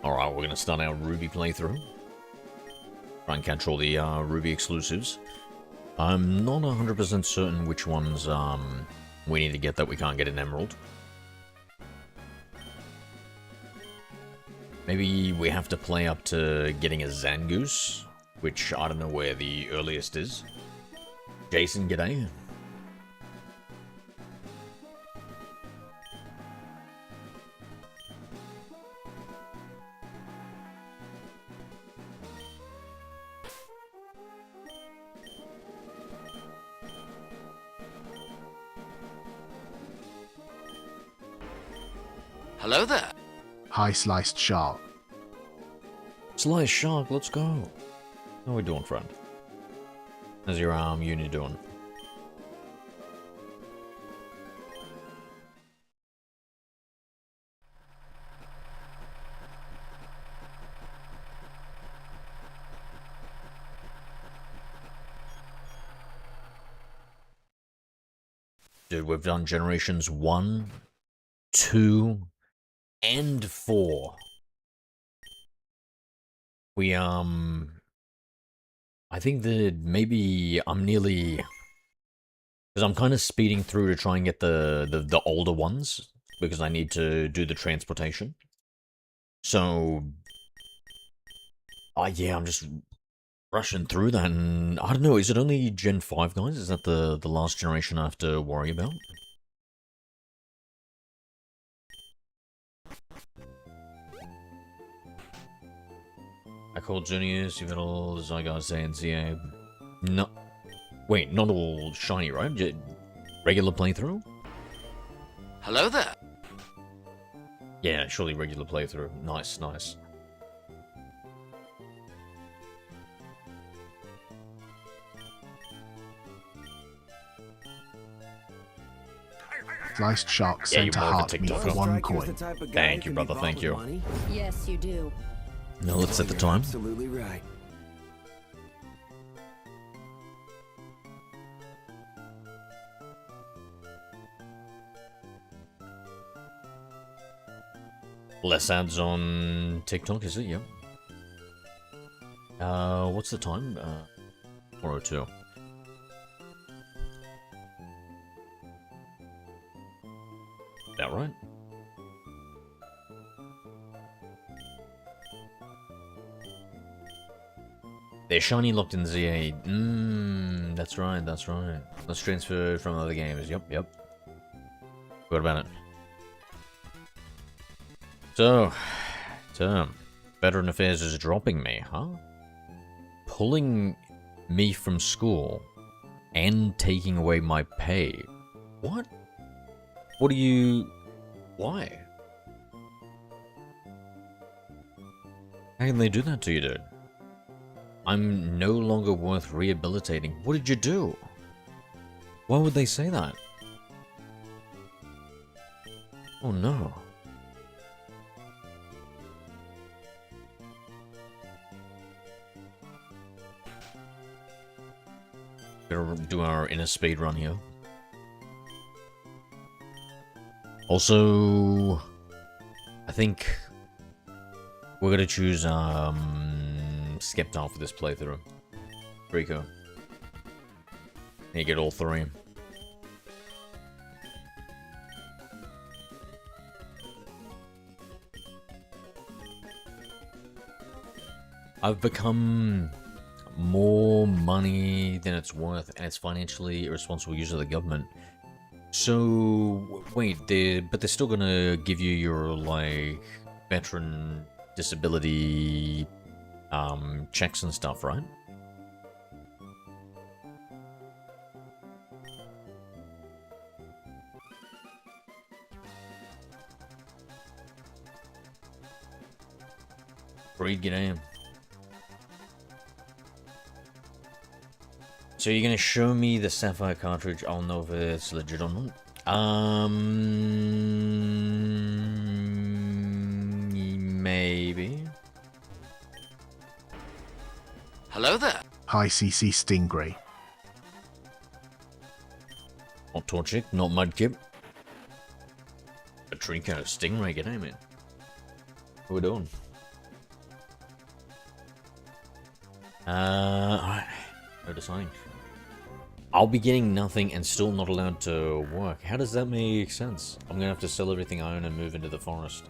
Alright, we're gonna start our Ruby playthrough. Try and catch all the Ruby exclusives. I'm not 100% certain which ones we need to get that we can't get in Emerald. Maybe we have to play up to getting a Zangoose, which I don't know where the earliest is. Jason, g'day. Hello there. Hi, Sliced Shark. Slice Shark, let's go. How we doing, friend? How's your uni doing? Dude, we've done generations 1, 2, and 4. We, I think that maybe I'm nearly... Because I'm kind of speeding through to try and get the older ones, because I need to do the transportation. So... yeah, I'm just rushing through that, and I don't know, is it only Gen 5, guys? Is that the last generation I have to worry about? I called Juniors, you've got all Zygarde and ZA. No. Wait, not all shiny, right? Regular playthrough? Hello there. Yeah, surely regular playthrough. Nice, nice. Sliced Shark sent a heart me for 1 coin. Thank you, brother, thank you. Money? Yes, you do. Now let's set the time. Absolutely right. Less ads on TikTok, is it? Yep. What's the time? 4:02. That right? They're shiny locked in ZA. That's right, that's right. Let's transfer from other games. Yep, yep. What about it? So, Veteran Affairs is dropping me, huh? Pulling me from school and taking away my pay. What? What do you... Why? How can they do that to you, dude? I'm no longer worth rehabilitating. What did you do? Why would they say that? Oh no. Gotta do our inner speed run here. Also, I think we're gonna choose Skeptile for this playthrough. Rico. You get all 3. I've become more money than it's worth, and it's financially irresponsible use of the government. So, wait, but they're still gonna give you your, like, veteran disability, checks and stuff, right? Breed, g'day. So you're gonna show me the Sapphire cartridge, I'll know if it's legit or not. Maybe. Hello there. Hi, CC Stingray. Not Torchic, not Mudkip. Patrico, Stingray, g'day, man. What we doing? Alright. No deciding. I'll be getting nothing and still not allowed to work. How does that make sense? I'm gonna have to sell everything I own and move into the forest.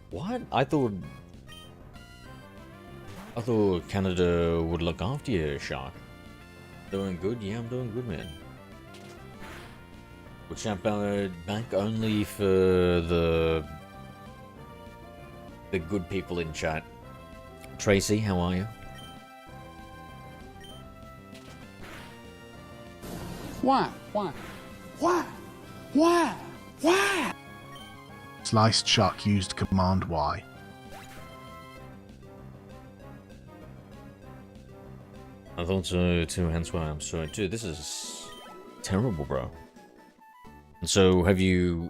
What? I thought Canada would look after you, Shark. Doing good? Yeah, I'm doing good, man. We'll chat back only for the good people in chat. Tracy, how are you? Why? Sliced shark used Command Y. I thought so too, hence why I'm sorry. Dude, this is terrible, bro. And so, have you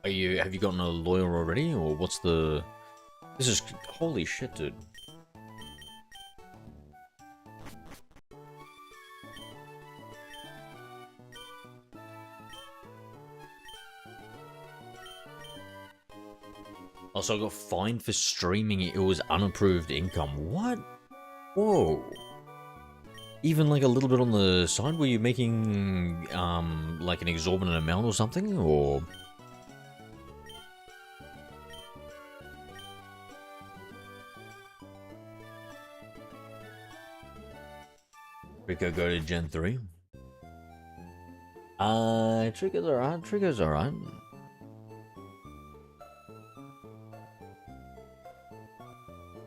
gotten a lawyer already, or what's the... This is... Holy shit, dude. Also, I got fined for streaming it. It was unapproved income. What? Whoa. Even like a little bit on the side? Were you making, like an exorbitant amount or something? Or... Rico go to Gen 3? Trigger's alright. Trigger's alright.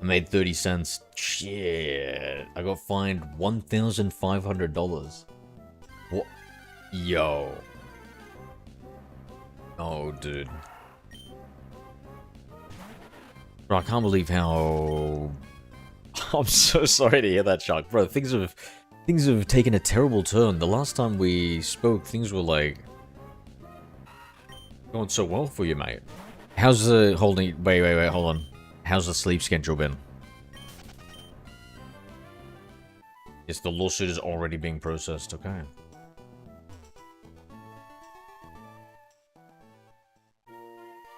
I made 30 cents. Shit. I got fined $1,500. What? Yo. Oh, dude. Bro, I can't believe how... I'm so sorry to hear that, Shark. Bro, things have taken a terrible turn. The last time we spoke, things were like... going so well for you, mate. How's the holding... Wait, hold on. How's the sleep schedule been? Yes, the lawsuit is already being processed, okay.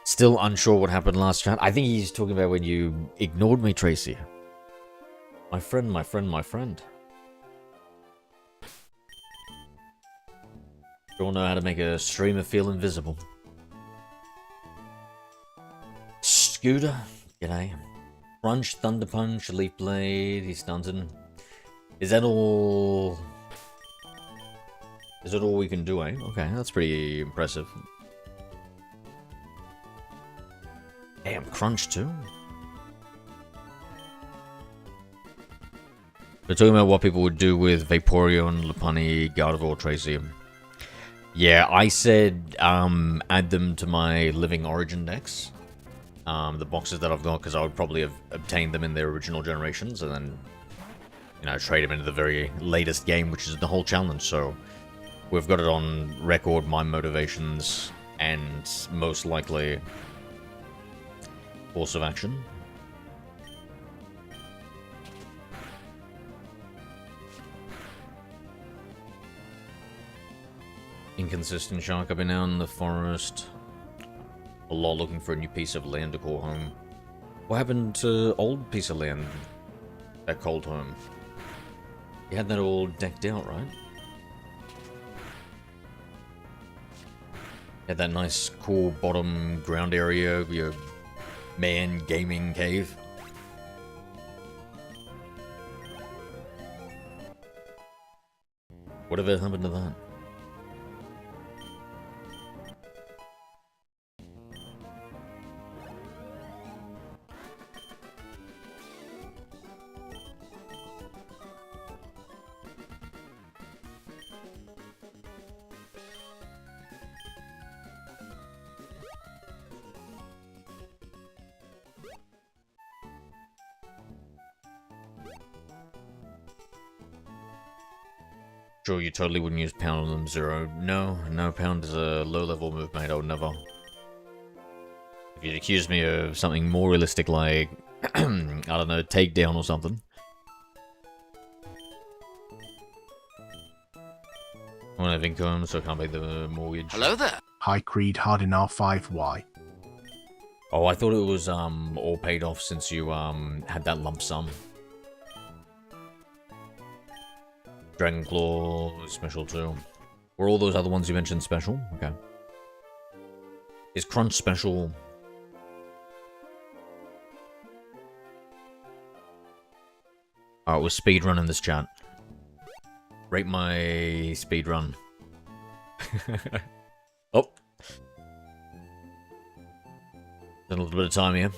Still unsure what happened last chat. I think he's talking about when you ignored me, Tracy. My friend. Don't know how to make a streamer feel invisible. Scooter. G'day. Crunch, Thunder Punch, Leaf Blade, he's stunted. Is that all? Is that all we can do, eh? Okay, that's pretty impressive. Damn, Crunch too? We're talking about what people would do with Vaporeon, Lopunny, Gardevoir, Tracy. Yeah, I said add them to my living OriginDex. The boxes that I've got, because I would probably have obtained them in their original generations, and then, you know, trade them into the very latest game, which is the whole challenge. So we've got it on record, my motivations, and most likely course of action. Inconsistent Shark. I've been out in the forest a lot looking for a new piece of land to call home. What happened to old piece of land that called home? You had that all decked out, right? Had that nice cool bottom ground area of your man gaming cave. Whatever happened to that? Sure, you totally wouldn't use Pound on them, Zero. No, Pound is a low-level move, mate. I would never. If you'd accuse me of something more realistic, like, I don't know, Takedown or something. I don't have income, so I can't pay the mortgage. Hello there. High Creed Hard in R5Y. Oh, I thought it was all paid off since you had that lump sum. Dragon Claw is special too. Were all those other ones you mentioned special? Okay. Is Crunch special? Alright, we're speedrunning this chat. Rate my speedrun. Oh. A little bit of time here.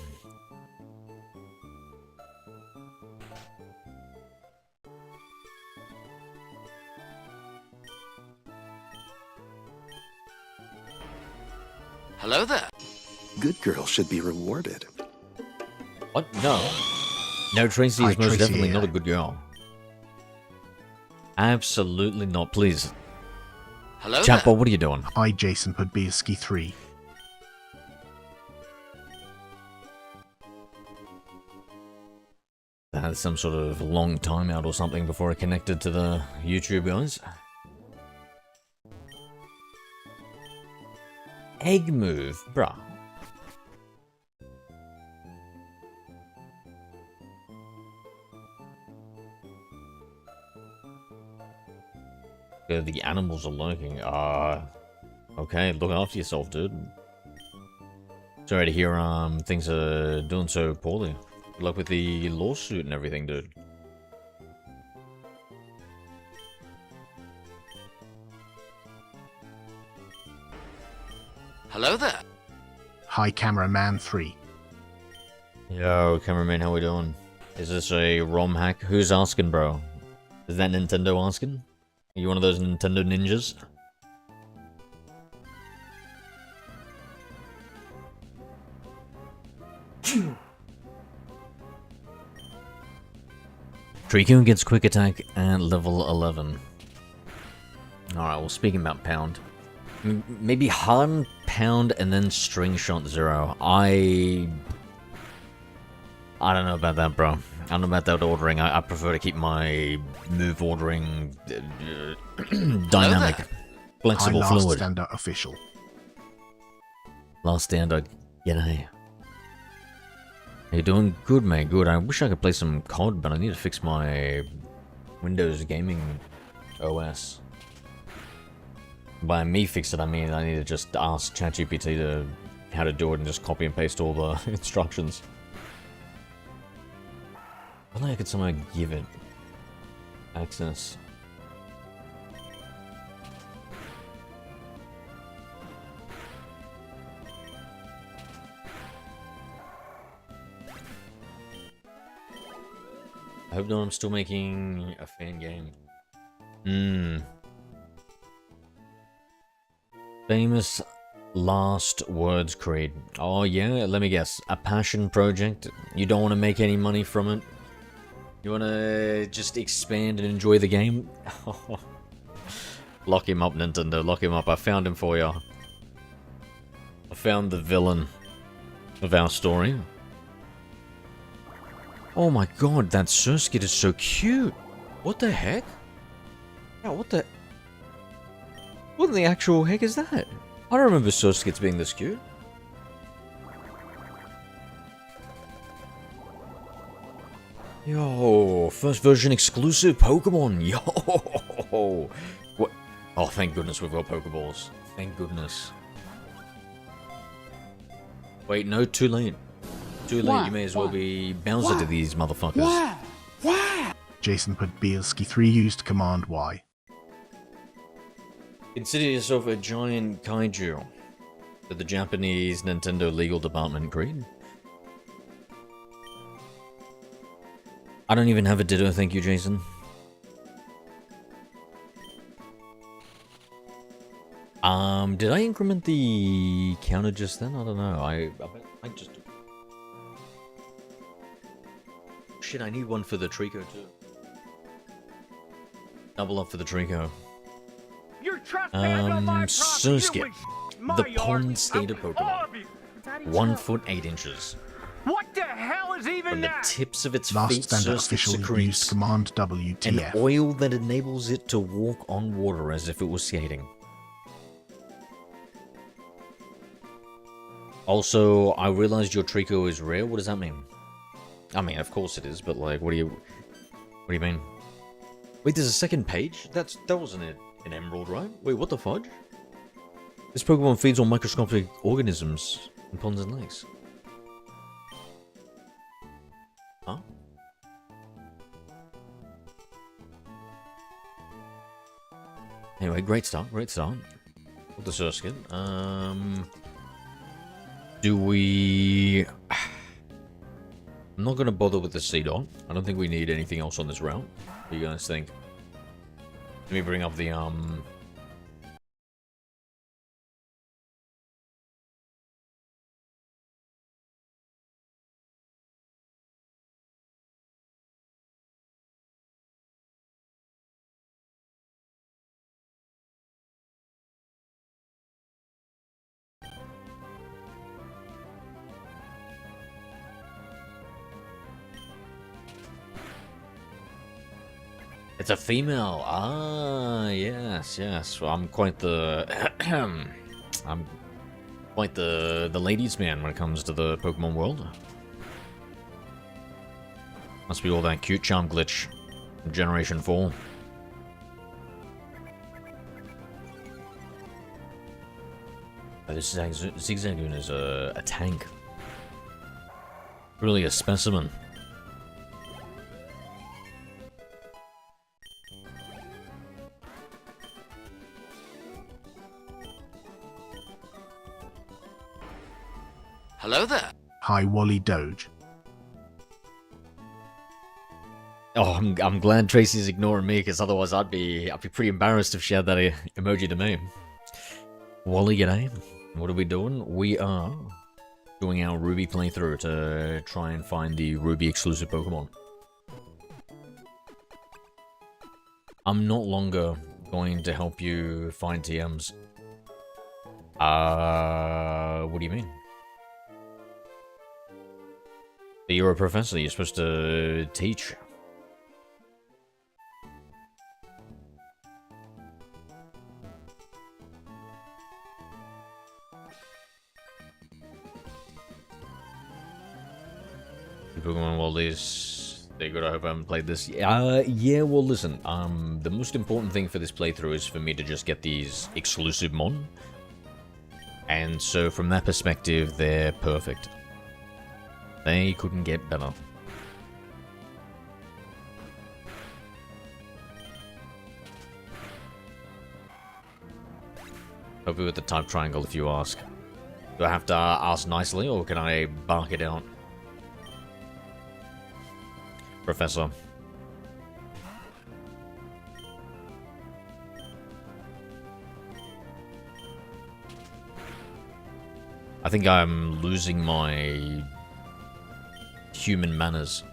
Hello there. Good girls should be rewarded. What? No. No, Tracy is Hi, most Tracy definitely here. not a good girl. Absolutely not. Please. Hello there. Chatbot, what are you doing? Hi, Jason Podbielski 3. I had some sort of long timeout or something before I connected to the YouTube guys. Egg move, bruh. The animals are lurking. Okay, look after yourself, dude. Sorry to hear things are doing so poorly. Good luck with the lawsuit and everything, dude. Hello there. Hi, Cameraman 3. Yo, cameraman, how we doing? Is this a ROM hack? Who's asking, bro? Is that Nintendo asking? Are you one of those Nintendo ninjas? Trico gets quick attack at level 11. Alright, well, speaking about pound. Maybe Han, pound, and then string shot 0. I don't know about that, bro. I don't know about that ordering. I prefer to keep my move ordering dynamic, Hi, flexible, Last fluid. Standard Official. Last stand, g'day. How you doing? Good, mate, good. I wish I could play some COD, but I need to fix my Windows gaming OS. By me fix it, I mean I need to just ask ChatGPT to how to do it and just copy and paste all the instructions. I think I could somehow give it access. I hope no, I'm still making a fan game. Famous last words creed. Oh yeah, let me guess. A passion project? You don't want to make any money from it? You want to just expand and enjoy the game? Lock him up, Nintendo. Lock him up. I found him for you. I found the villain of our story. Oh my god, that Surskit is so cute. What the heck? Yeah, what the... What in the actual heck is that? I don't remember Surskits being this cute. Yo, first version exclusive Pokemon. Yo, what? Oh, thank goodness we've got Pokeballs. Thank goodness. Wait, no, too late. Too late. You may as well be Bowser to these motherfuckers. Jason Podbielski 3 used Command Y. Consider yourself a giant kaiju. To the Japanese Nintendo legal department, Creed. I don't even have a ditto, thank you, Jason. Did I increment the counter just then? I don't know. I just... Shit, I need one for the Trico too. Double up for the Trico. Surskit. The Pond State of Pokemon. 1 foot 8 inches. What the hell is even From the that? tips of its Last feet, Standard Surskit Official used secretes Command an WTF. oil that enables it to walk on water as if it was skating. Also, I realized your Trico is rare. What does that mean? I mean, of course it is, but like, what do you mean? Wait, there's a second page? That wasn't an emerald, right? Wait, what the fudge? This Pokemon feeds on microscopic organisms in ponds and lakes. Huh? Anyway, great start, great start. What the source kit? Do we... I'm not gonna bother with the Sinnoh. I don't think we need anything else on this route. What do you guys think? Let me bring up the, It's a female. Ah, yes, yes. Well, I'm quite the... I'm quite the ladies' man when it comes to the Pokemon world. Must be all that cute charm glitch from Generation 4. This Zigzagoon is a tank. Really a specimen. Hello there. Hi, Wally Doge. Oh, I'm glad Tracy's ignoring me, because otherwise I'd be pretty embarrassed if she had that emoji to me. Wally, g'day. What are we doing? We are doing our Ruby playthrough to try and find the Ruby exclusive Pokemon. I'm not longer going to help you find TMs. What do you mean? You're a professor, you're supposed to teach. Pokemon World is... They're good, I hope I haven't played this. Yeah, well listen, the most important thing for this playthrough is for me to just get these exclusive mon. And so from that perspective, they're perfect. They couldn't get better. Hopefully with the type triangle if you ask. Do I have to ask nicely or can I bark it out? Professor. I think I'm losing my human manners.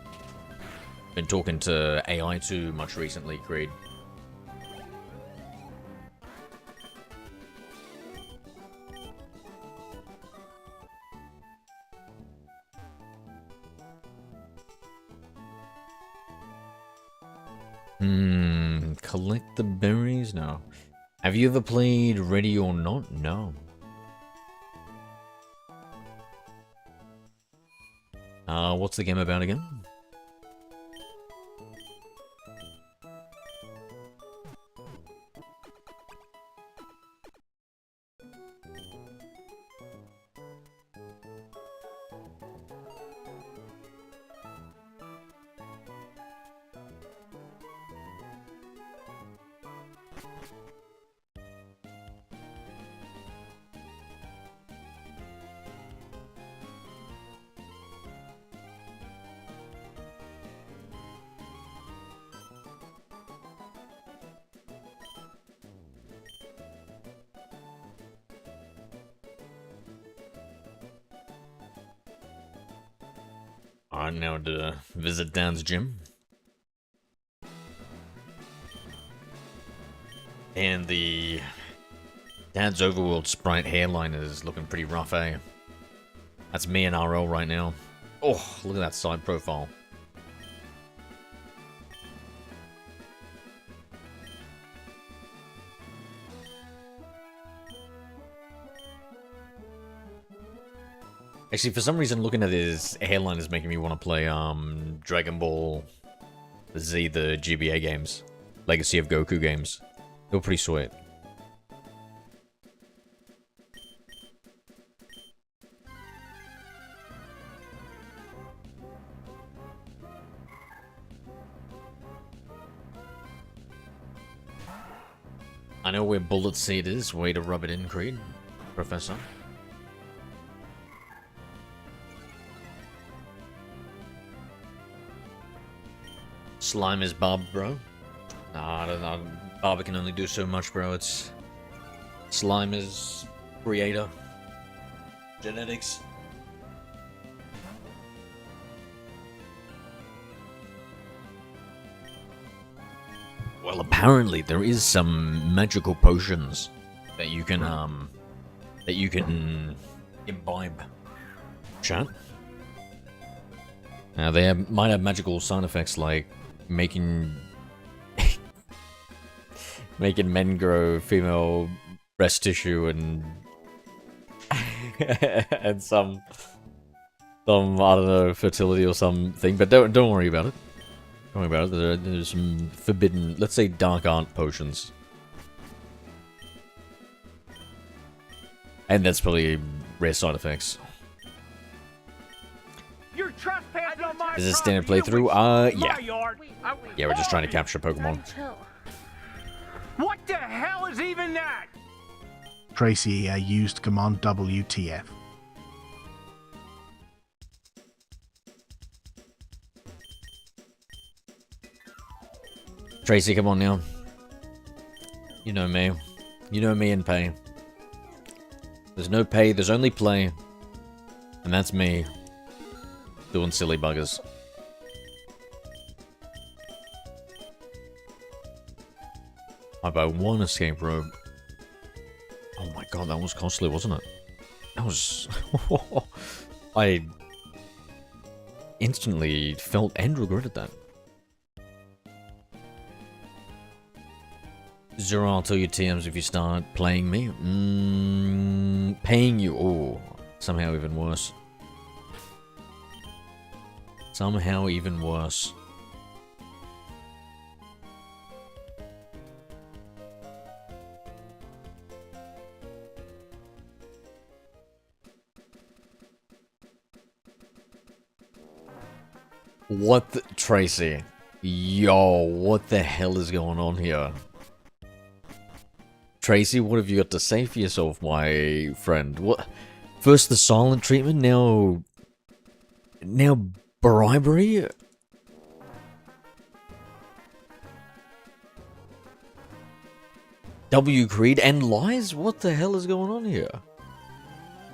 Been talking to AI too much recently, Creed. Collect the berries? No. Have you ever played Ready or Not? No. What's the game about again? Alright, now to visit Dan's gym. And the Dan's overworld sprite hairline is looking pretty rough, eh? That's me in RL right now. Oh, look at that side profile. Actually, for some reason, looking at his hairline is making me want to play Dragon Ball Z, the GBA games. Legacy of Goku games. They were pretty sweet. I know where Bullet Seed is. Way to rub it in, Creed. Professor. Slime is Barb, bro. Nah, I don't know. Barber can only do so much, bro. It's... Slime is... creator. Genetics. Well, apparently there is some magical potions that you can imbibe. Chat. Might have magical side effects like making men grow female breast tissue and and some I don't know, fertility or something. But don't worry about it. Don't worry about it. There's some forbidden, let's say, dark art potions. And that's probably rare side effects. You're trespassing on my Is it standard property. playthrough? My Yeah. yard. Yeah, we're just trying to capture Pokemon. What the hell is even that? Tracy used command WTF. Tracy, come on now. You know me. You know me in pay. There's no pay, there's only play. And that's me. Doing silly buggers. I buy one escape rope. Oh my god, that was costly, wasn't it? That was... I instantly felt and regretted that. Zero, I'll tell you TMs if you start playing me. Paying you. Oh, somehow even worse. Somehow even worse. What the... Tracy. Yo, what the hell is going on here? Tracy, what have you got to say for yourself, my friend? What? First the silent treatment, now bribery? W Creed and lies? What the hell is going on here?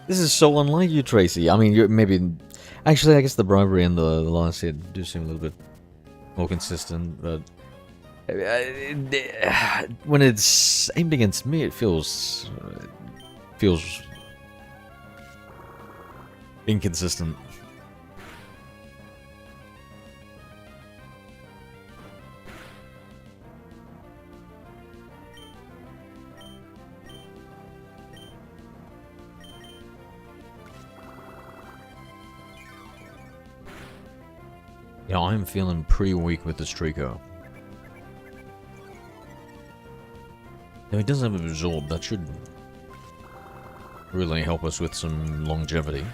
This is so unlike you, Tracy. I mean, you're maybe... Actually, I guess the bribery and the lies here do seem a little bit more consistent, but... when it's aimed against me, it feels inconsistent. Yeah, I'm feeling pretty weak with this Trico. Now, he does have absorb, that should really help us with some longevity.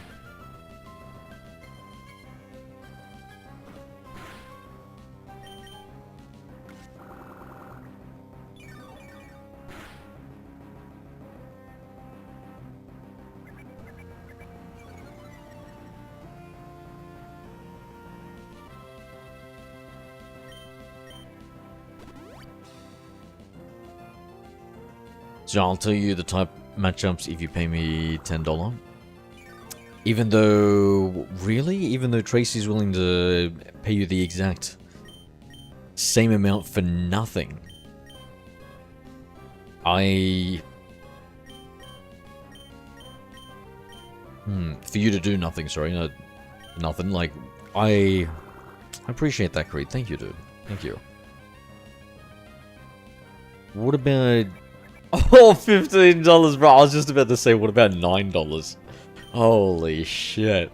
So I'll tell you the type matchups if you pay me $10. Even though, really? Even though Tracy's willing to pay you the exact same amount for nothing. For you to do nothing, sorry, no, nothing, like, I appreciate that, Creed. Thank you, dude. Thank you. What about... Oh, $15, bro. I was just about to say, what about $9? Holy shit.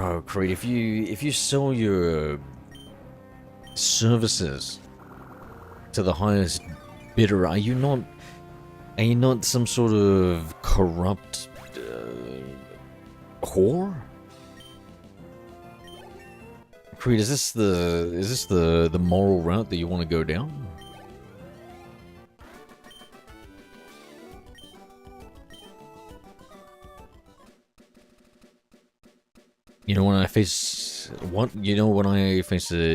bro, Creed, if you sell your services to the highest bidder, are you not some sort of corrupt whore? Creed, is this the moral route that you want to go down? You know, when I face a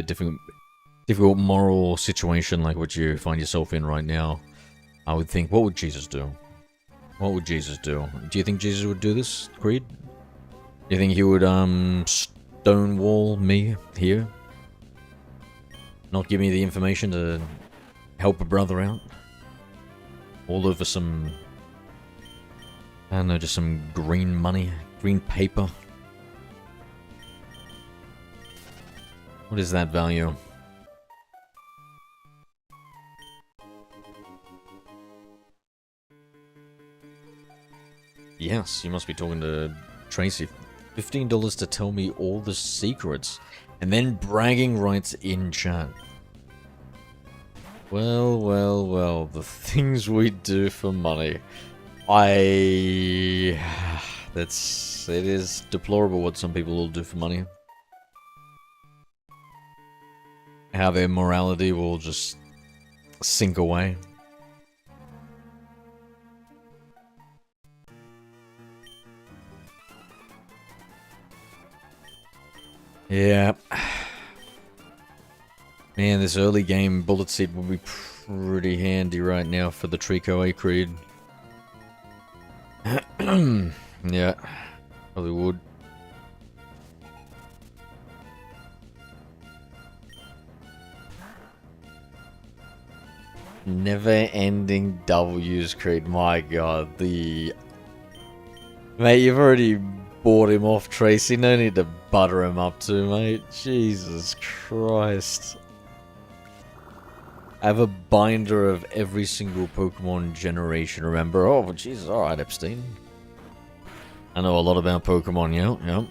difficult moral situation like what you find yourself in right now, I would think, what would Jesus do? What would Jesus do? Do you think Jesus would do this, Creed? Do you think he would stonewall me here? Not give me the information to help a brother out? All over some, I don't know, just some green money, green paper. What is that value? Yes, you must be talking to Tracy. $15 to tell me all the secrets, and then bragging rights in chat. Well, well, well, the things we do for money. It is deplorable what some people will do for money. How their morality will just sink away. Yeah. Man, this early game bullet seed will be pretty handy right now for the Trico A Creed. Yeah, probably would. Never-ending W's, Creed. My god, Mate, you've already bought him off, Tracy. No need to butter him up too, mate. Jesus Christ. I have a binder of every single Pokemon generation, remember? Oh, but Jesus, alright, Epstein. I know a lot about Pokemon, yeah.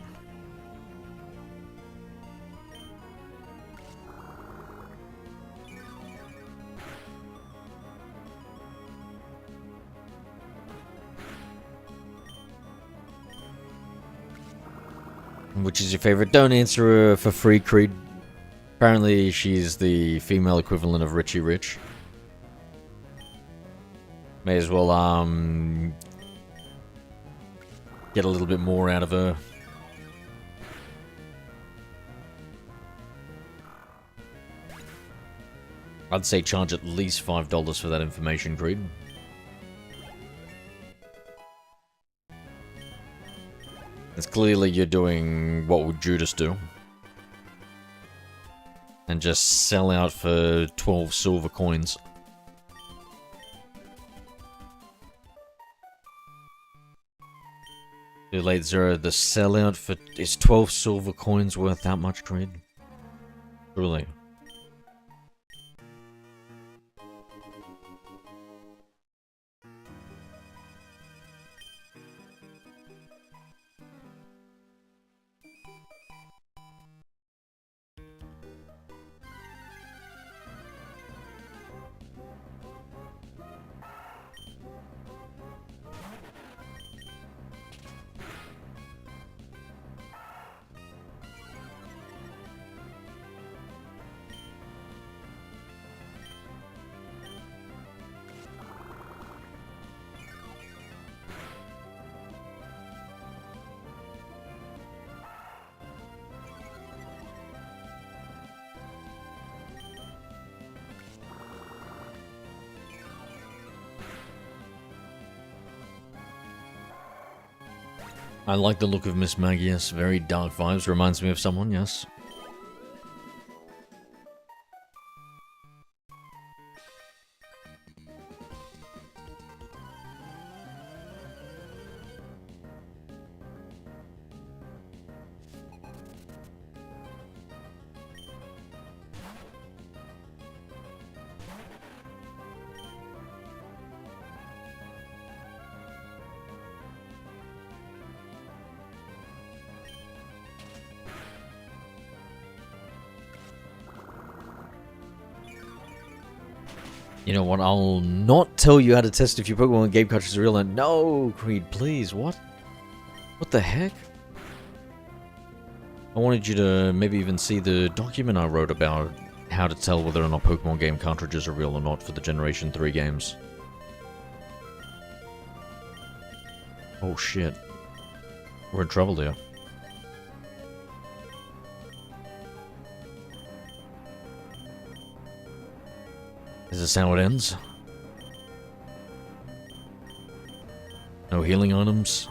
Which is your favorite? Don't answer her for free, Creed. Apparently, she's the female equivalent of Richie Rich. May as well, get a little bit more out of her. I'd say charge at least $5 for that information, Creed. It's clearly you're doing what would Judas do. And just sell out for 12 silver coins. Too late, Zero. The sellout for... Is 12 silver coins worth that much, Creed? Truly. I like the look of Miss Maggie, yes. Very dark vibes. Reminds me of someone, yes. You know what? I'll not tell you how to test if your Pokemon game cartridge is real. And no, Creed, please. What? What the heck? I wanted you to maybe even see the document I wrote about how to tell whether or not Pokemon game cartridges are real or not for the Generation 3 games. Oh shit. We're in trouble here. Is this how it ends? No healing items?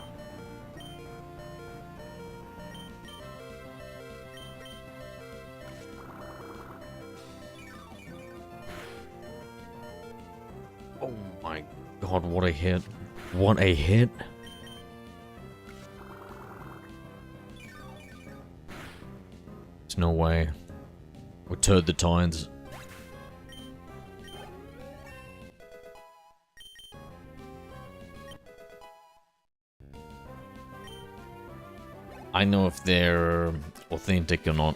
Oh my god, what a hit. What a hit. There's no way. We turd the tides. I know if they're authentic or not.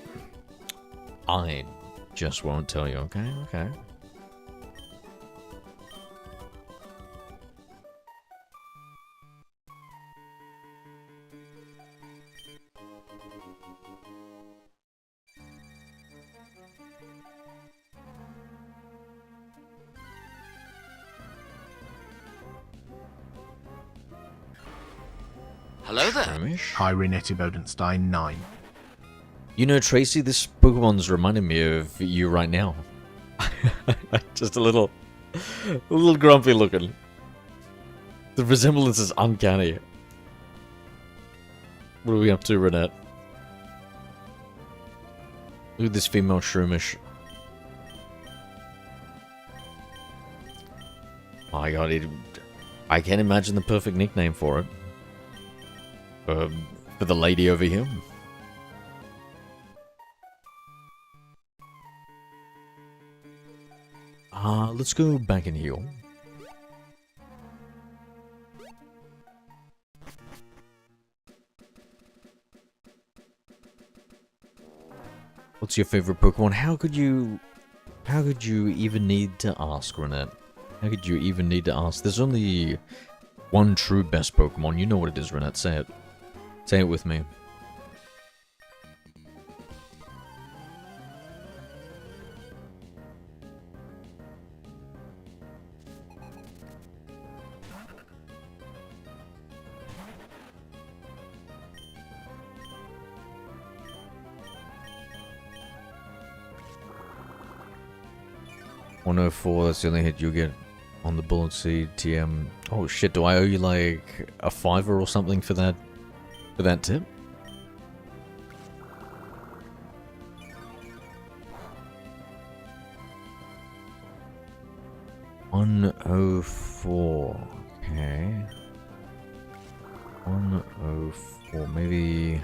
I just won't tell you, okay? Okay. Hello there. Skirmish. Hi, Renette Bodenstein 9. You know, Tracy, this Pokemon's reminding me of you right now. Just a little grumpy looking. The resemblance is uncanny. What are we up to, Renette? Look at this female shroomish. Oh my god, I can't imagine the perfect nickname for it. For the lady over here. Let's go back and heal. What's your favorite Pokemon? How could you even need to ask, Renette? How could you even need to ask? There's only one true best Pokemon. You know what it is, Renette. Say it. Say it with me. $104, that's the only hit you get on the Bullet Seed TM. Oh shit, do I owe you like a $5 or something for that tip? $104. Okay. 104. Maybe.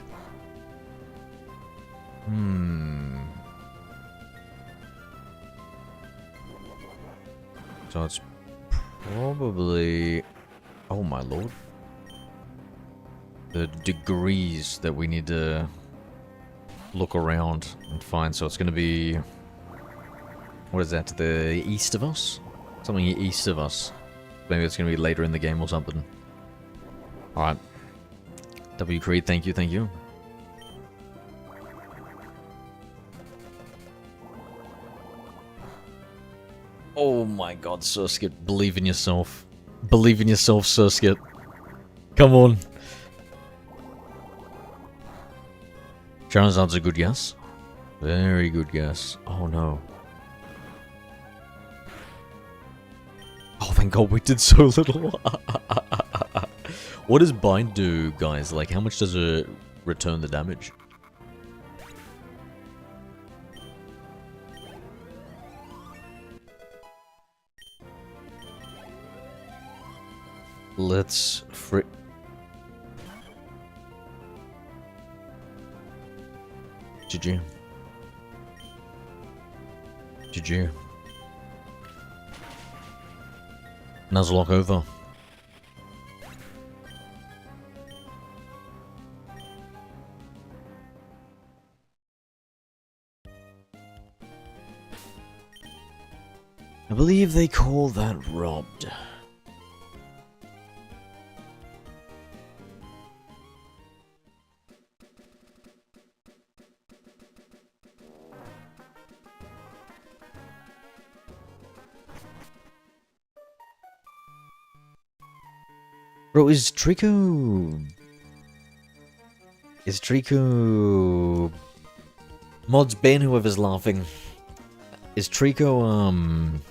So it's probably. Oh my lord. The degrees that we need to look around and find. So it's going to be, what is that, to the east of us? Something east of us. Maybe it's going to be later in the game or something. Alright. W. Creed, thank you, thank you. Oh my god, Surskit, believe in yourself. Believe in yourself, Surskit. Come on. Charizard's a good guess. Very good guess. Oh no. Oh, thank god we did so little. What does Bind do, guys? Like, how much does it return the damage? Let's GG. GG. Nuzlocke over. I believe they call that robbed. Bro, is Trico... Is Trico... Mods ban whoever's laughing. Is Trico,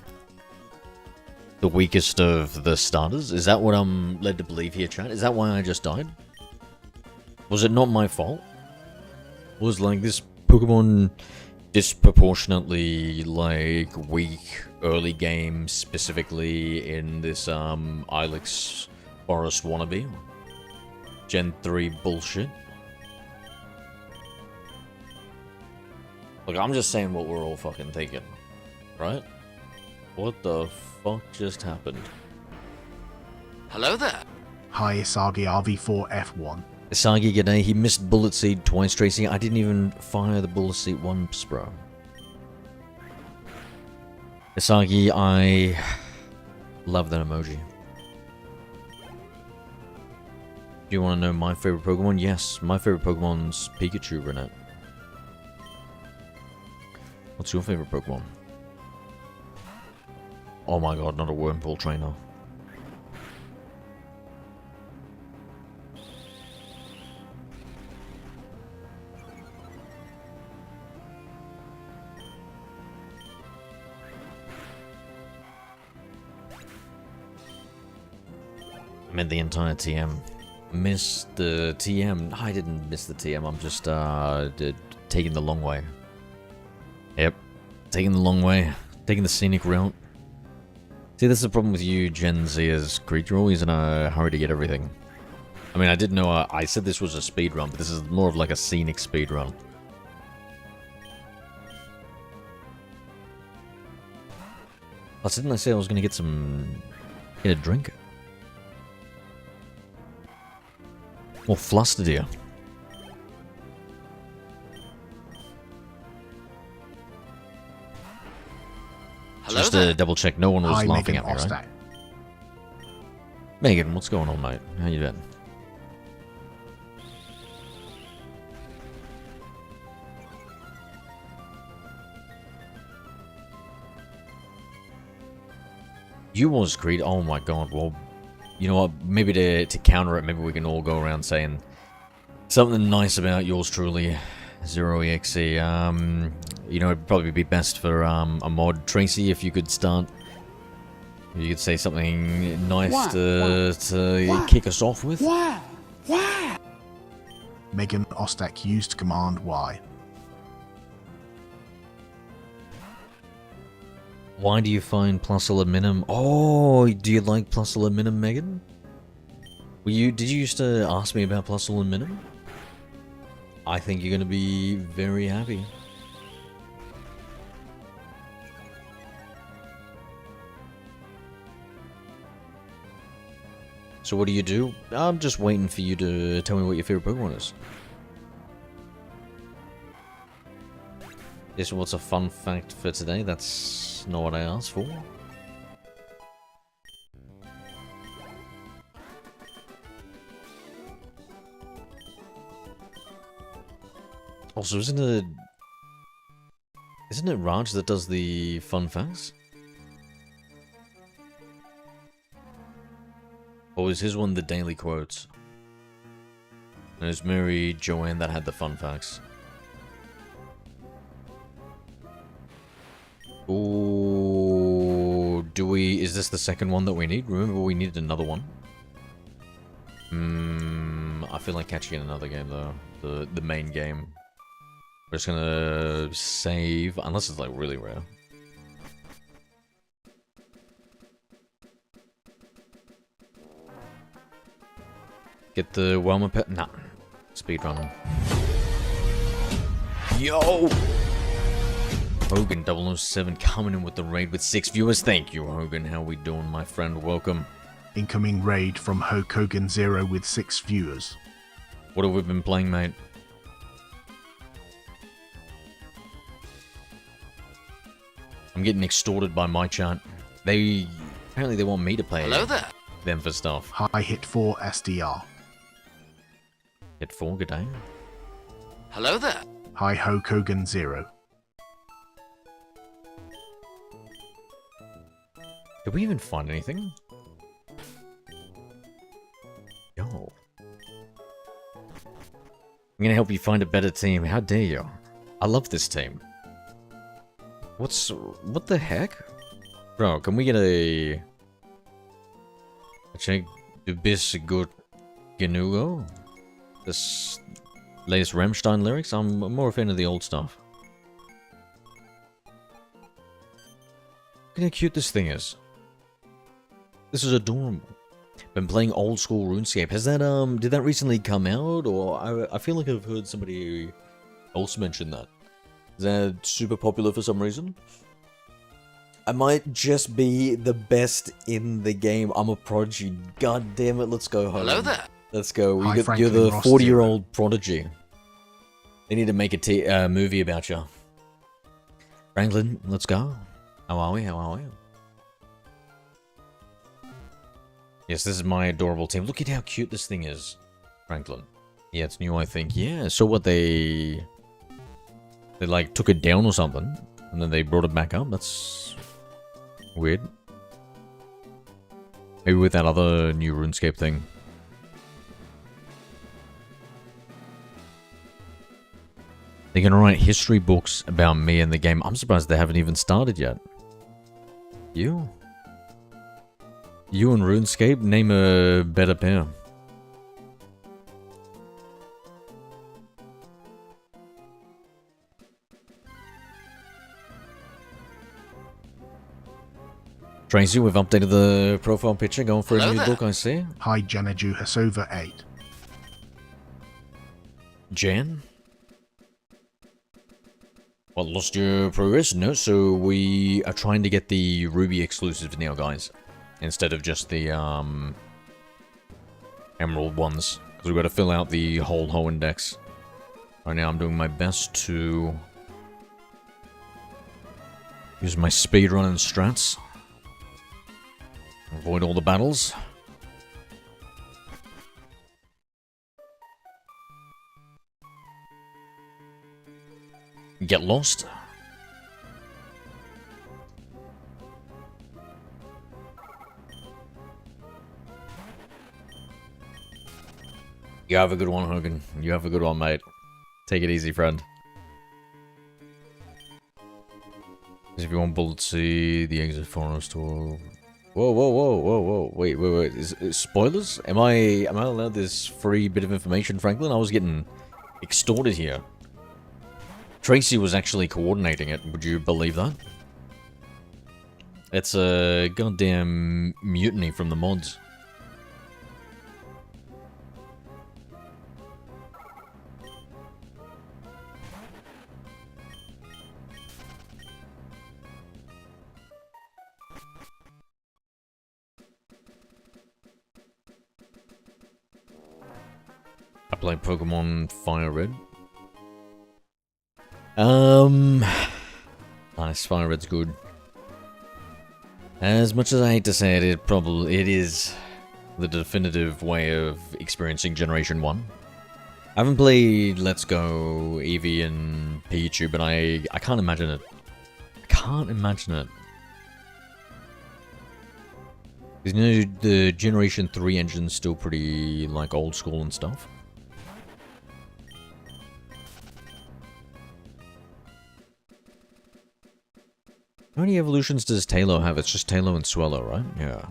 the weakest of the starters? Is that what I'm led to believe here, chat? Is that why I just died? Was it not my fault? Was, like, this Pokemon disproportionately, like, weak early game, specifically in this, Ilex Forest wannabe? Gen 3 bullshit? Look, I'm just saying what we're all fucking thinking, right? What the fuck just happened? Hello there. Hi, Isagi RV4F1. Isagi, g'day. He missed Bullet Seed twice, Tracy. I didn't even fire the Bullet Seed once, bro. Isagi, I love that emoji. Do you want to know my favorite Pokemon? Yes, my favorite Pokemon's Pikachu, Renette. What's your favorite Pokemon? Oh my god, not a Wormhole trainer. I meant the entire TM. Missed the TM. I didn't miss the TM, I'm just taking the long way. Yep. Taking the long way. Taking the scenic route. See, this is the problem with you Gen Zers, Creed. You're always in a hurry to get everything. I mean, I did know I said this was a speed run, but this is more of like a scenic speed run. Plus, didn't I say I was going to get a drink? More flustered here. Hello Just there. to double check, no one was Hi, laughing Megan at me, Ostak. right? Megan, what's going on, mate? How you doing? You was Creed. Oh my god. Well, you know what? Maybe to counter it, maybe we can all go around saying something nice about yours truly, Zero-EXE. You know, it'd probably be best for a mod. Tracy, if you could start, you could say something nice to kick us off with. Megan Ostak used Command Y. Why do you find plus aluminum? Oh, do you like plus aluminum, Megan? Did you used to ask me about plus aluminum? I think you're gonna be very happy. So what do? I'm just waiting for you to tell me what your favorite Pokemon is. This what's a fun fact for today? That's not what I asked for. Also, isn't it Raj that does the fun facts? Or is his one the daily quotes? And it's Mary Joanne that had the fun facts. Ooh, is this the second one that we need? Remember we needed another one? I feel like catching another game though. The main game. We're just gonna save, unless it's like really rare. Get the Wilma pet? Nah. Speedrunning. Yo! Hogan 007 coming in with the raid with 6 viewers. Thank you, Hogan. How we doing, my friend? Welcome. Incoming raid from Hokogan 0 with 6 viewers. What have we been playing, mate? I'm getting extorted by my chat. They apparently they want me to play Hello there. them for stuff. High hit 4 SDR. Hit 4, good day. Hello there. High Ho Kogan 0. Did we even find anything? Yo. I'm gonna help you find a better team. How dare you? I love this team. What the heck? Bro, can we get a check the bis gut genugo? This latest Rammstein lyrics? I'm more a fan of the old stuff. Look at how cute this thing is. This is adorable. Been playing old school RuneScape. Has that did that recently come out, or I feel like I've heard somebody else mention that. Is that super popular for some reason? I might just be the best in the game. I'm a prodigy. God damn it, let's go home. Hello there. Let's go. Hi, You're Franklin the Ross 40-year-old prodigy. They need to make a movie about you. Franklin, let's go. How are we? How are we? Yes, this is my adorable team. Look at how cute this thing is, Franklin. Yeah, it's new, I think. Yeah, so what, they like took it down or something, and then they brought it back up? That's weird. Maybe with that other new RuneScape thing. They're gonna write history books about me and the game. I'm surprised they haven't even started yet. You and RuneScape, name a better pair. Tracy, we've updated the profile picture, going for a Hello new there. book, I see. High Jeneju Hasova 8. Jan? Well, lost your progress? No, so we are trying to get the Ruby exclusives now, guys. Instead of just the, Emerald ones. Because we've got to fill out the whole index. Right now, I'm doing my best to use my speedrun and strats. Avoid all the battles. Get lost. You have a good one, Hogan. You have a good one, mate. Take it easy, friend. If you want Bullet C, the exit forest or... Whoa. Wait. Is spoilers? Am I allowed this free bit of information, Franklin? I was getting extorted here. Tracy was actually coordinating it, would you believe that? It's a goddamn mutiny from the mods. I play Pokemon Fire Red. Nice, Fire Red's good. As much as I hate to say it, it is the definitive way of experiencing Generation 1. I haven't played Let's Go, Eevee, and Pikachu, but I can't imagine it. I can't imagine it. You know, the Generation 3 engine's still pretty, like, old school and stuff. How many evolutions does Tailo have? It's just Tailo and Swellow, right? Yeah.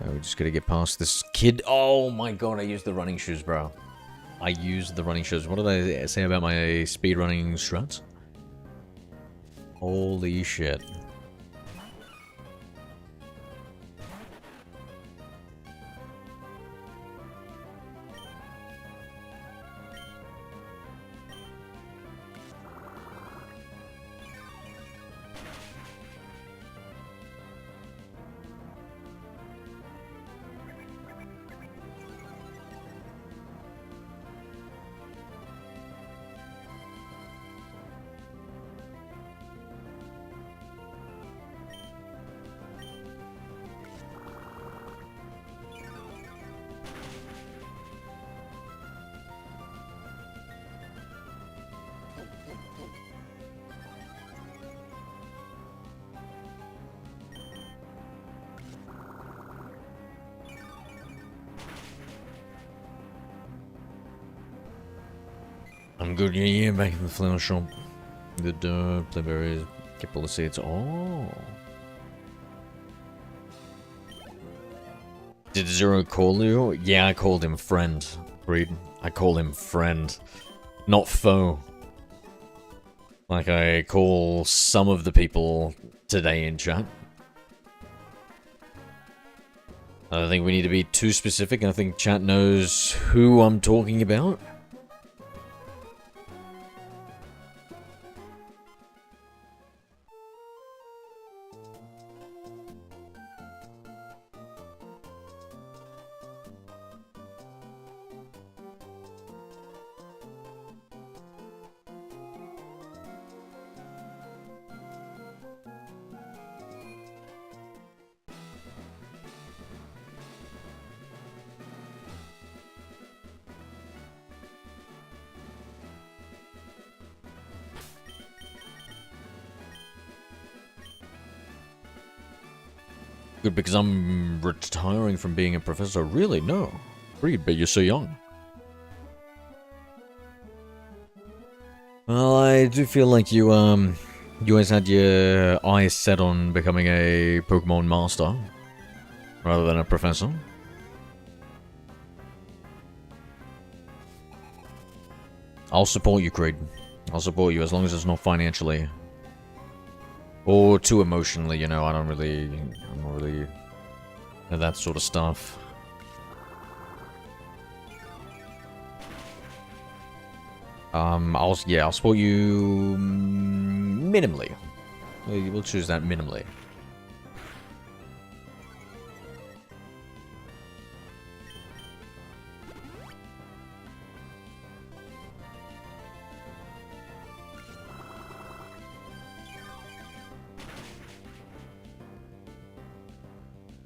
We just gotta get past this kid. Oh my god, I used the running shoes, bro. I used the running shoes. What did I say about my speedrunning strats? Holy shit. I'm good, yeah, back in the flower shop. Good, blueberries, get all the seeds. Oh. Did Zero call you? Yeah, I called him friend. Reed. I call him friend. Not foe. Like I call some of the people today in chat. I don't think we need to be too specific, and I think chat knows who I'm talking about. Good, because I'm retiring from being a professor. Really? No. Reed, but you're so young. Well, I do feel like you always had your eyes set on becoming a Pokemon master, rather than a professor. I'll support you, Creed. I'll support you as long as it's not financially. Or too emotionally, you know, I'm not really into that sort of stuff. I'll support you minimally. We'll choose that minimally.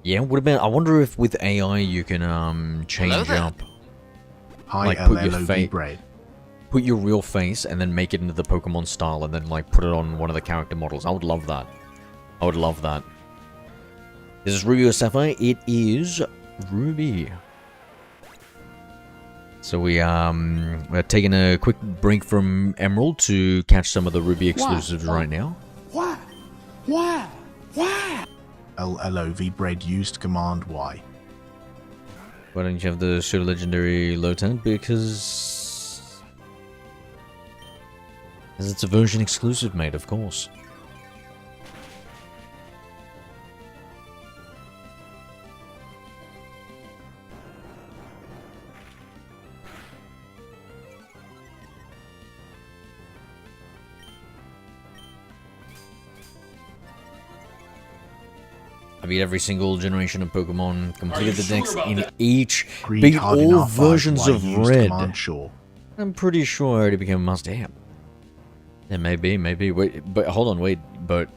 Yeah, what about, I wonder if with AI you can change up, Hi, like put your LLOV face, bread. put your real face and then make it into the Pokemon style and then like put it on one of the character models. I would love that. I would love that. Is this Ruby or Sapphire? It is Ruby. So we're taking a quick break from Emerald to catch some of the Ruby exclusives right now. Why? LLOV bread used command Y. Why don't you have the Pseudo Legendary Lotan? Because it's a version exclusive, mate, of course. I beat every single generation of Pokemon, completed the decks in each, Greed beat hard all enough, versions Y of used Red. command sure. I'm pretty sure I already became a must-have. Yeah, maybe. Wait, but hold on, wait. But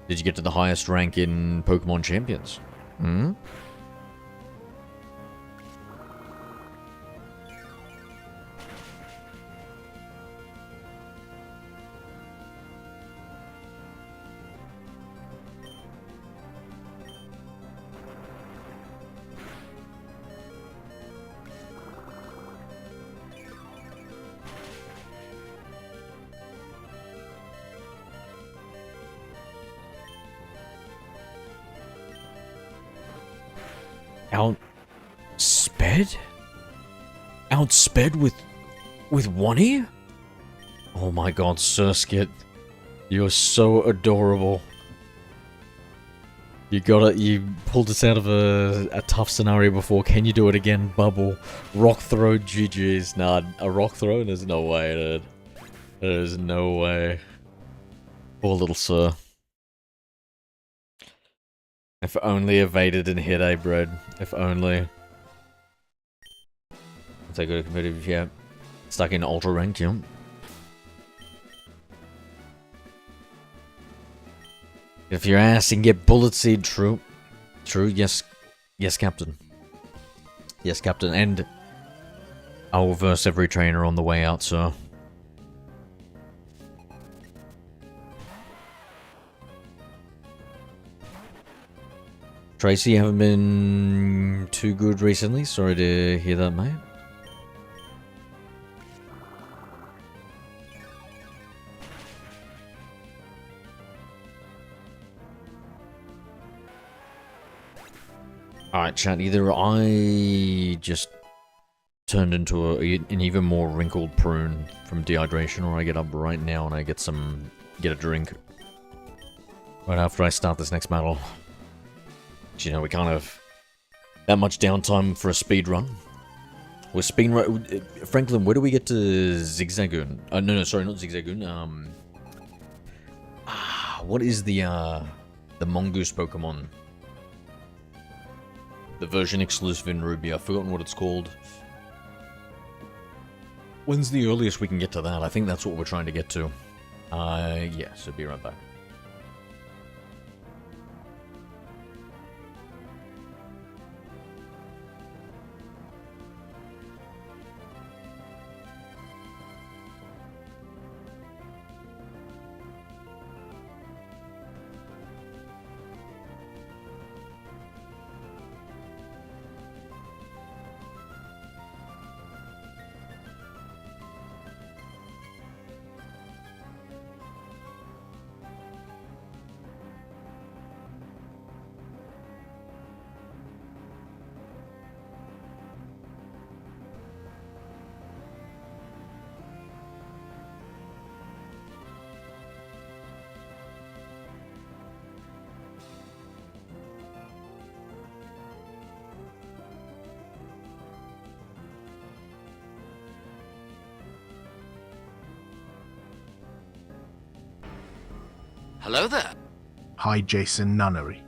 did you get to the highest rank in Pokemon Champions? Hmm? Outsped? Outsped with one-E? Oh my god, Surskit. You're so adorable. You pulled us out of a tough scenario before. Can you do it again, Bubble? Rock throw, GG's. Nah, a rock throw? There's no way, dude. There's no way. Poor little Sir. If only evaded and hit a bread. If only. I'll take a competitive, yeah. Stuck in ultra rank, yeah. If your ass can get bullet seed, true. True, yes. Yes, Captain. Yes, Captain. And I'll verse every trainer on the way out, sir. Tracy, you haven't been too good recently. Sorry to hear that, mate. Alright, chat, either I just turned into an even more wrinkled prune from dehydration, or I get up right now and I get a drink. Right after I start this next battle. You know, we can't have that much downtime for a speed run. We're Franklin, where do we get to Zigzagoon? No, sorry, not Zigzagoon. What is the Mongoose Pokemon? The version exclusive in Ruby. I've forgotten what it's called. When's the earliest we can get to that? I think that's what we're trying to get to. Yeah, so be right back. Hello there. Hi, Jason Nunnery.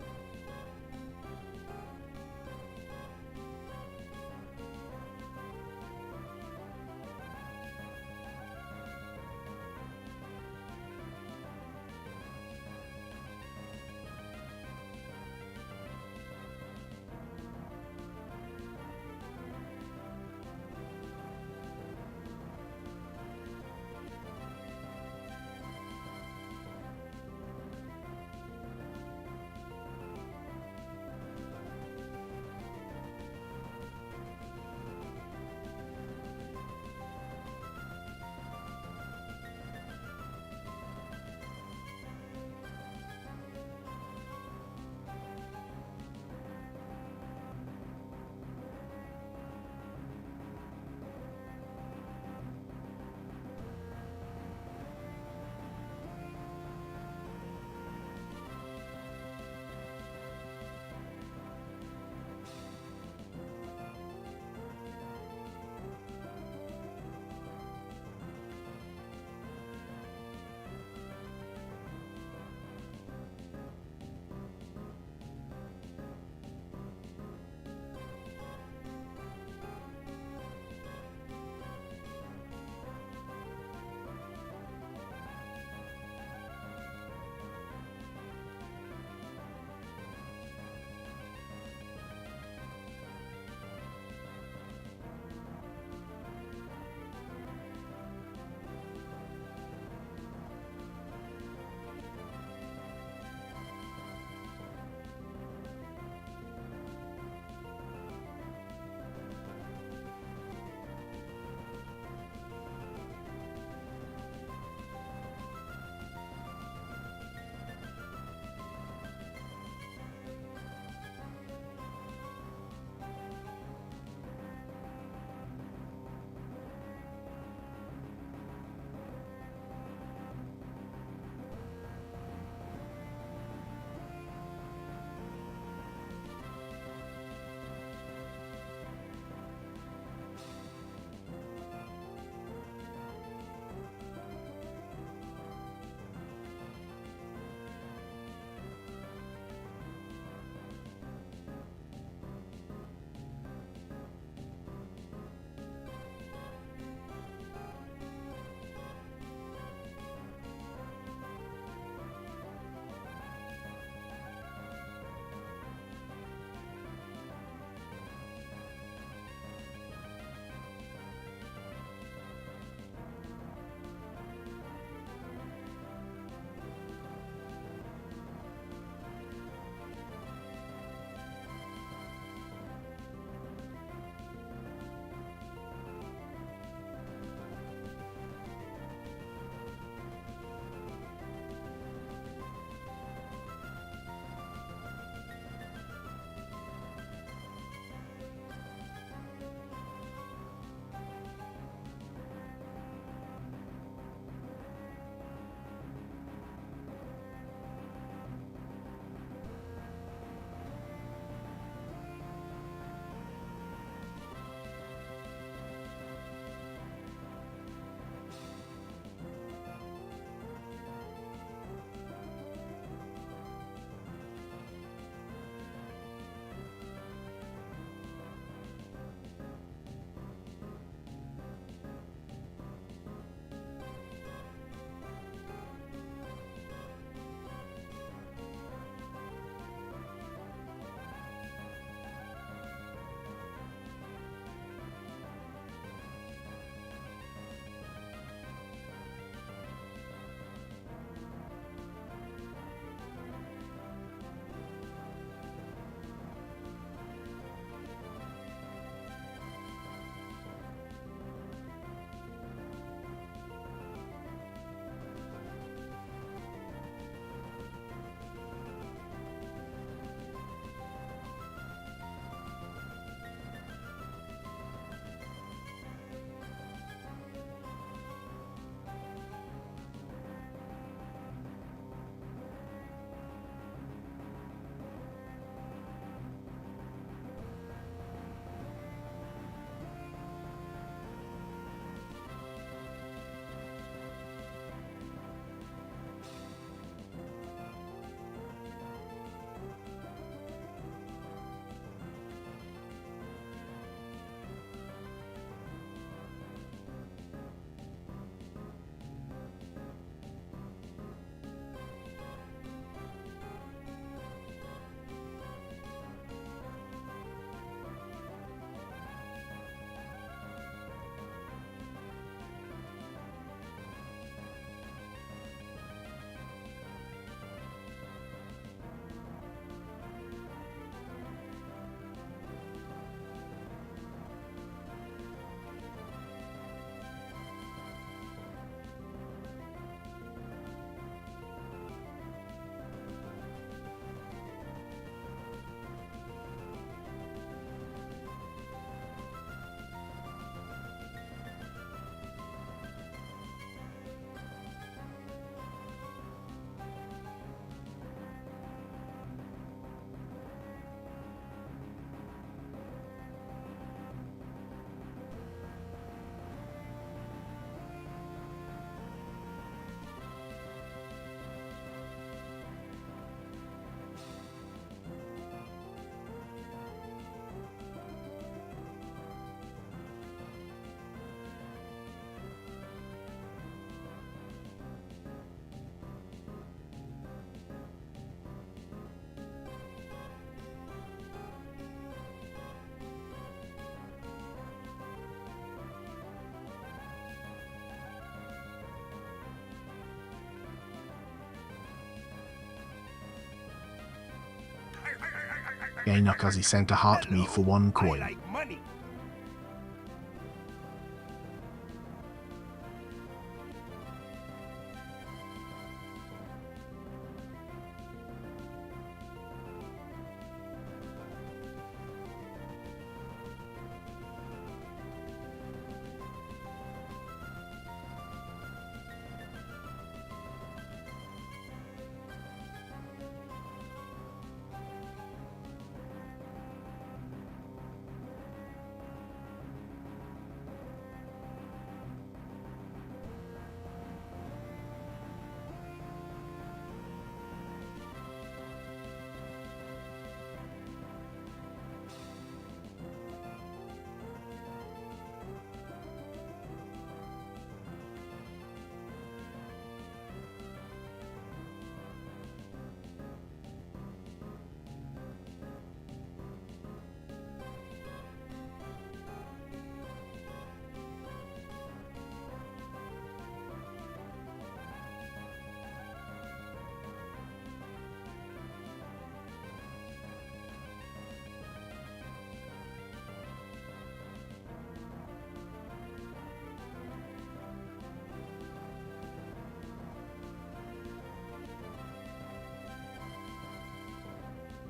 Yay, Nakazi sent a heart me for 1 coin. money.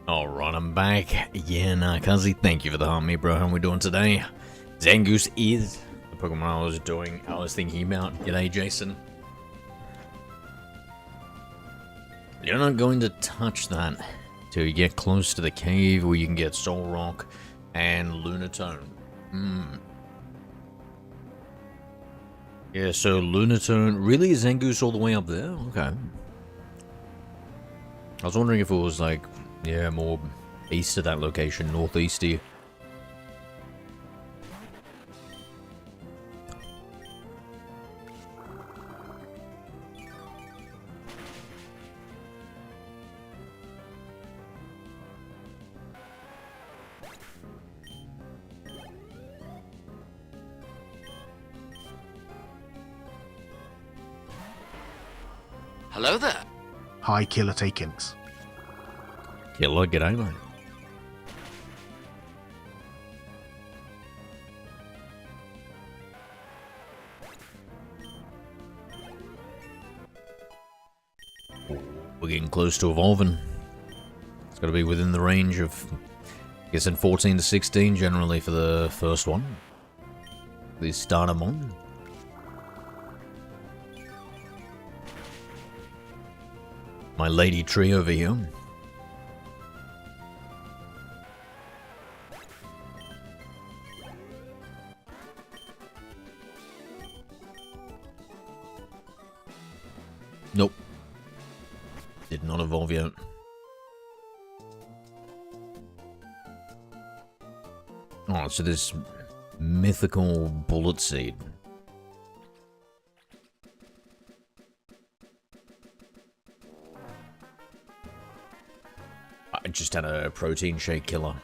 Alright, I'm back. Yeah, Nakazi, thank you for the harmony, bro. How we doing today? Zangoose is the Pokemon I was thinking about. G'day, Jason. You're not going to touch that till you get close to the cave where you can get Soul Rock and Lunatone. Yeah, so Lunatone, really is Zangoose all the way up there? Okay. I was wondering if it was like, yeah, more east of that location, northeasty. Hello there. Hi, Killer Takings. Killer, g'day, mate. We're getting close to evolving. It's got to be within the range of, I guess, in 14 to 16 generally for the first one. The Startermon. My lady tree over here. Nope. Did not evolve yet. Oh, so this mythical bullet seed. I just had a protein shake killer.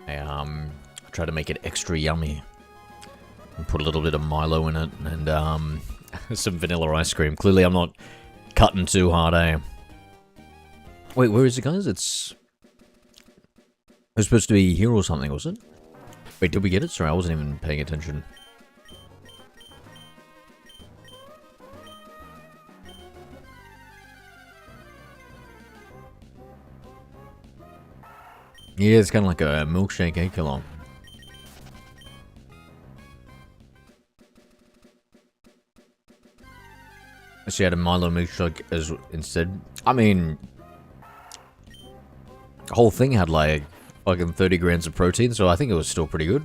I tried to make it extra yummy. And put a little bit of Milo in it and some vanilla ice cream. Clearly I'm not cutting too hard, eh? Wait, where is it, guys? It was supposed to be here or something, was it? Wait, did we get it? Sorry, I wasn't even paying attention. Yeah, it's kind of like a milkshake egg killer. She had a Milo milkshake as instead. I mean, the whole thing had like fucking 30 grams of protein, so I think it was still pretty good.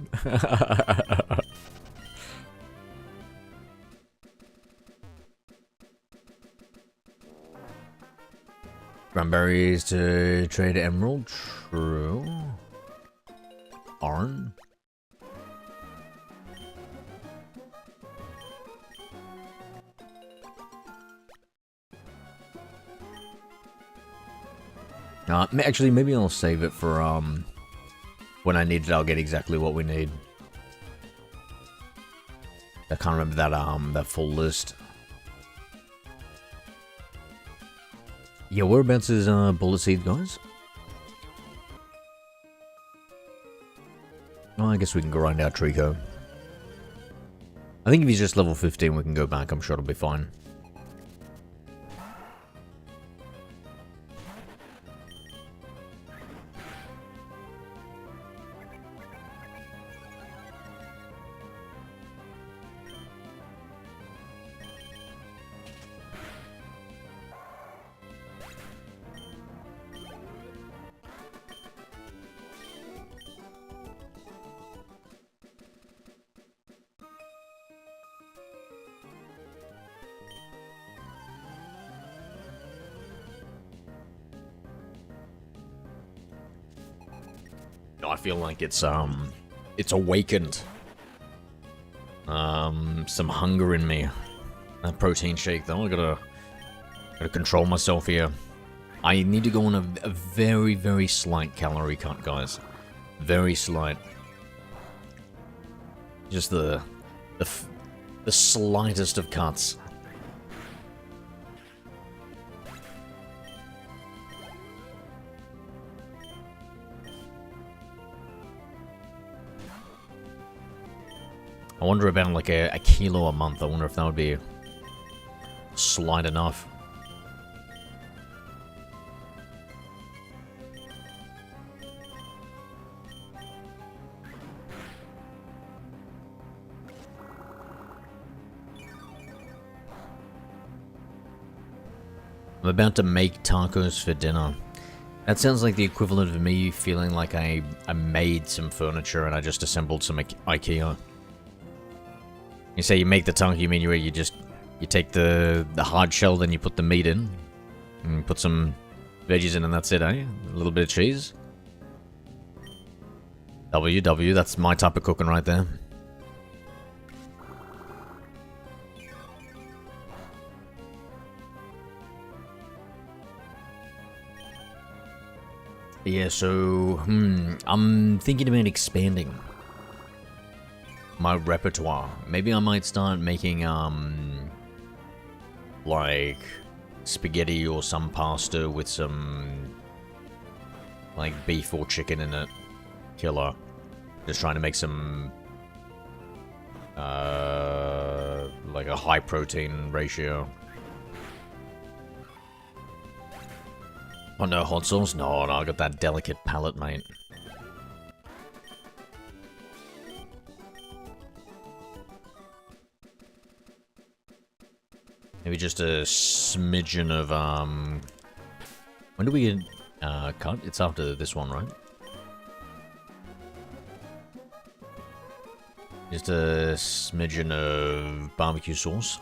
Cranberries to trade emerald, true. Arn. Actually, maybe I'll save it for, when I need it, I'll get exactly what we need. I can't remember that, that full list. Yeah, whereabouts is Bullet Seed, guys? Oh, I guess we can grind out Trico. I think if he's just level 15, we can go back. I'm sure it'll be fine. I feel like it's awakened some hunger in me. That protein shake though, I gotta control myself here. I need to go on a very, very slight calorie cut, guys. Very slight. Just the slightest of cuts. I wonder about like a kilo a month. I wonder if that would be slight enough. I'm about to make tacos for dinner. That sounds like the equivalent of me feeling like I made some furniture and I just assembled some IKEA. You say you make the taco, you mean you take the hard shell, then you put the meat in, and put some veggies in, and that's it, eh? A little bit of cheese. WW, that's my type of cooking right there. Yeah, so, I'm thinking about expanding my repertoire. Maybe I might start making, like, spaghetti or some pasta with some, like, beef or chicken in it. Killer. Just trying to make some, like a high protein ratio. Oh no, hot sauce? No, I got that delicate palate, mate. Maybe just a smidgen of, when do we cut? It's after this one, right? Just a smidgen of barbecue sauce.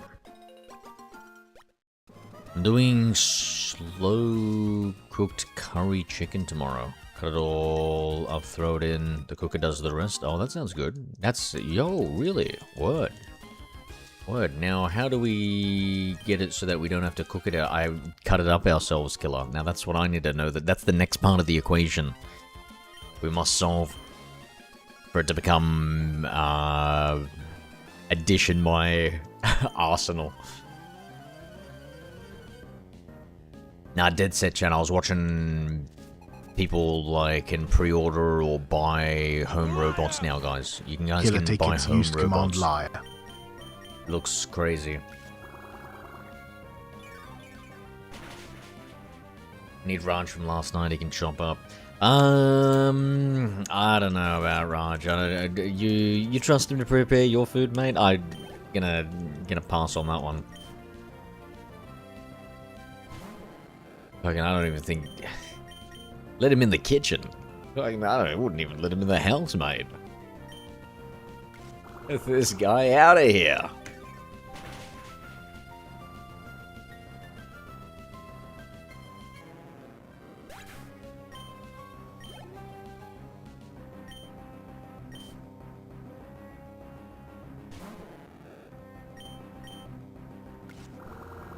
I'm doing slow cooked curry chicken tomorrow. Cut it all up, throw it in. The cooker does the rest. Oh, that sounds good. That's, yo, really? What? Word. Now, how do we get it so that we don't have to cook it out? I cut it up ourselves, killer. Now, that's what I need to know. That's the next part of the equation we must solve for it to become addition my arsenal. Nah, dead set, chat. I was watching people like can pre-order or buy home robots now, guys. You can guys can buy home used robots. command liar. Looks crazy. Need Raj from last night. He can chop up. I don't know about Raj. You trust him to prepare your food, mate? I'm gonna pass on that one. Fucking, I don't even think. Let him in the kitchen. I wouldn't even let him in the house, mate. Get this guy out of here.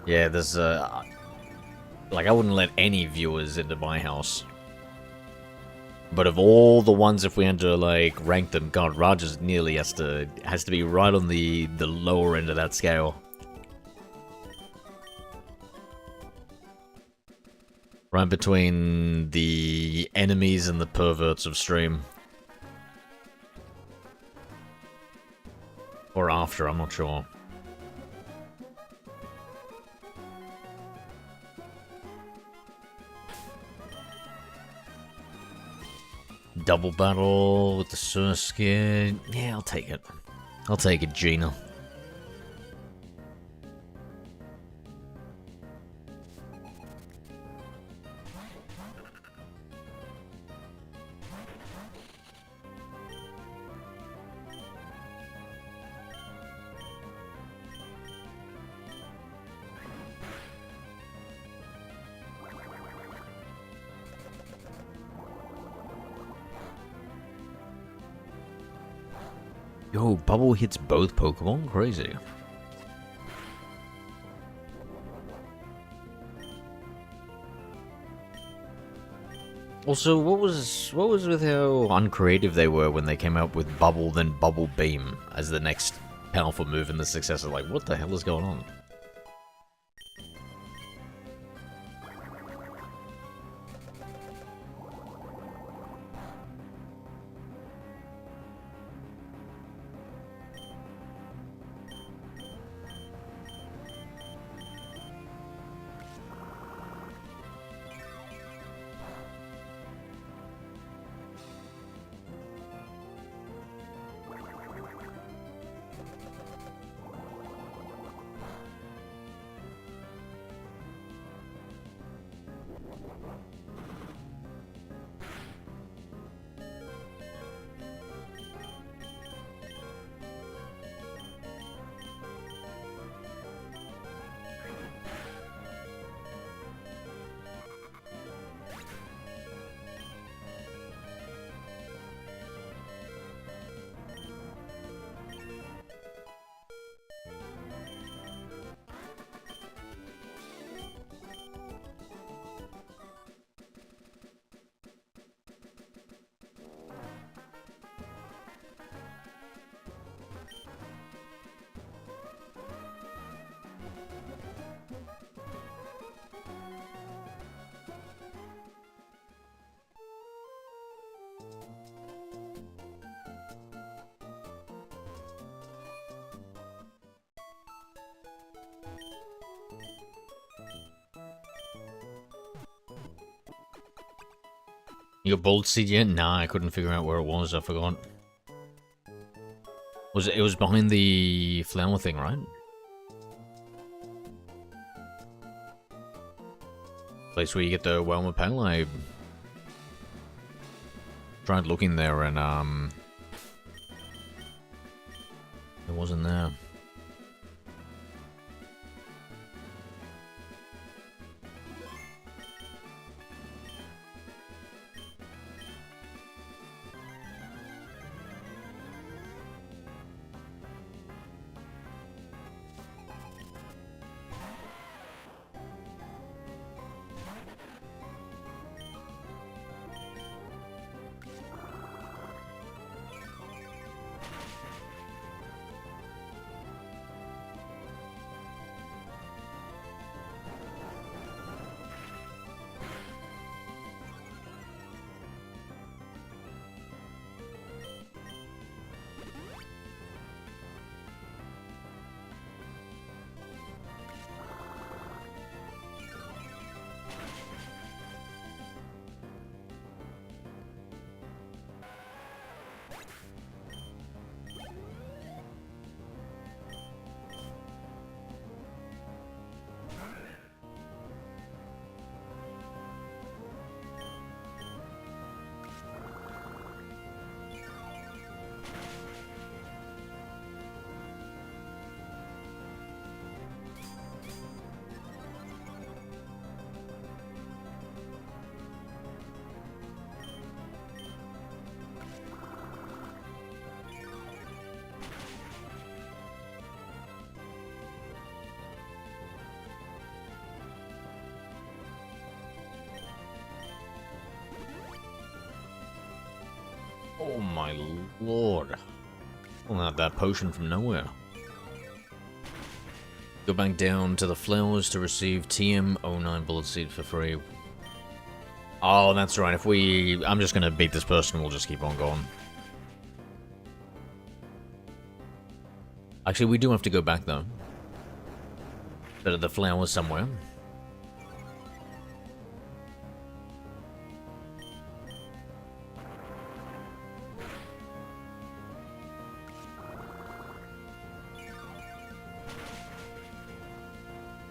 Yeah, there's like, I wouldn't let any viewers into my house. But of all the ones, if we had to, like, rank them, God, Rogers nearly has to be right on the lower end of that scale. Right between the enemies and the perverts of stream. Or after, I'm not sure. Double battle with the Surskit. Yeah, I'll take it. I'll take it, Gina. Yo, Bubble hits both Pokemon? Crazy. Also, what was with how uncreative they were when they came up with Bubble, then Bubble Beam as the next powerful move in the successor? Like, what the hell is going on? You got Bolt Seed yet? Nah, I couldn't figure out where it was. I forgot. It was behind the flower thing, right? Place where you get the Welmer panel. I tried looking there and it wasn't there. Oh my lord. Pulling out that potion from nowhere. Go back down to the flowers to receive TM09 Bullet Seed for free. Oh, that's right. I'm just gonna beat this person, we'll just keep on going. Actually, we do have to go back, though. There are the flowers somewhere.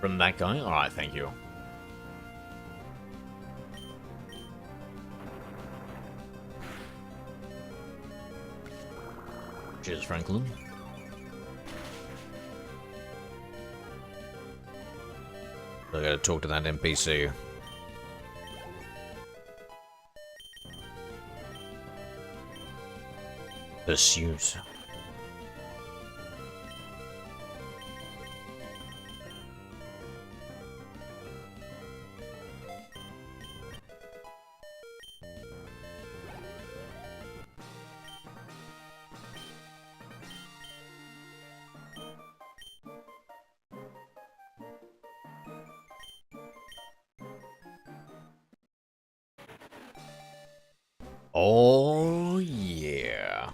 From that guy? Alright, thank you. Cheers, Franklin. I gotta talk to that NPC. Pursuit. Oh, yeah.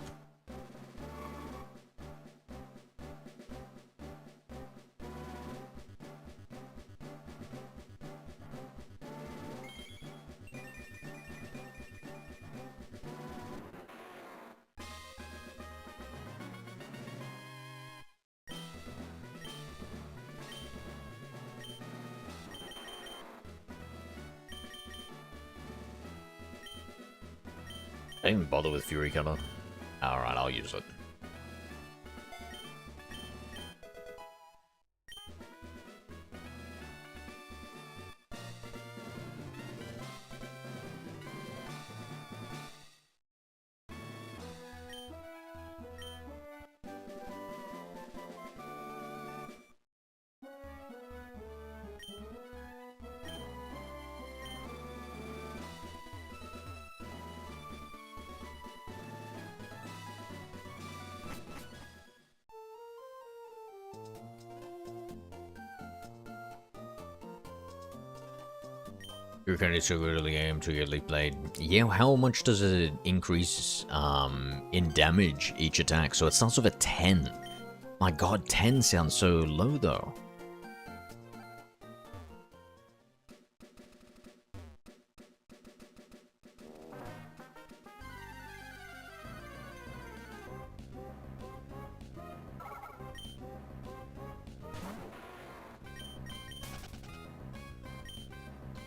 I didn't even bother with Fury Cutter. Alright, I'll use it. You're kind of so good at the game to get Leaf Blade. Yeah, how much does it increase in damage each attack? So it starts with a 10. My god, 10 sounds so low though.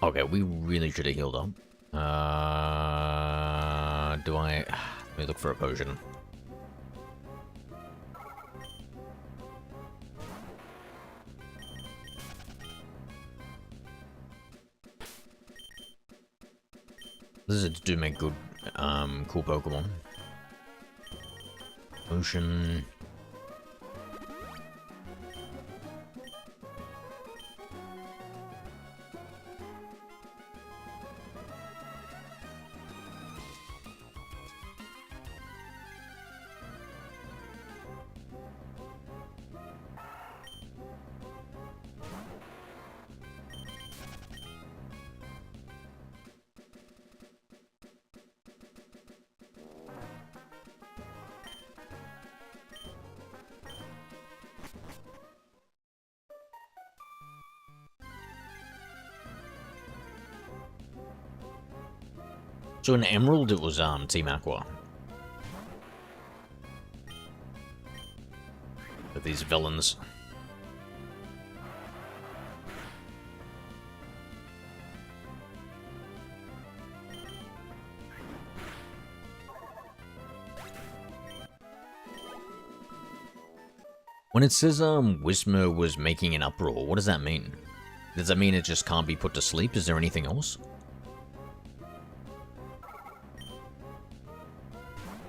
Okay, we really should have healed up. Do I... Let me look for a potion. Lizards do make good, cool Pokemon. Potion... So in Emerald, it was Team Aqua. With these villains. When it says Whismer was making an uproar, what does that mean? Does that mean it just can't be put to sleep? Is there anything else?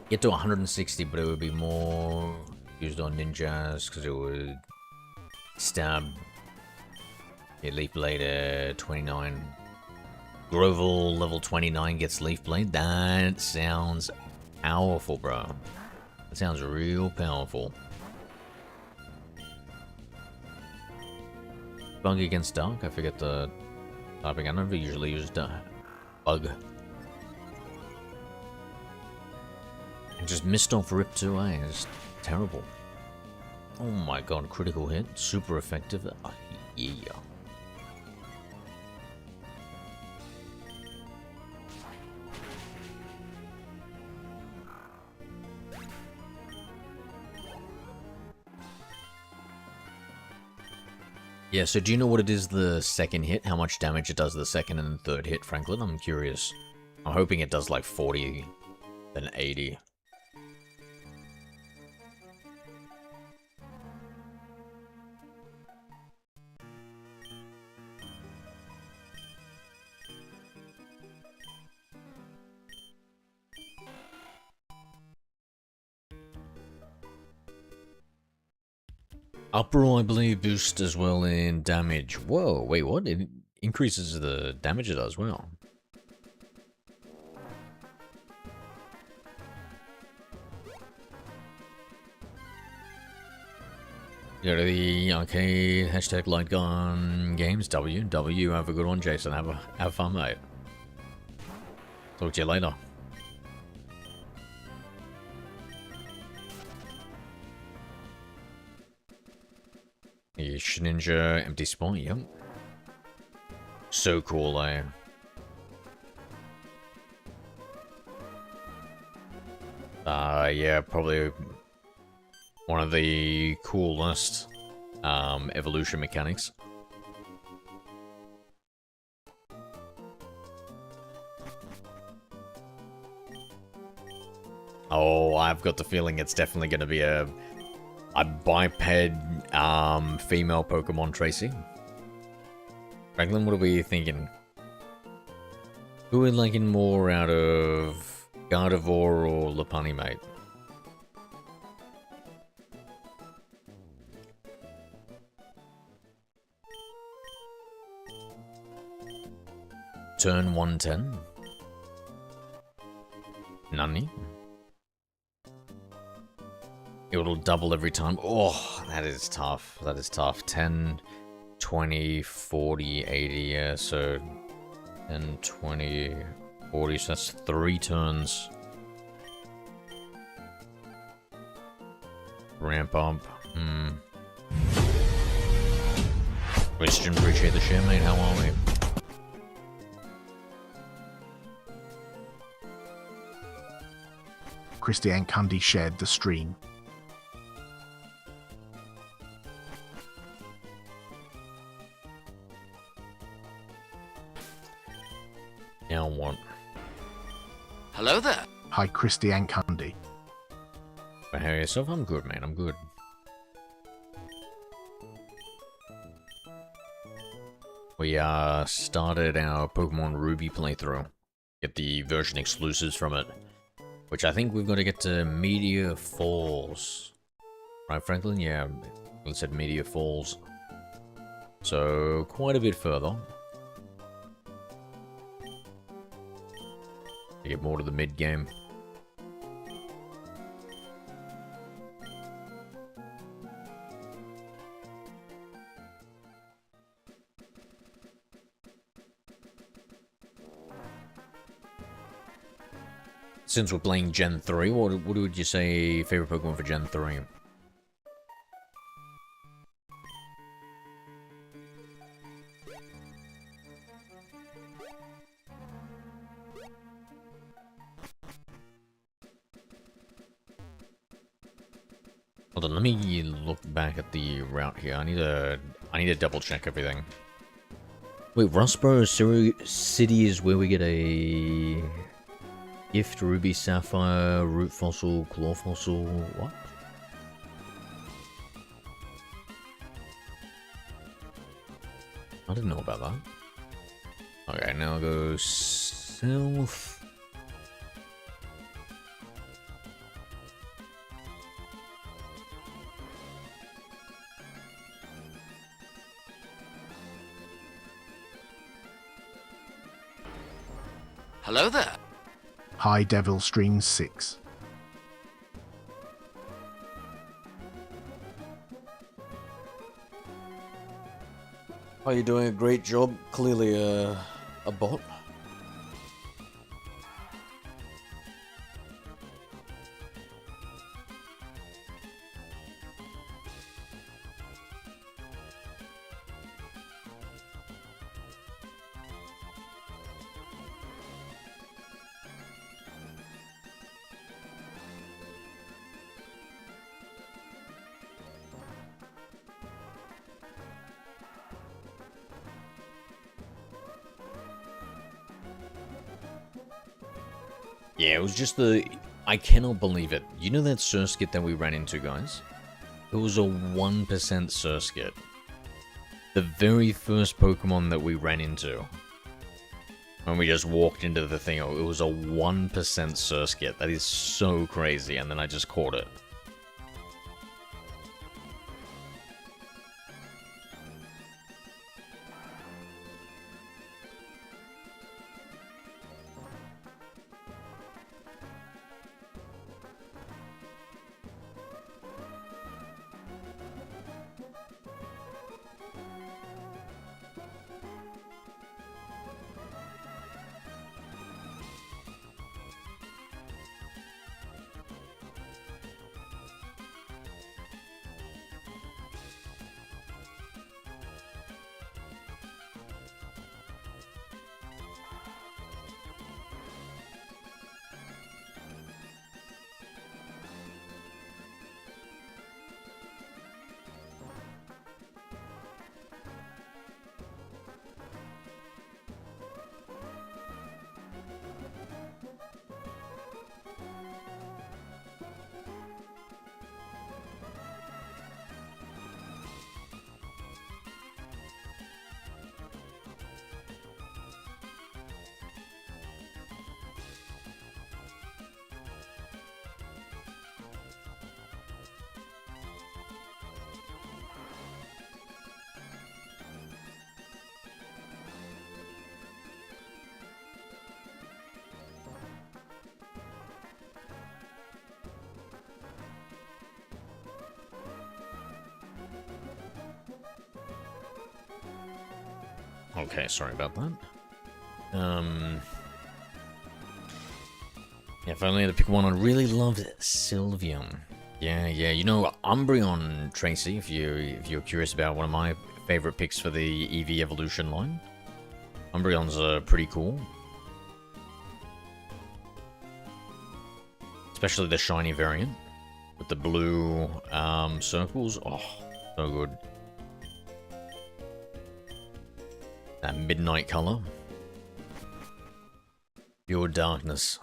Get to 160, but it would be more used on ninjas because it would stab. Yeah, Leaf Blade 29. Grovel level 29 gets Leaf Blade. That sounds powerful, bro. That sounds real powerful. Bug against Dark. I forget the typing. I never usually use Dark. bug. And just missed off Rip 2A. It's terrible. Oh my god, critical hit. Super effective. Oh, yeah. Yeah, so do you know what it is the second hit? How much damage it does the second and third hit, Franklin? I'm curious. I'm hoping it does like 40, then 80. Uproar, I believe, boosts as well in damage. Whoa, wait, what? It increases the damage it does, well. Go to the arcade, hashtag light gun games, W. Have a good one, Jason. Have fun, mate. Talk to you later. The Ninja empty spot, yep. So cool, eh? Yeah, probably one of the coolest evolution mechanics. Oh, I've got the feeling it's definitely going to be a biped female Pokemon Tracy. Franklin, what are we thinking? Who are we liking more out of Gardevoir or Lopunny, mate? Turn 110. Nani? It'll double every time. Oh, that is tough. That is tough. 10, 20, 40, 80, yeah, so 10, 20, 40, so that's 3 turns. Ramp up. Question, appreciate the share, mate. How are we? Christiane Candy shared the stream. Now what? Hello there. Hi, Christiane Candy. But how are yourself? I'm good, man. I'm good. We started our Pokemon Ruby playthrough. Get the version exclusives from it. Which I think we've got to get to Meteor Falls. Right, Franklin? Yeah, we said Meteor Falls. So, quite a bit further. To get more to the mid-game. Since we're playing Gen 3, what would you say favorite Pokemon for Gen 3? Hold on, let me look back at the route here. I need to double check everything. Wait, Rustboro City is where we get a gift, Ruby Sapphire, Root Fossil, Claw Fossil, what? I didn't know about that. Okay, now I'll go south. Hello there. Hi, Devil Stream 6. Oh, you're doing a great job. Clearly a bot. Yeah, it was just the... I cannot believe it. You know that Surskit that we ran into, guys? It was a 1% Surskit. The very first Pokemon that we ran into. When we just walked into the thing, it was a 1% Surskit. That is so crazy, and then I just caught it. Okay, sorry about that. Yeah, if only I had to pick one, I really loved Sylveon. Yeah, you know, Umbreon, Tracy, if you're curious about one of my favorite picks for the EV Evolution line. Umbreon's pretty cool. Especially the shiny variant. With the blue circles. Oh, so good. That midnight color. Pure darkness.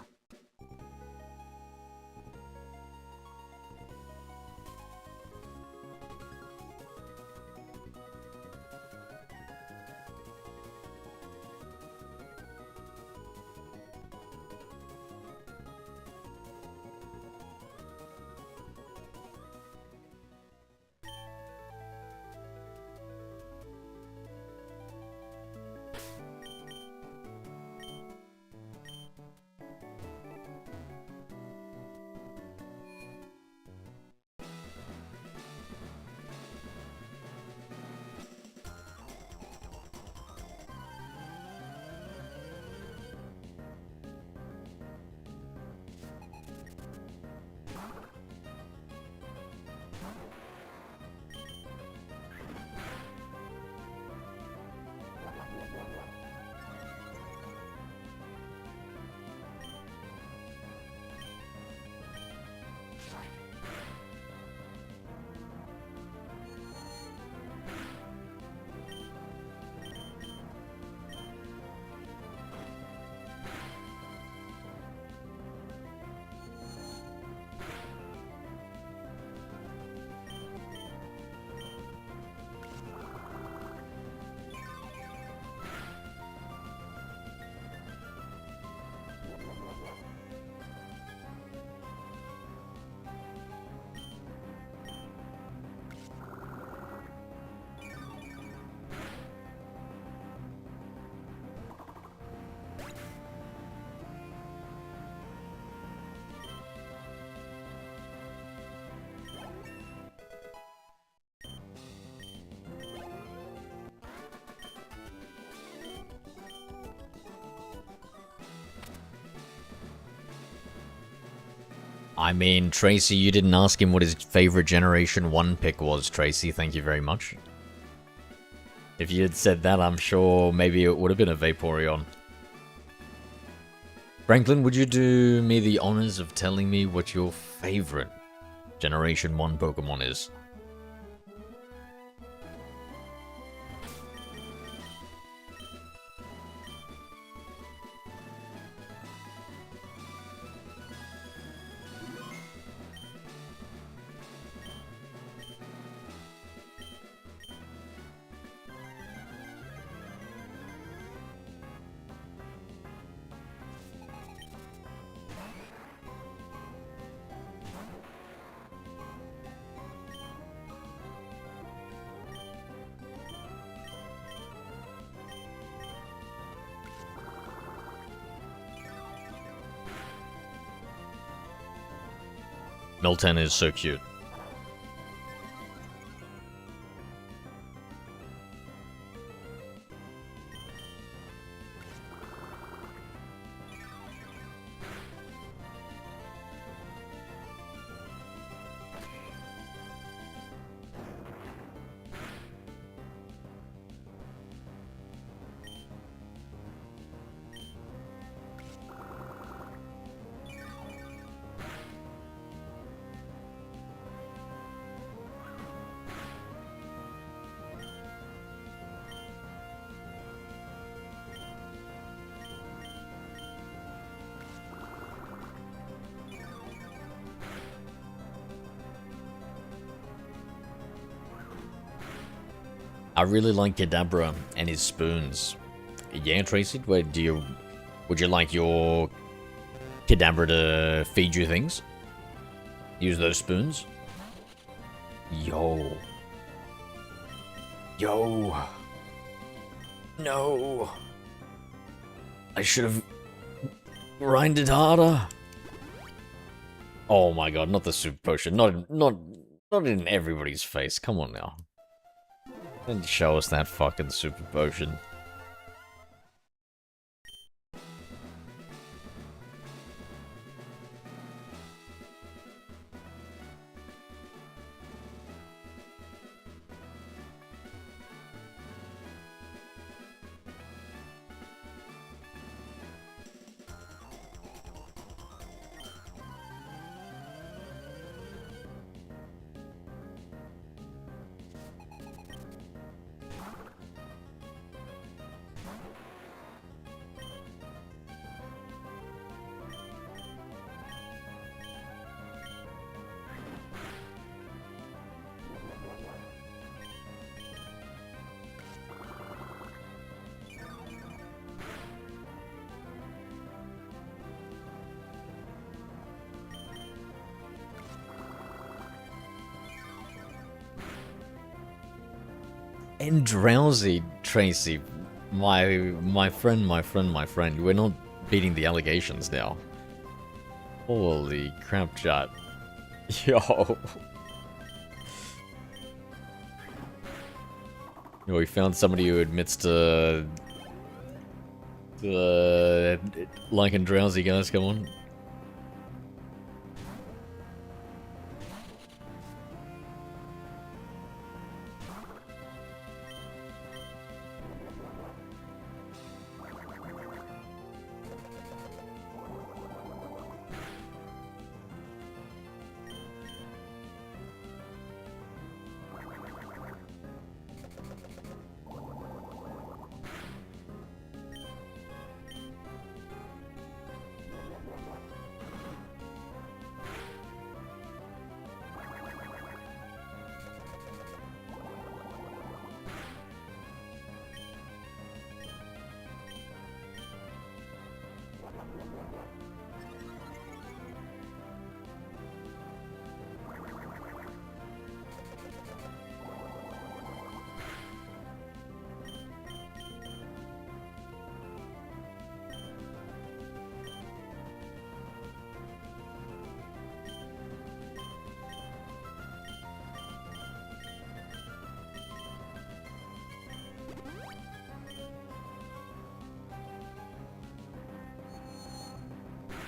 I mean, Tracy, you didn't ask him what his favorite Generation 1 pick was, Tracy. Thank you very much. If you had said that, I'm sure maybe it would have been a Vaporeon. Franklin, would you do me the honors of telling me what your favorite Generation 1 Pokemon is? Milton is so cute. I really like Kadabra and his spoons. Yeah, Tracy, would you like your Kadabra to feed you things? Use those spoons? Yo. Yo. No. I should have grinded harder. Oh my god, not the super potion. Not in everybody's face. Come on now. And show us that fucking super potion. And drowsy, Tracy. My friend. We're not beating the allegations now. Holy crap, chat. Yo. Yo, we found somebody who admits to liking drowsy, guys, come on.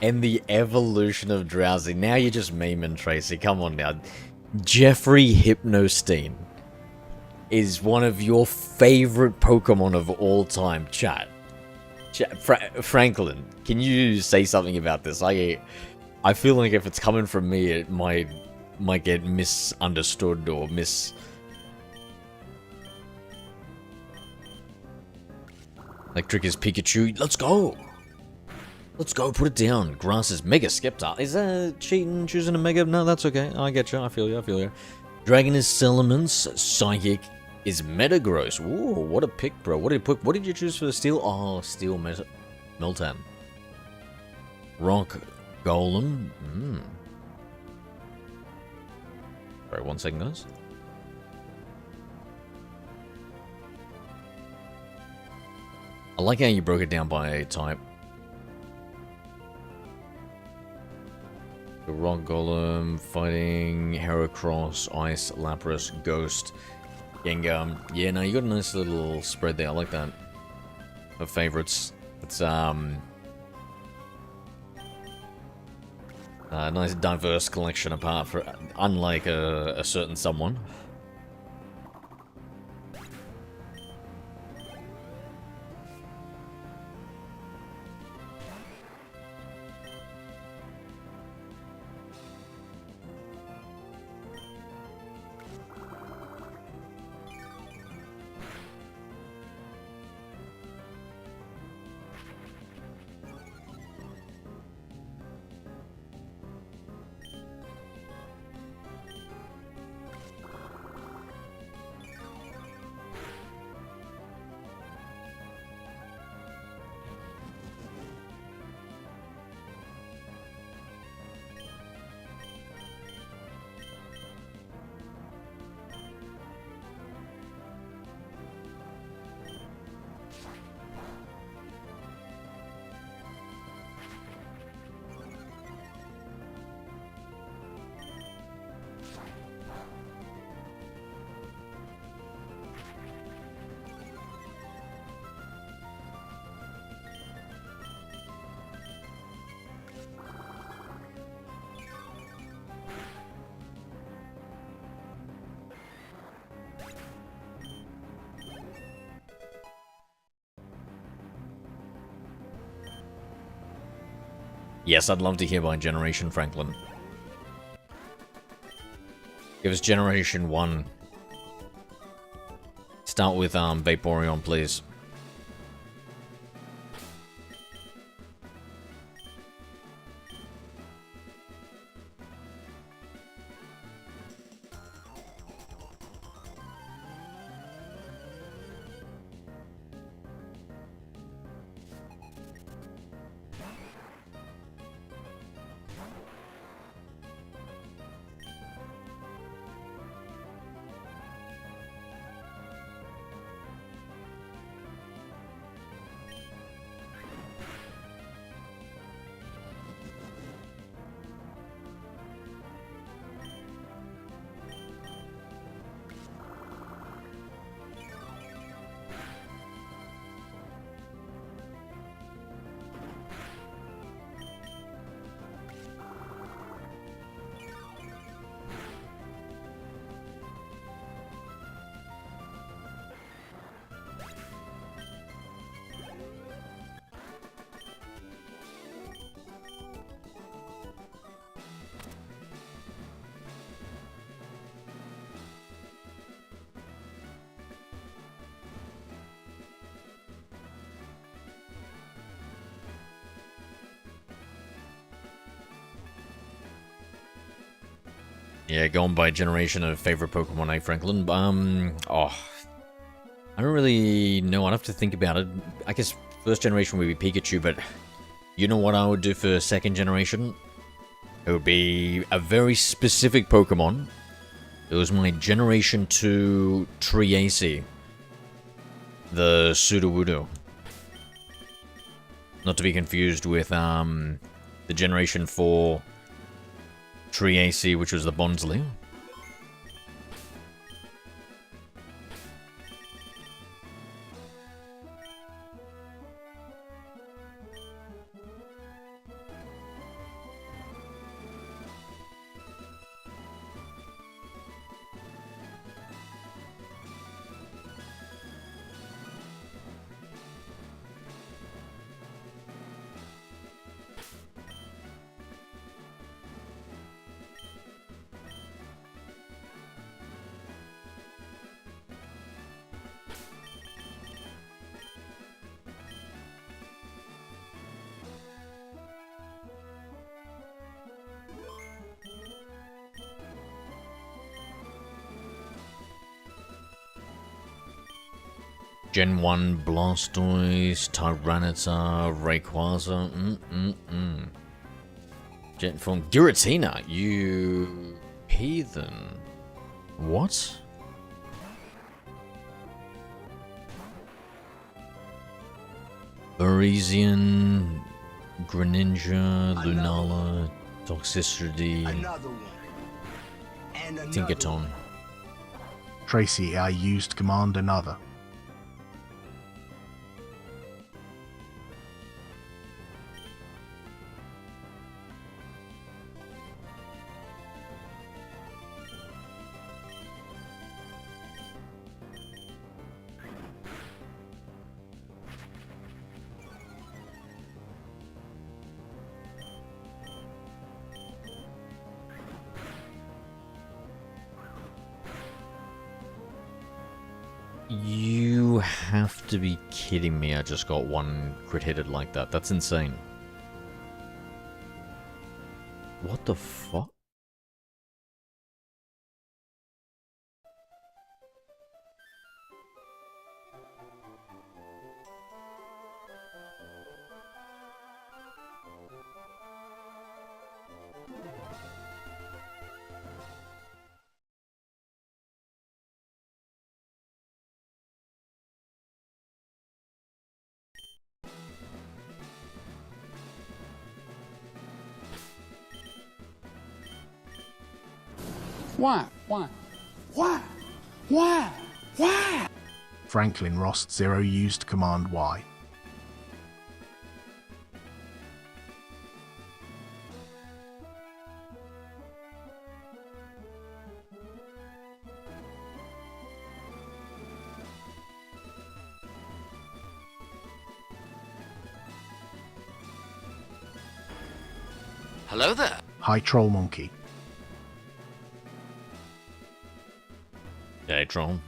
And the evolution of Drowsy. Now you're just memeing, Tracy. Come on now. Jeffrey Hypnostein is one of your favorite Pokemon of all time. Chat. Franklin, can you say something about this? I feel like if it's coming from me, it might get misunderstood or Electric is Pikachu. Let's go. Let's go, put it down. Grass is Mega Skepta. Is that cheating, choosing a Mega? No, that's okay. I get you. I feel you. Dragon is Salamence. Psychic is Metagross. Ooh, what a pick, bro. What did you choose for the Steel? Oh, Steel Miltank. Rock Golem. Sorry, 1 second, guys. I like how you broke it down by type. Rock Golem, Fighting, Heracross, Ice, Lapras, Ghost, Gengar. Yeah, no, you got a nice little spread there. I like that. Of favorites. It's a nice diverse collection apart for unlike a certain someone. Yes, I'd love to hear by Generation Franklin. Give us Generation 1. Start with Vaporeon, please. Yeah, going by generation of favorite Pokemon, Franklin? I don't really know. I'd have to think about it. I guess first generation would be Pikachu, but you know what I would do for second generation? It would be a very specific Pokemon. It was my Generation 2 Triace. The Sudowoodo. Not to be confused with the Generation 4 Triace, which was the Bonsly. Gen 1 Blastoise, Tyranitar, Rayquaza, Gen 4 Giratina, you heathen. What? Parisian, Greninja, Lunala, Toxicity. Another one. And another Tinkaton. one. Tracy, I used command another. You have to be kidding me. I just got one crit hitted like that. That's insane. What the fuck? Why? Why? Why? Why? Why? Franklin Rost 0 used command Y. Hello there. Hi Troll Monkey. Hey, Troll.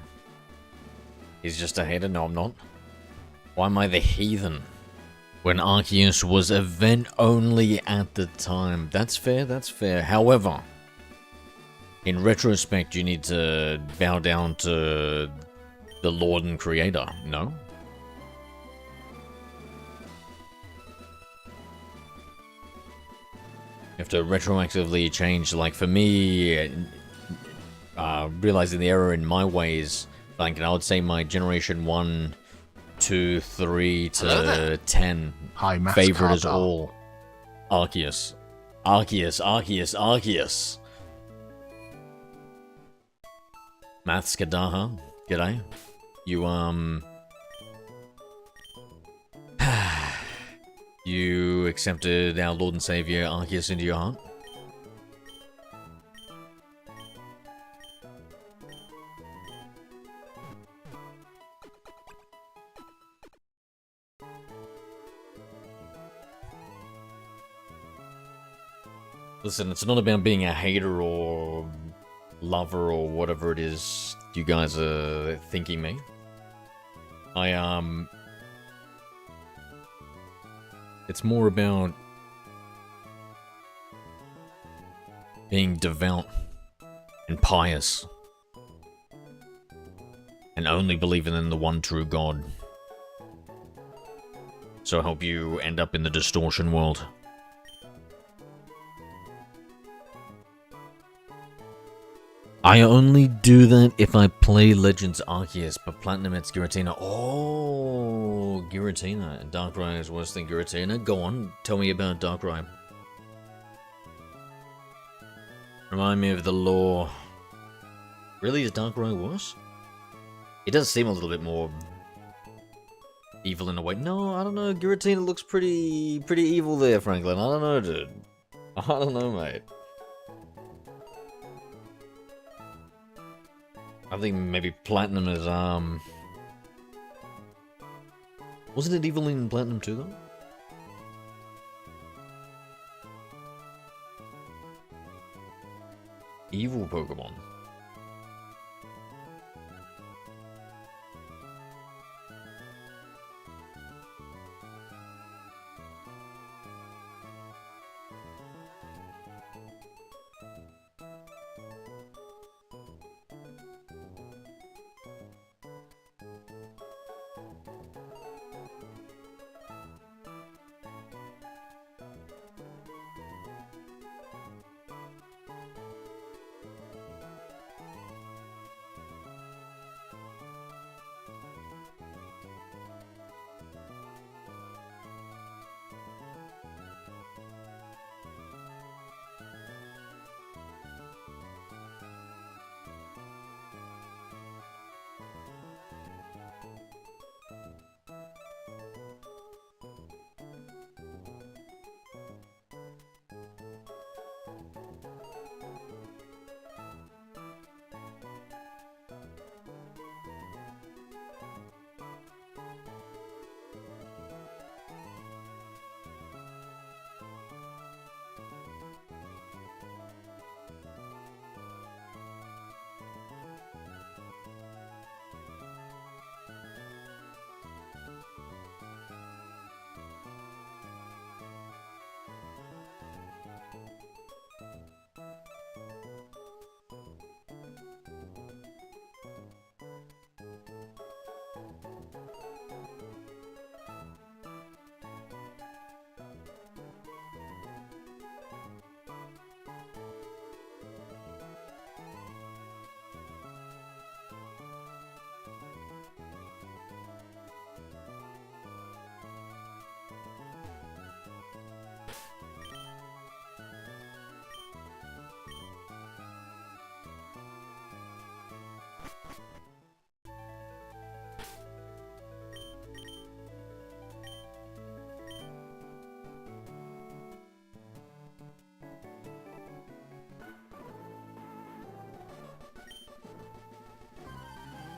He's just a hater? No, I'm not. Why am I the heathen? When Arceus was event only at the time. That's fair, that's fair. However, in retrospect, you need to bow down to the Lord and Creator, no? You have to retroactively change, like for me, realizing the error in my ways, like I would say my generation 1, 2, 3 to 10 Hi Mass favorite is Cargar. all Arceus. Arceus, Arceus, Arceus. Maths Kadaha, g'day. You, you accepted our Lord and Savior Arceus into your heart? Listen, it's not about being a hater or lover or whatever it is you guys are thinking me. It's more about being devout and pious and only believing in the one true God. So I hope you end up in the distortion world. I only do that if I play Legends Arceus, but Platinum it's Giratina. Oh, Giratina. Darkrai is worse than Giratina. Go on, tell me about Darkrai. Remind me of the lore. Really, is Darkrai worse? It does seem a little bit more evil in a way. No, I don't know. Giratina looks pretty evil there, Franklin. I don't know, dude. I don't know, mate. I think maybe Platinum is, wasn't it evil in Platinum too, though? Evil Pokemon.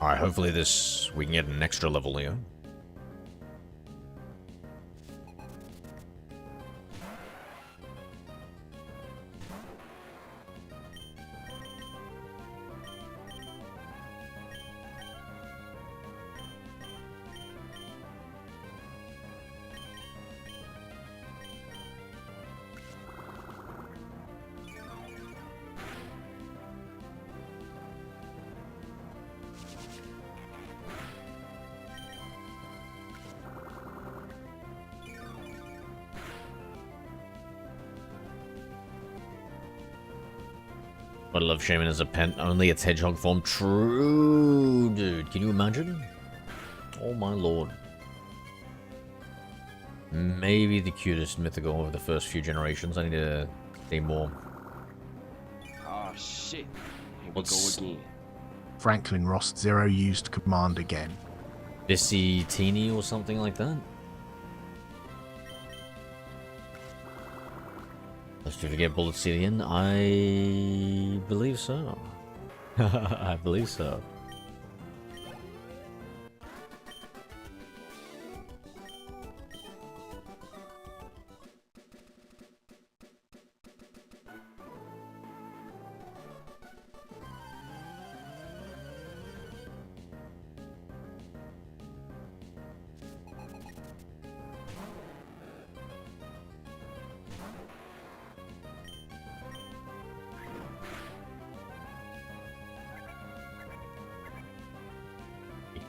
Alright, hopefully we can get an extra level here. I love Shaman as a pet, only its hedgehog form. True, dude. Can you imagine? Oh my lord. Maybe the cutest mythical of the first few generations. I need to see more. Oh shit. Here we What's- go again. Franklin Rost 0 used command again. Bissy Teeny or something like that? Let's forget Bullet City. I believe so. I believe so.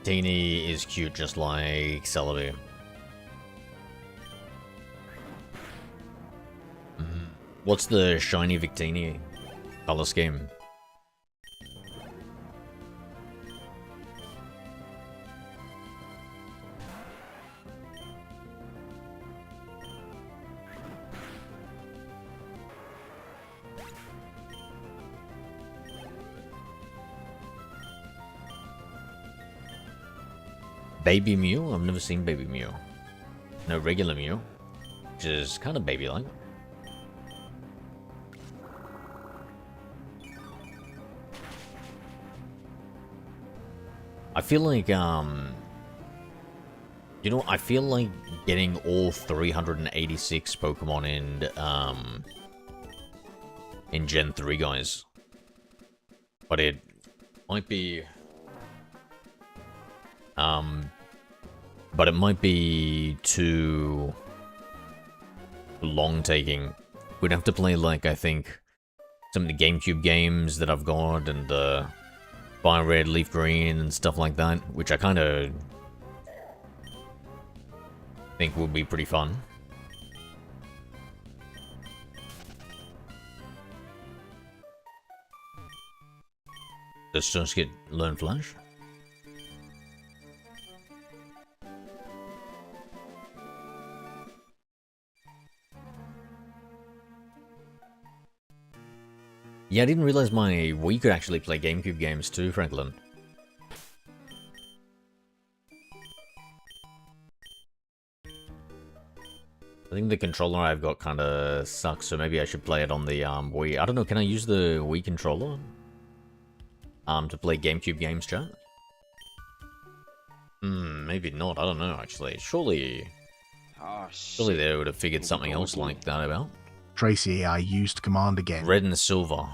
Teeny is cute just like Celebi. What's the shiny Victini color scheme? Baby Mew? I've never seen Baby Mew. No, regular Mew, which is kind of baby-like. I feel like, you know, I feel like getting all 386 Pokemon in Gen 3, guys. But it might be... but it might be too long taking. We'd have to play, like, I think, some of the GameCube games that I've got, and the Fire Red, Leaf Green, and stuff like that, which I kind of think would be pretty fun. Let's just get Learn Flash. Yeah, I didn't realize my Wii could actually play GameCube games too, Franklin. I think the controller I've got kind of sucks, so maybe I should play it on the Wii. I don't know, can I use the Wii controller to play GameCube games, chat? Maybe not. I don't know, actually. Surely Oh they shit. would have figured something else like that about. Tracy AI used command again. Red and silver.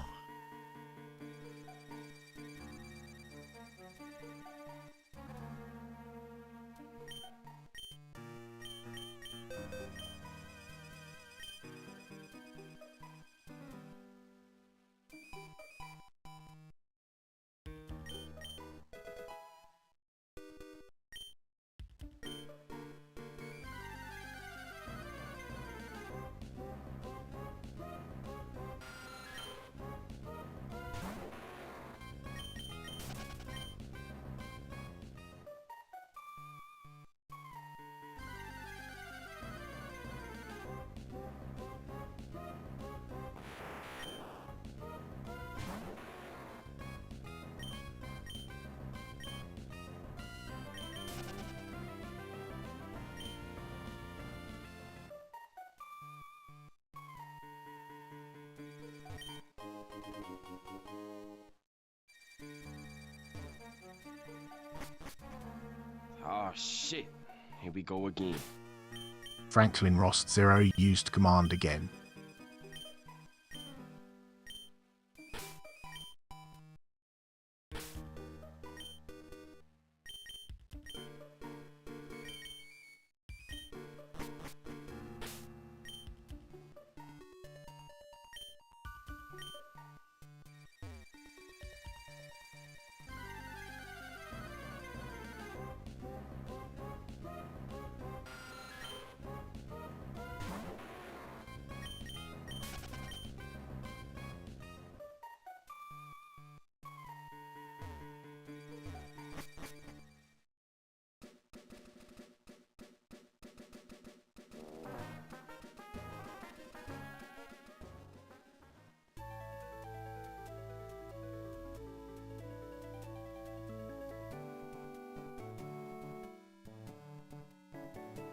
shit. Here we go again. Franklin Rost 0 used command again.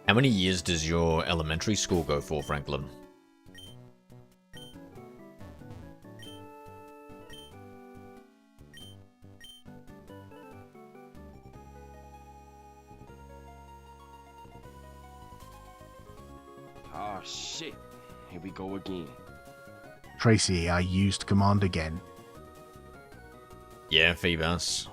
How many years does your elementary school go for, Franklin? Ah, shit. Here we go again. Tracy, I used command again. Yeah, Phoebus.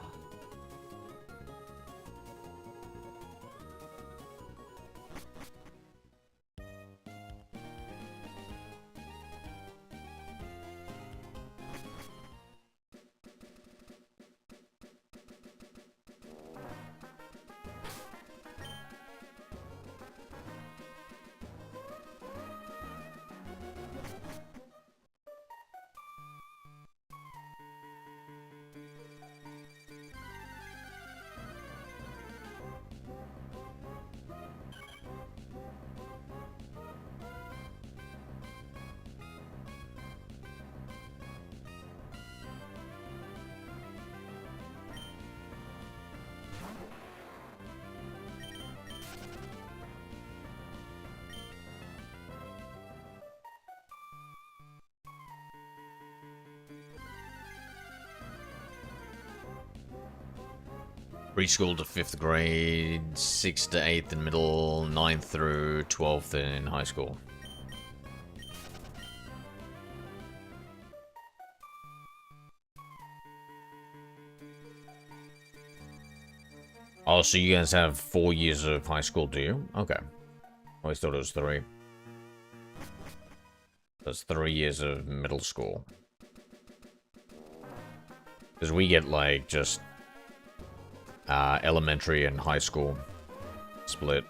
Preschool to 5th grade, 6th to 8th in middle, 9th through 12th in high school. Oh, so you guys have 4 years of high school, do you? Okay. I always thought it was 3. That's 3 years of middle school. Because we get, like, just elementary and high school split.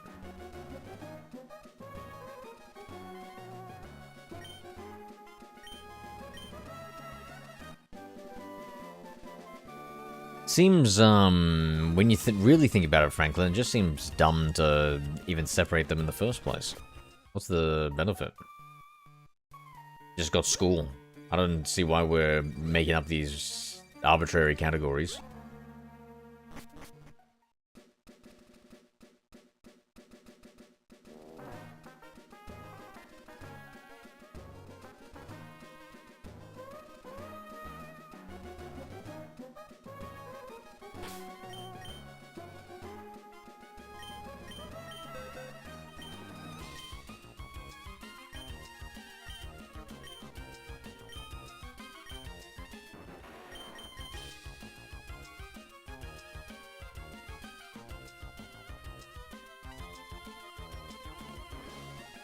Seems, when you really think about it, Franklin, it just seems dumb to even separate them in the first place. What's the benefit? Just got school. I don't see why we're making up these arbitrary categories.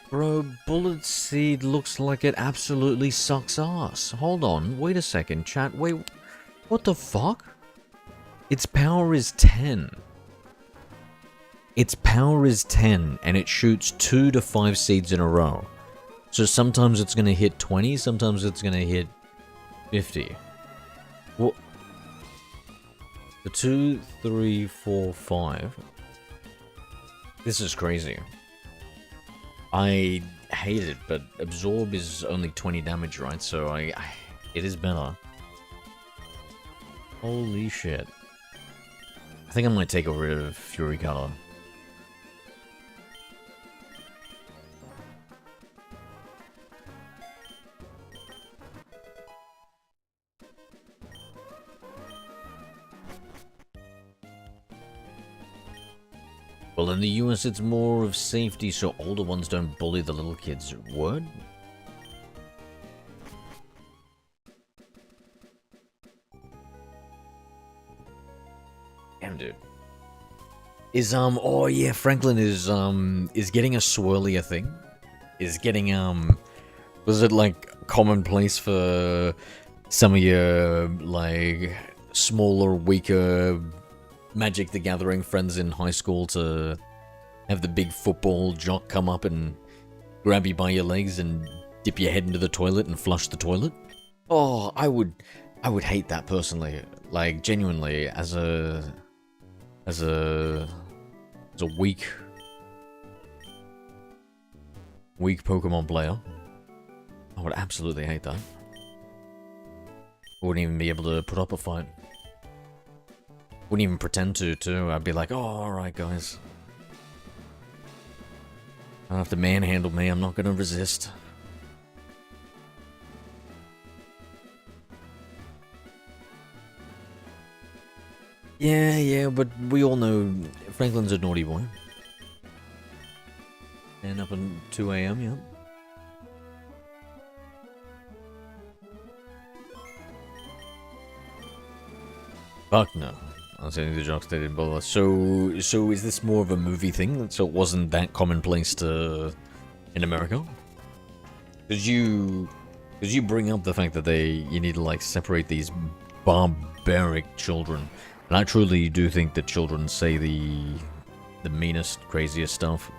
Bro, Bullet Seed looks like it absolutely sucks ass. Hold on, wait a second, chat. Wait, what the fuck? Its power is 10. Its power is 10, and it shoots 2 to 5 seeds in a row. So sometimes it's gonna hit 20, sometimes it's gonna hit 50. What? The 2, 3, 4, 5. This is crazy. I hate it, but absorb is only 20 damage, right? So it is better. Holy shit. I think I might take rid of Fury Color. Well, in the US, it's more of safety, so older ones don't bully the little kids. What? Damn, dude. Oh yeah, Franklin is getting a swirlier thing. Is getting, was it like commonplace for some of your, like, smaller, weaker Magic the Gathering friends in high school to have the big football jock come up and grab you by your legs and dip your head into the toilet and flush the toilet? Oh, I would hate that personally. Like, genuinely, as a weak Pokemon player, I would absolutely hate that. I wouldn't even be able to put up a fight. Wouldn't even pretend to, too. I'd be like, oh, alright, guys. I don't have to manhandle me, I'm not gonna resist. Yeah, but we all know Franklin's a naughty boy. And up at 2 AM, yeah. Fuck no. I was saying the jocks they didn't bother. So is this more of a movie thing? So it wasn't that commonplace in America? Did you bring up the fact that you need to like separate these barbaric children? And I truly do think that children say the meanest, craziest stuff.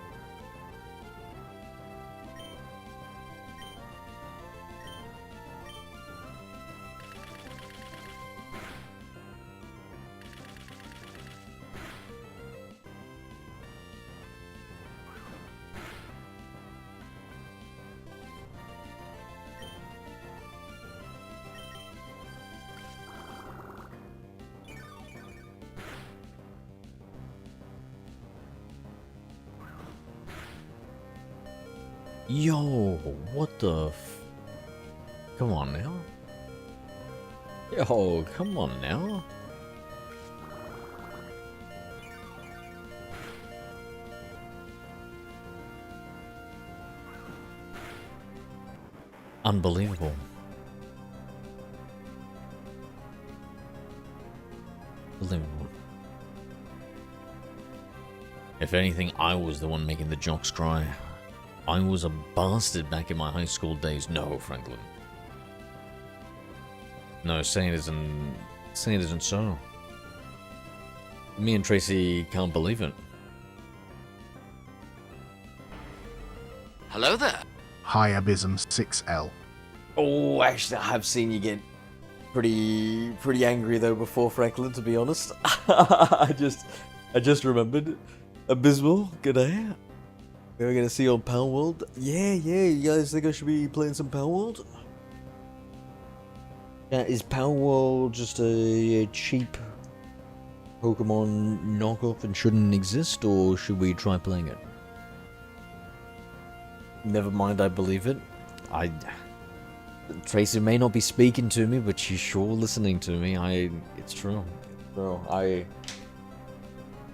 Yo, what the Come on now. Yo, come on now. Unbelievable. Unbelievable. If anything, I was the one making the jocks cry. I was a bastard back in my high school days. No, Franklin. No, saying it isn't so. Me and Tracy can't believe it. Hello there. Hi, Abysm 6L. Oh, actually, I have seen you get pretty angry though before, Franklin. To be honest, I just remembered. Abysmal, g'day. We're gonna see you on Power World. Yeah. You guys think I should be playing some Power World? Yeah, is Power World just a cheap Pokemon knockoff and shouldn't exist, or should we try playing it? Never mind, I believe it. Tracy may not be speaking to me, but she's sure listening to me. It's true. Bro,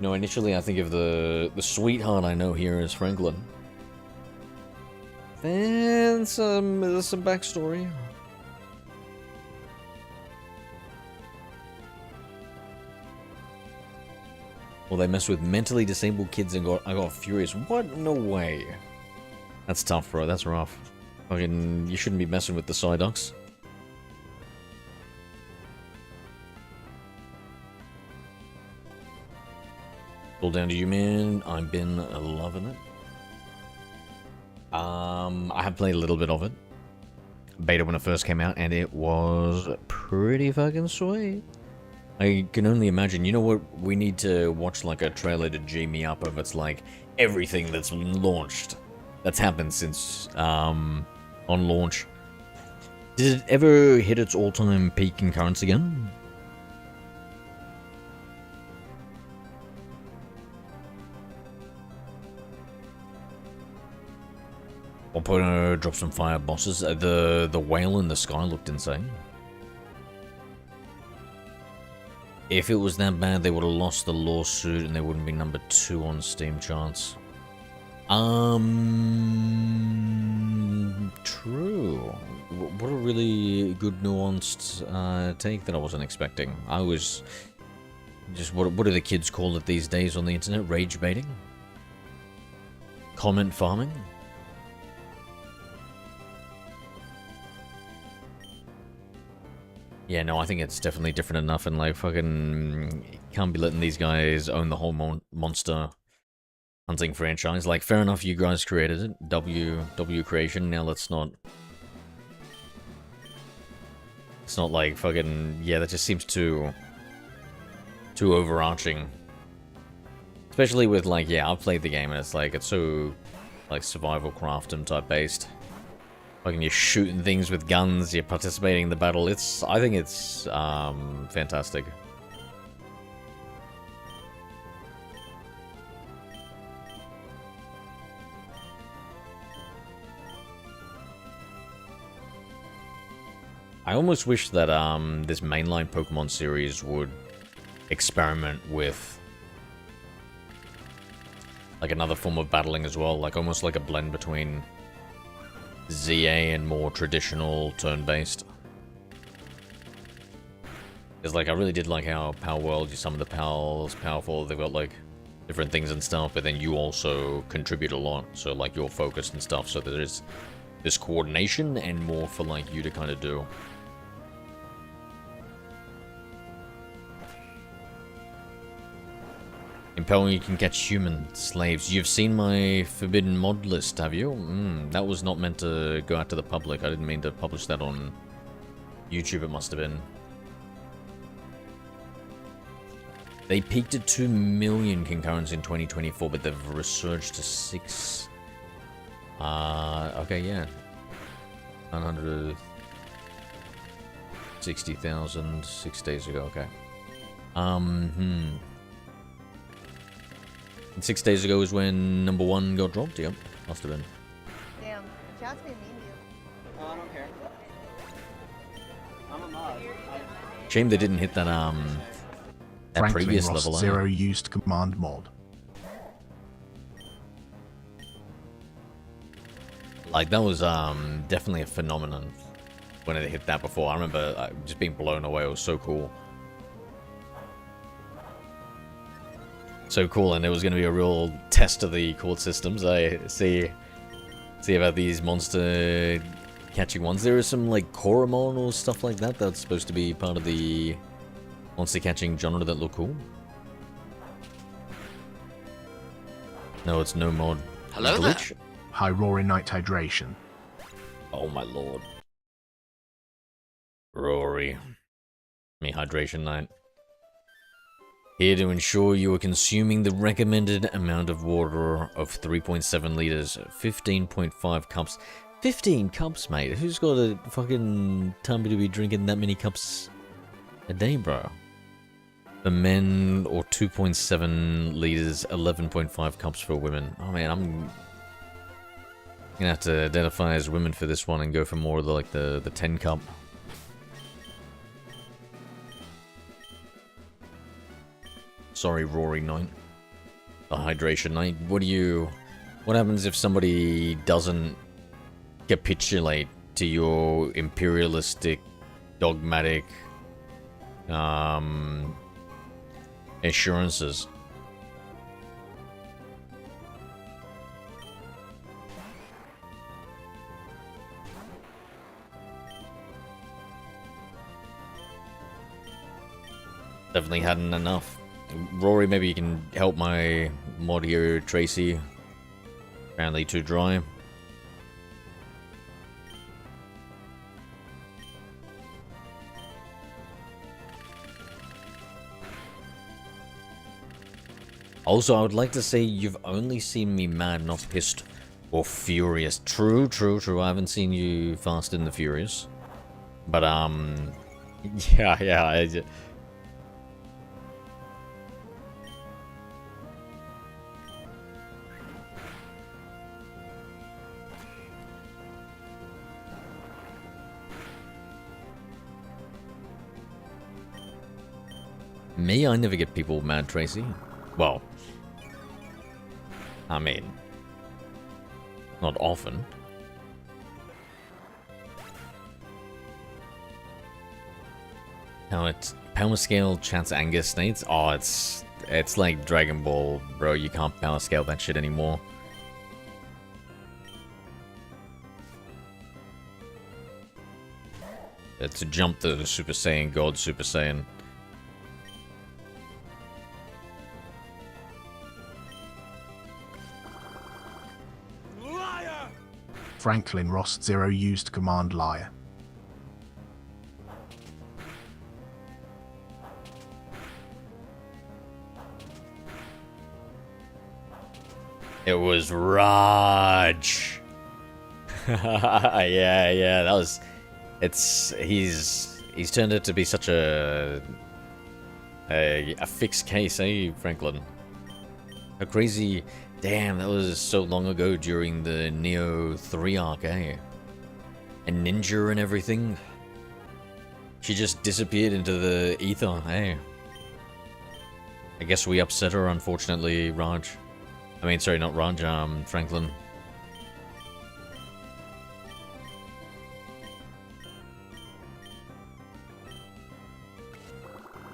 initially I think of the sweetheart I know here is Franklin. And some backstory. Well, they messed with mentally disabled kids and I got furious. What? No way. That's tough, bro. That's rough. Fucking, you shouldn't be messing with the Psyducks. All down to you, man. I've been loving it. I have played a little bit of it. Beta when it first came out, and it was pretty fucking sweet. I can only imagine. You know what? We need to watch like a trailer to G me up of it's like everything that's launched. That's happened since on launch. Did it ever hit its all-time peak concurrence again? I'll drop some fire bosses. The whale in the sky looked insane. If it was that bad, they would have lost the lawsuit and they wouldn't be number 2 on Steam charts. True. What a really good nuanced take that I wasn't expecting. I was just, what do the kids call it these days on the internet? Rage baiting? Comment farming? Yeah, no, I think it's definitely different enough, and like fucking can't be letting these guys own the whole monster hunting franchise. Like, fair enough, you guys created it, W creation. Now let's not. It's not like fucking, yeah. That just seems too overarching. Especially with like, yeah, I've played the game and it's like it's so like survival craft'em type based. Like, you're shooting things with guns, you're participating in the battle. I think it's fantastic. I almost wish that this mainline Pokemon series would experiment with like another form of battling as well, like almost like a blend between ZA and more traditional turn-based. Because like I really did like how Power World, some of the pals powerful, they've got like different things and stuff, but then you also contribute a lot, so like you're focused and stuff, so there is this coordination and more for like you to kind of do. In Pearl, you can catch human slaves. You've seen my forbidden mod list, have you? That was not meant to go out to the public. I didn't mean to publish that on YouTube, it must have been. They peaked at 2 million concurrents in 2024, but they've resurged to 6. Okay, yeah. 960,000 6 days ago, okay. And 6 days ago is when number 1 got dropped? Yep, must have been. Damn, the chat's being mean to you. Oh, I don't care. I'm a mod. Shame they didn't hit that Franklin previous Ross level. Zero used command mod. Like, that was definitely a phenomenon when it hit that before. I remember just being blown away. It was so cool. So cool, and it was going to be a real test of the court systems. I see about these monster catching ones. There is some like Koromon or stuff like that that's supposed to be part of the monster catching genre that look cool. No, it's no mod. Hello glitch. there. High Roaring Night Hydration. Oh my lord. Rory. Me hydration night. Here to ensure you are consuming the recommended amount of water of 3.7 liters, 15.5 cups. 15 cups, mate. Who's got a fucking tummy to be drinking that many cups a day, bro? For men, or 2.7 liters, 11.5 cups for women. Oh man, I'm gonna have to identify as women for this one and go for more of the 10 cup. Sorry, Rory Knight. A hydration night. What happens if somebody doesn't capitulate to your imperialistic, dogmatic, assurances? Definitely hadn't enough. Rory, maybe you can help my mod here, Tracy. Apparently too dry. Also, I would like to say you've only seen me mad, not pissed or furious. True, true, true. I haven't seen you fast and the furious. But, yeah, Me, I never get people mad, Tracy. Well, I mean, not often. How it's power scale chance anger states? Oh, it's like Dragon Ball, bro. You can't power scale that shit anymore. To jump the Super Saiyan God Super Saiyan. Franklin Ross 0 used command liar. It was Raj. yeah, that was. He's turned out to be such a fixed case, eh, Franklin? A crazy. Damn, that was so long ago during the Neo 3 arc, eh? And Ninja and everything. She just disappeared into the ether, eh? I guess we upset her, unfortunately, Raj. I mean, sorry, not Raj, Franklin.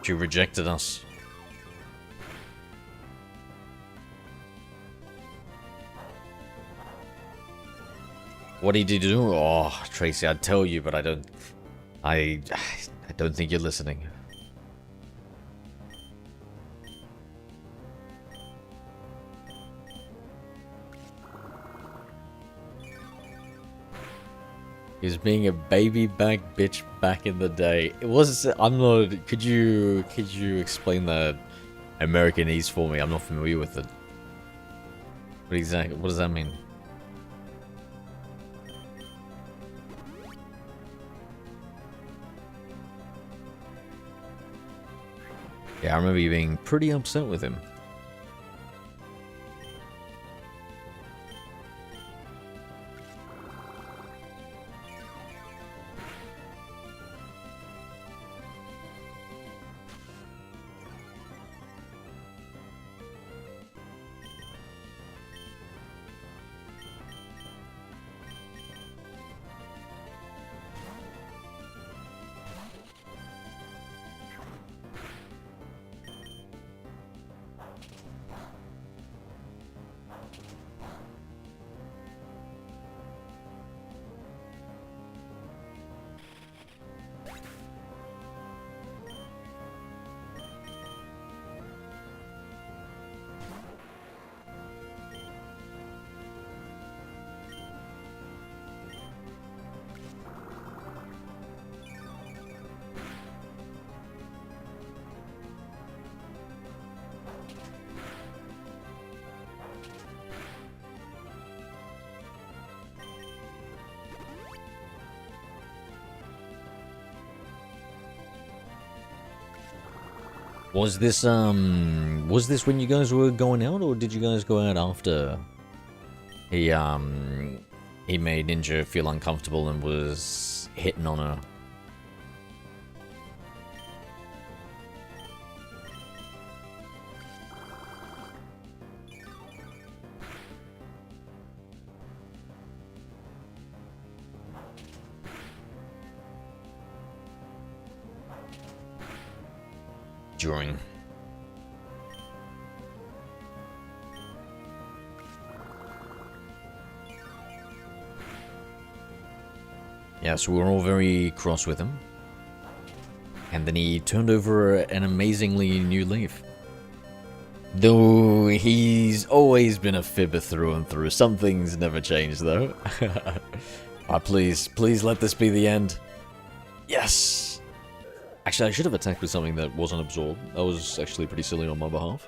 She rejected us. What did you do? Oh, Tracy, I'd tell you, but I don't think you're listening. He was being a baby back bitch back in the day. It was. I'm not. Could you explain that Americanese for me? I'm not familiar with it. What exactly? What does that mean? Yeah, I remember you being pretty upset with him. Was this when you guys were going out, or did you guys go out after he made Ninja feel uncomfortable and was hitting on her? During. Yeah, so we were all very cross with him. And then he turned over an amazingly new leaf. Though he's always been a fibber through and through. Some things never change, though. Please let this be the end. Yes! Actually, I should have attacked with something that wasn't absorbed. That was actually pretty silly on my behalf.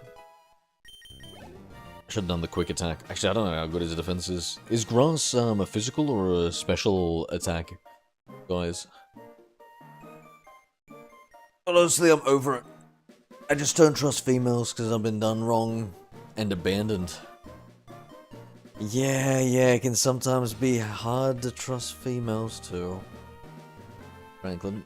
Should have done the quick attack. Actually, I don't know how good his defense is. Is grass a physical or a special attack, guys? Honestly, I'm over it. I just don't trust females because I've been done wrong and abandoned. Yeah, it can sometimes be hard to trust females too. Franklin.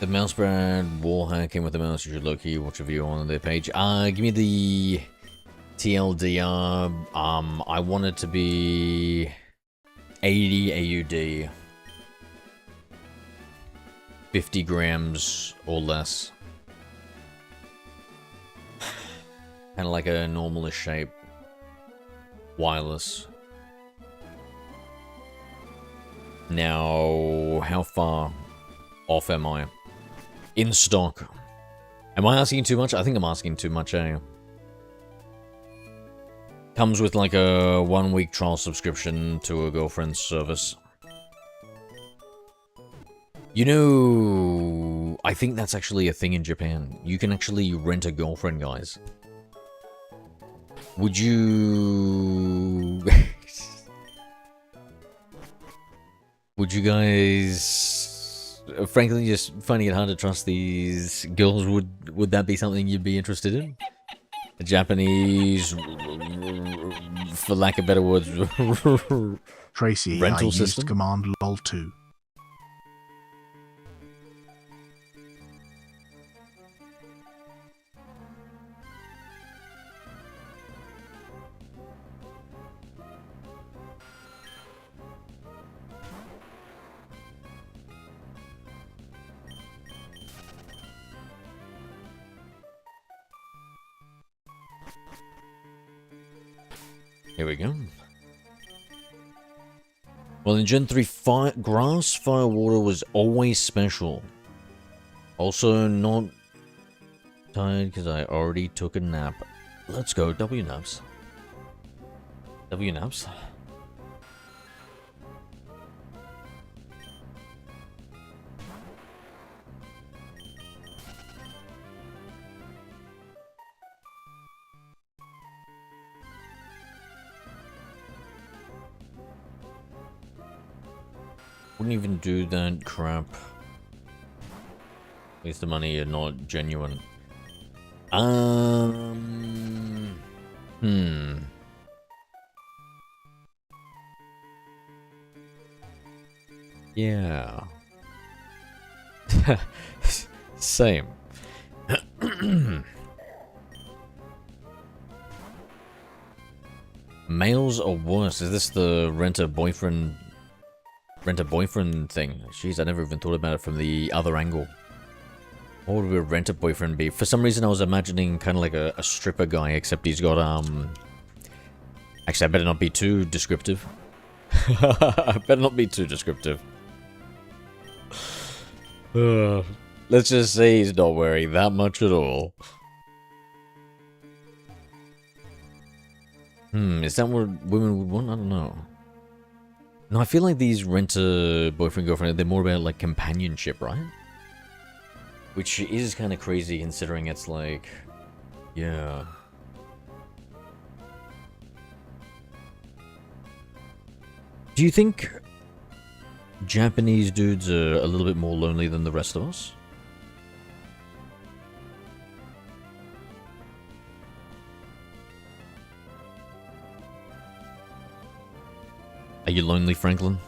The mouse brand wallhanger came with the mouse. You should low-key watch a video on their page. Give me the TLDR. I want it to be 80 AUD. 50 grams or less. Kind of like a normalish shape. Wireless. Now, how far off am I? In stock. Am I asking too much? I think I'm asking too much, eh? Comes with like a 1-week trial subscription to a girlfriend's service. You know, I think that's actually a thing in Japan. You can actually rent a girlfriend, guys. Would you... Would you guys... Frankly, just finding it hard to trust these girls, would that be something you'd be interested in? A Japanese, for lack of better words, Tracy, rental I used system? command lol 2. Here we go. Well, in Gen 3, grass, fire, water was always special. Also, not tired because I already took a nap. Let's go, W naps. W naps. Wouldn't even do that crap. Waste the money and not genuine. Yeah. Same. Males are worse. Is this the rent-a-boyfriend thing? Jeez, I never even thought about it from the other angle. What would a rent-a-boyfriend be? For some reason I was imagining kind of like a stripper guy, except he's got, Actually, I better not be too descriptive. I better not be too descriptive. Let's just say he's not wearing that much at all. Is that what women would want? I don't know. No, I feel like these rent-a-boyfriend, girlfriend, they're more about, like, companionship, right? Which is kind of crazy considering it's like... Yeah. Do you think Japanese dudes are a little bit more lonely than the rest of us? Are you lonely, Franklin?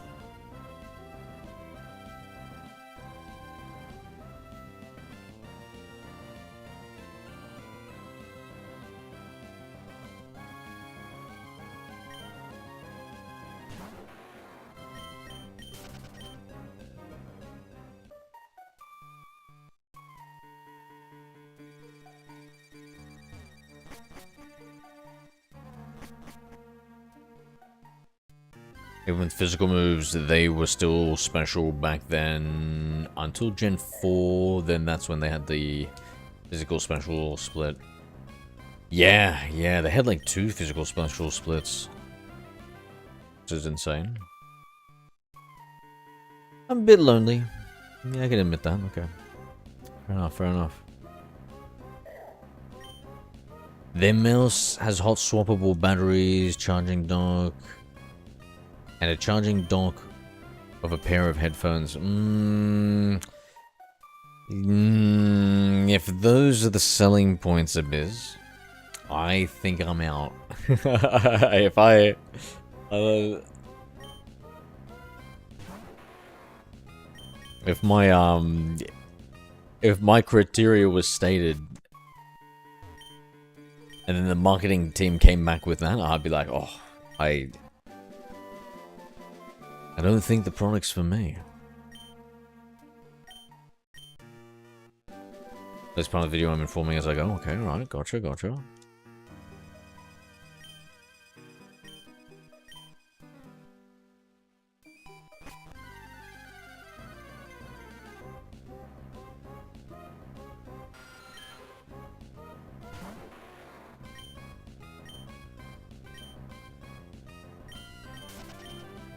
Even with physical moves, they were still special back then. Until Gen 4, then that's when they had the physical special split. Yeah, they had like 2 physical special splits. Which is insane. I'm a bit lonely. Yeah, I can admit that. Okay. Fair enough. Their mouse has hot swappable batteries, charging dock, and a charging dock of a pair of headphones. If those are the selling points of Biz, I think I'm out. If my if my criteria was stated, and then the marketing team came back with that, I'd be like, oh, I don't think the product's for me. This part of the video I'm informing as I go. Okay, right, gotcha, gotcha.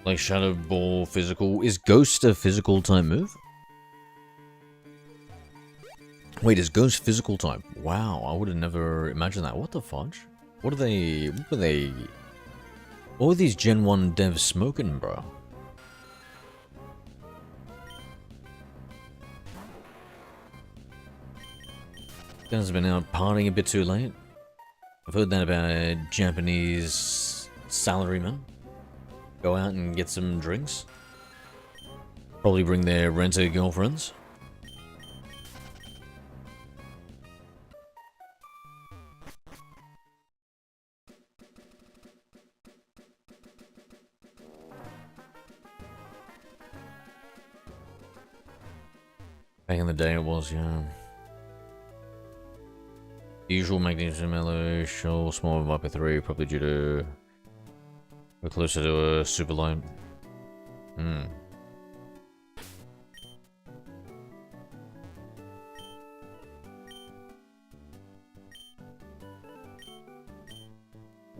Like Shadow Ball physical. Is Ghost a physical type move? Wait, is Ghost physical type? Wow, I would have never imagined that. What the fudge? What were they... What were these Gen 1 devs smoking, bro? Guys have been out partying a bit too late. I've heard that about Japanese salarymen. Go out and get some drinks. Probably bring their renter girlfriends. Back in the day it was, yeah. The usual magnesium mellow, shell, small Viper 3, probably due to... We're closer to a super light.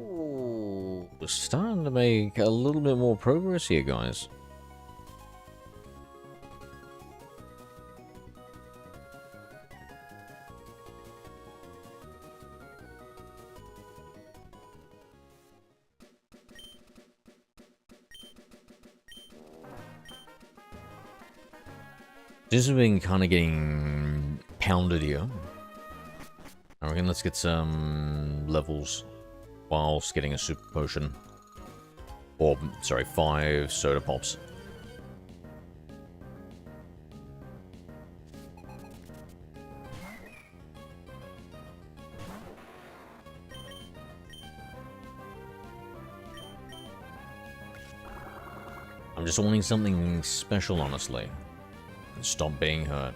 Ooh, we're starting to make a little bit more progress here, guys. This has been kind of getting pounded here. I reckon let's get some levels whilst getting a super potion. Or, sorry, 5 soda pops. I'm just wanting something special, honestly. Stop being hurt.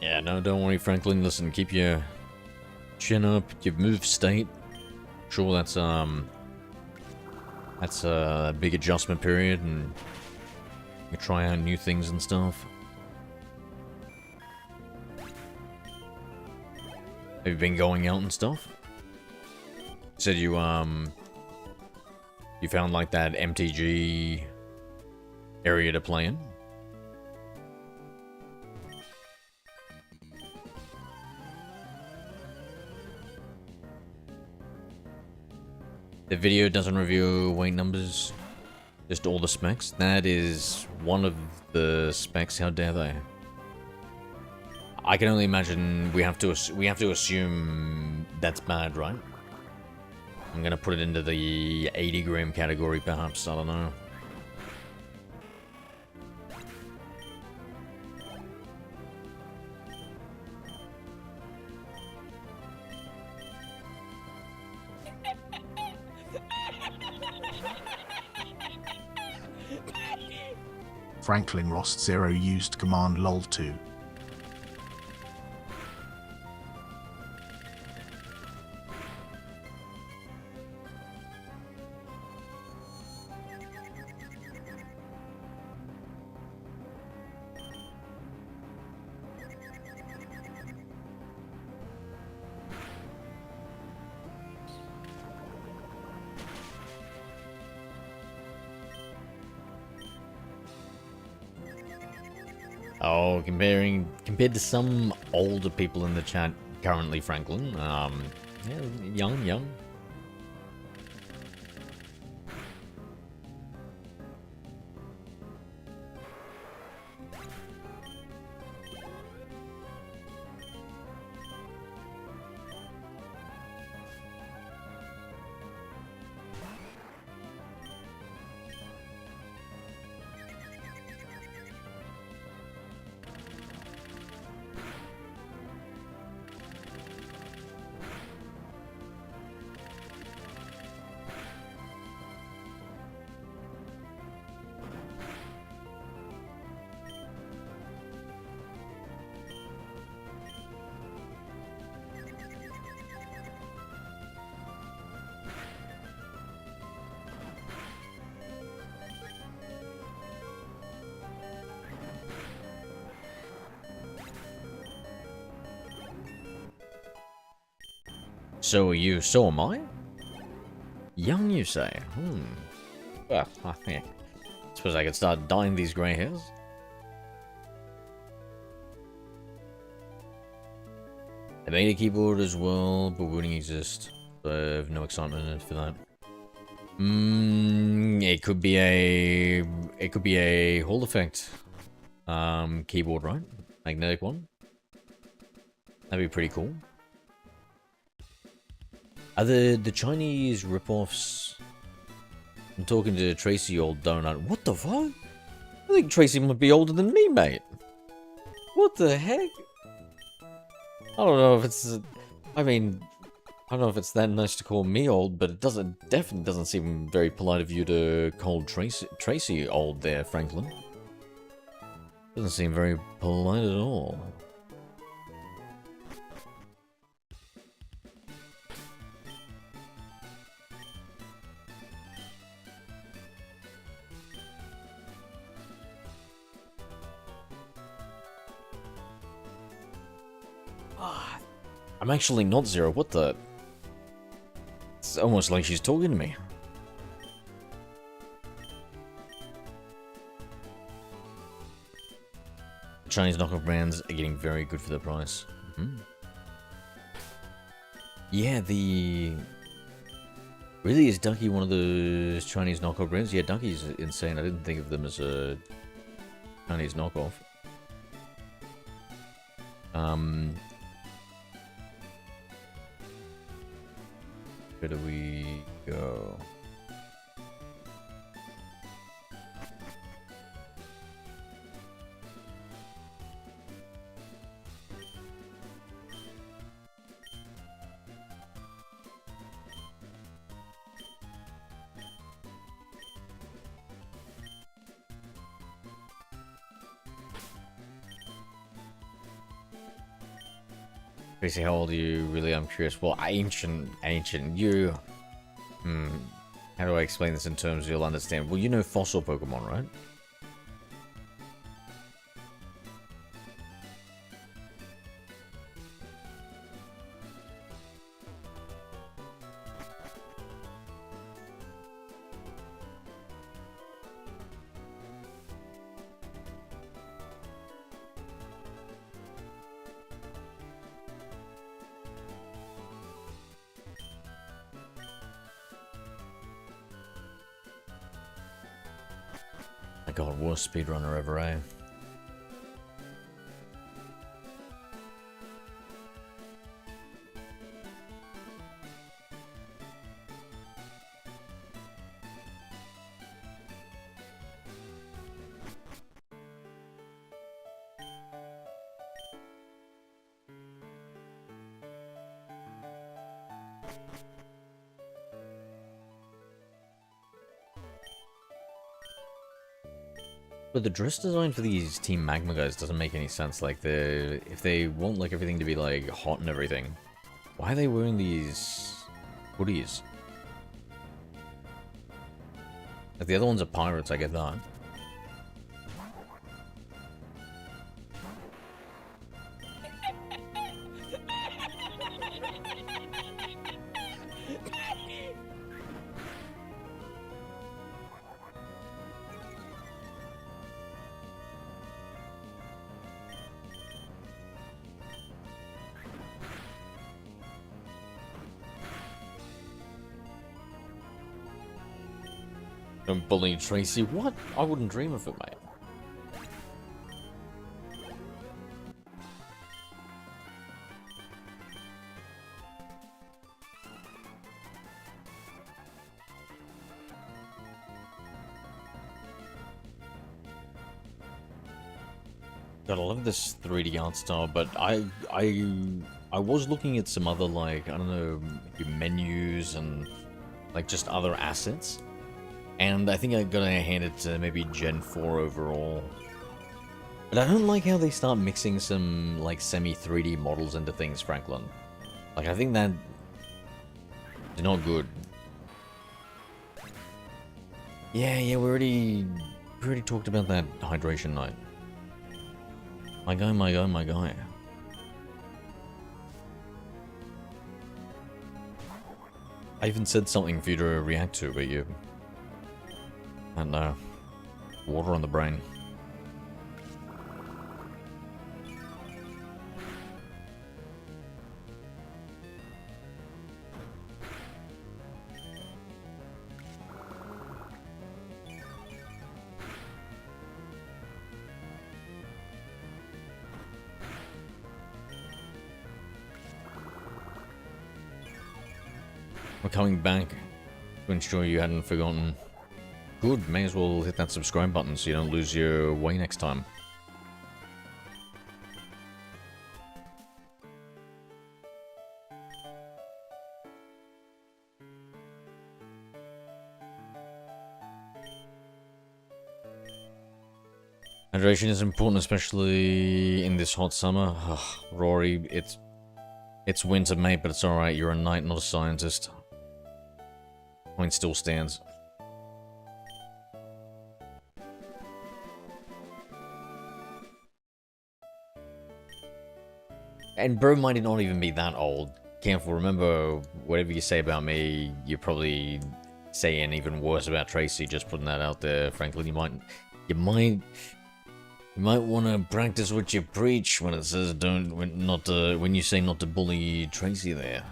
Yeah, no, don't worry, Franklin. Listen, keep your chin up, your move state. Sure, that's a big adjustment period, and you try out new things and stuff. Have you been going out and stuff? Said you you found like that MTG area to play in? The video doesn't review weight numbers, just all the specs. That is one of the specs, how dare they? I can only imagine we have to assume that's bad, right? I'm gonna put it into the 80-gram category, perhaps. I don't know. Franklin Rost 0 used command lol2. Oh, compared to some older people in the chat currently, Franklin. Yeah, young. So are you, so am I? Young, you say? Well, I suppose I could start dyeing these grey hairs. I made a keyboard as well, but wouldn't exist. So I have no excitement for that. It could be a Hall effect keyboard, right? Magnetic one. That'd be pretty cool. Are the Chinese ripoffs? I'm talking to Tracy, old donut. What the fuck? I think Tracy might be older than me, mate. What the heck? I don't know if it's. I mean, I don't know if it's that nice to call me old, but it definitely doesn't seem very polite of you to call Tracy old there, Franklin. Doesn't seem very polite at all. I'm actually not Zero. What the? It's almost like she's talking to me. Chinese knockoff brands are getting very good for the price. Yeah, really, is Ducky one of the Chinese knockoff brands? Yeah, Ducky's insane. I didn't think of them as a Chinese knockoff. Where do we go? Tracy, how old are you? Really, I'm curious. Well, ancient. You. How do I explain this in terms you'll understand? Well, you know fossil Pokemon, right? My god, worst speedrunner ever, eh? But the dress design for these Team Magma guys doesn't make any sense. Like, if they want like everything to be like hot and everything, why are they wearing these hoodies? Like, the other ones are pirates, I get that. Don't bully Tracy. What? I wouldn't dream of it, mate. God, I love this 3D art style, but I was looking at some other, like, I don't know, menus and like just other assets. And I think I'm gonna hand it to maybe Gen 4 overall. But I don't like how they start mixing some, like, semi-3D models into things, Franklin. Like, I think that is not good. Yeah, we already talked about that hydration night. My guy. I even said something for you to react to, but you... And, water on the brain. We're coming back to ensure you hadn't forgotten. Good, may as well hit that subscribe button so you don't lose your way next time. Hydration is important, especially in this hot summer. Ugh, Rory, it's winter, mate, but it's alright. You're a knight, not a scientist. Point still stands. And bro might not even be that old. Careful, remember, whatever you say about me, you're probably saying even worse about Tracy. Just putting that out there, Franklin. You might want to practice what you preach when it says when you say not to bully Tracy there.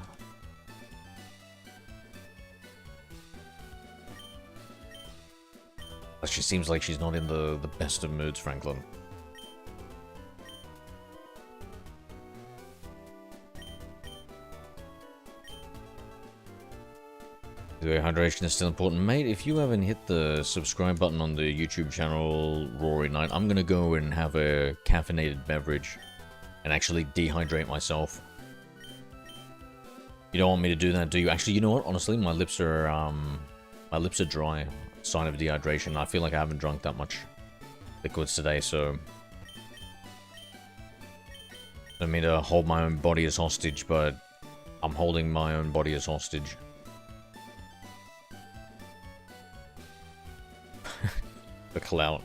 She seems like she's not in the best of moods, Franklin. Hydration is still important, mate. If you haven't hit the subscribe button on the YouTube channel Rory Knight, I'm gonna go and have a caffeinated beverage and actually dehydrate myself. You don't want me to do that, do you? Actually, you know what? Honestly, my lips are dry. Sign of dehydration. I feel like I haven't drunk that much liquids today, so I don't mean to hold my own body as hostage, but I'm holding my own body as hostage. The clout.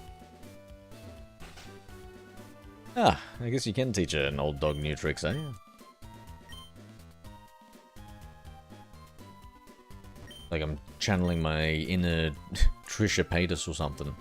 Ah, I guess you can teach an old dog new tricks, eh? Like I'm channeling my inner Trisha Paytas or something.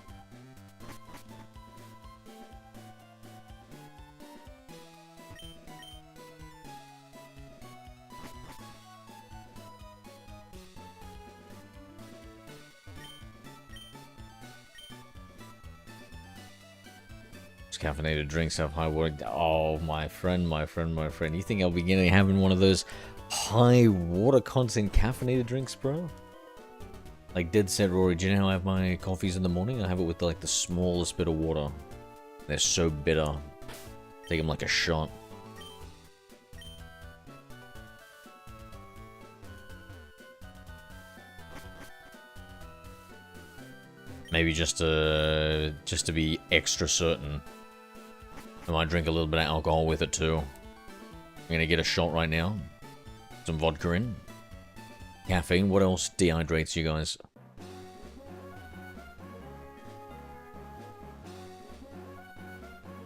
Caffeinated drinks have high water. Oh, my friend. You think I'll be having one of those high water content caffeinated drinks, bro? Like dead set, Rory. Do you know how I have my coffees in the morning? I have it with like the smallest bit of water. They're so bitter. Take them like a shot. Maybe just to be extra certain. I might drink a little bit of alcohol with it too. I'm gonna get a shot right now. Some vodka in. Caffeine. What else dehydrates you guys?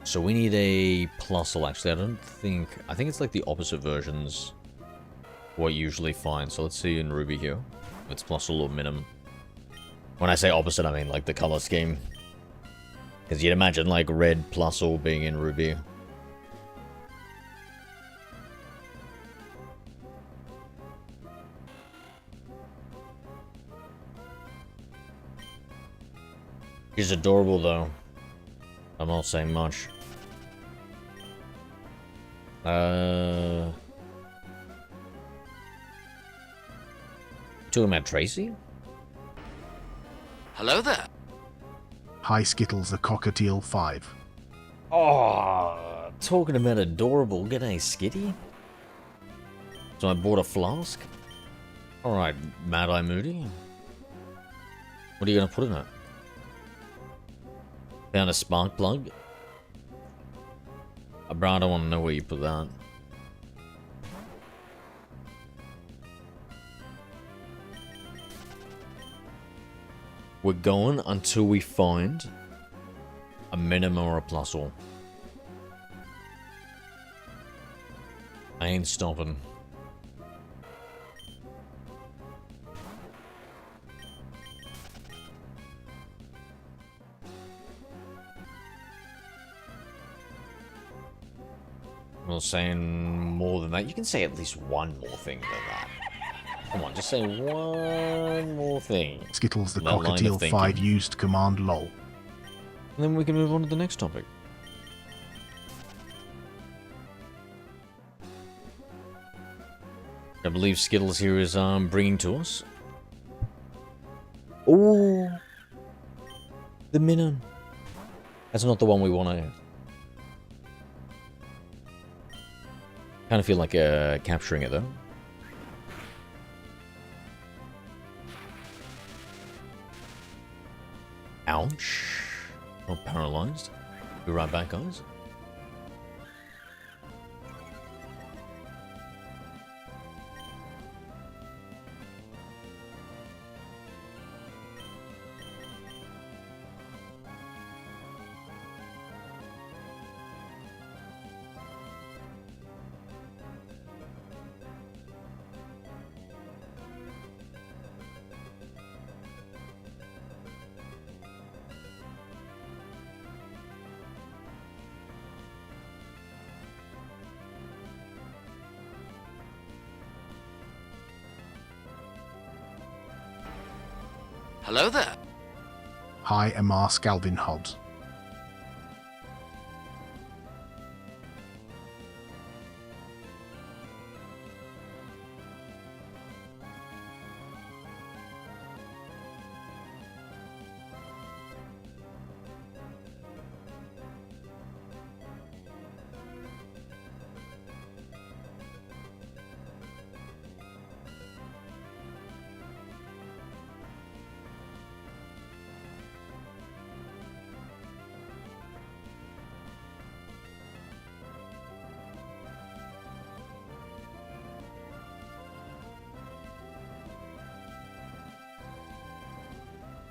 So we need a Plusle, actually. I think it's like the opposite versions. What you usually find. So let's see in Ruby here. It's Plusle or Minimum. When I say opposite, I mean like the color scheme. Because you'd imagine like red Plusle being in Ruby. She's adorable though. I'm not saying much. Talking about Tracy? Hello there. Hi Skittles, the Cockatiel 5. Oh, talking about adorable. G'day, Skitty. So I bought a flask. Alright, Mad Eye Moody. What are you gonna put in it? Found a spark plug. Bro, I don't want to know where you put that. We're going until we find a Minimum or a Plusle. I ain't stopping. I'm not saying more than that. You can say at least one more thing than that. Come on, just say one more thing. Skittles, the That line of Cockatiel thinking. 5 used command lol. And then we can move on to the next topic. I believe Skittles here is bringing to us. Oh, the Minnow. That's not the one we want to. Kind of feel like capturing it though. Ouch. Not paralyzed. Be right back, guys. Hello there. Hi Amar Scalvin Hobbs.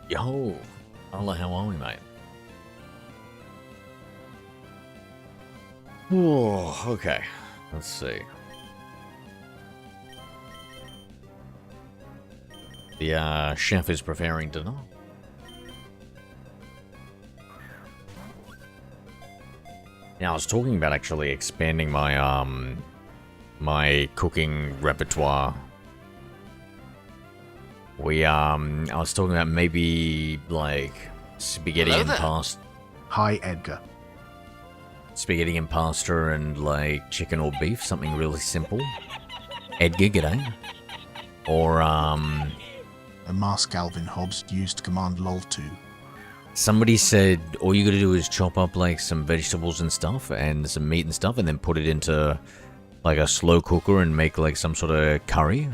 Yo, Allah, how are we, mate? Oh, okay. Let's see. The chef is preparing dinner. Now, I was talking about actually expanding my my cooking repertoire. I was talking about maybe like spaghetti Hello and there. pasta. Hi Edgar. Spaghetti and pasta and like chicken or beef, something really simple. Edgar, g'day. Or Amar Scalvin Hobbs used command lol 2. somebody said all you gotta do is chop up like some vegetables and stuff and some meat and stuff and then put it into like a slow cooker and make like some sort of curry.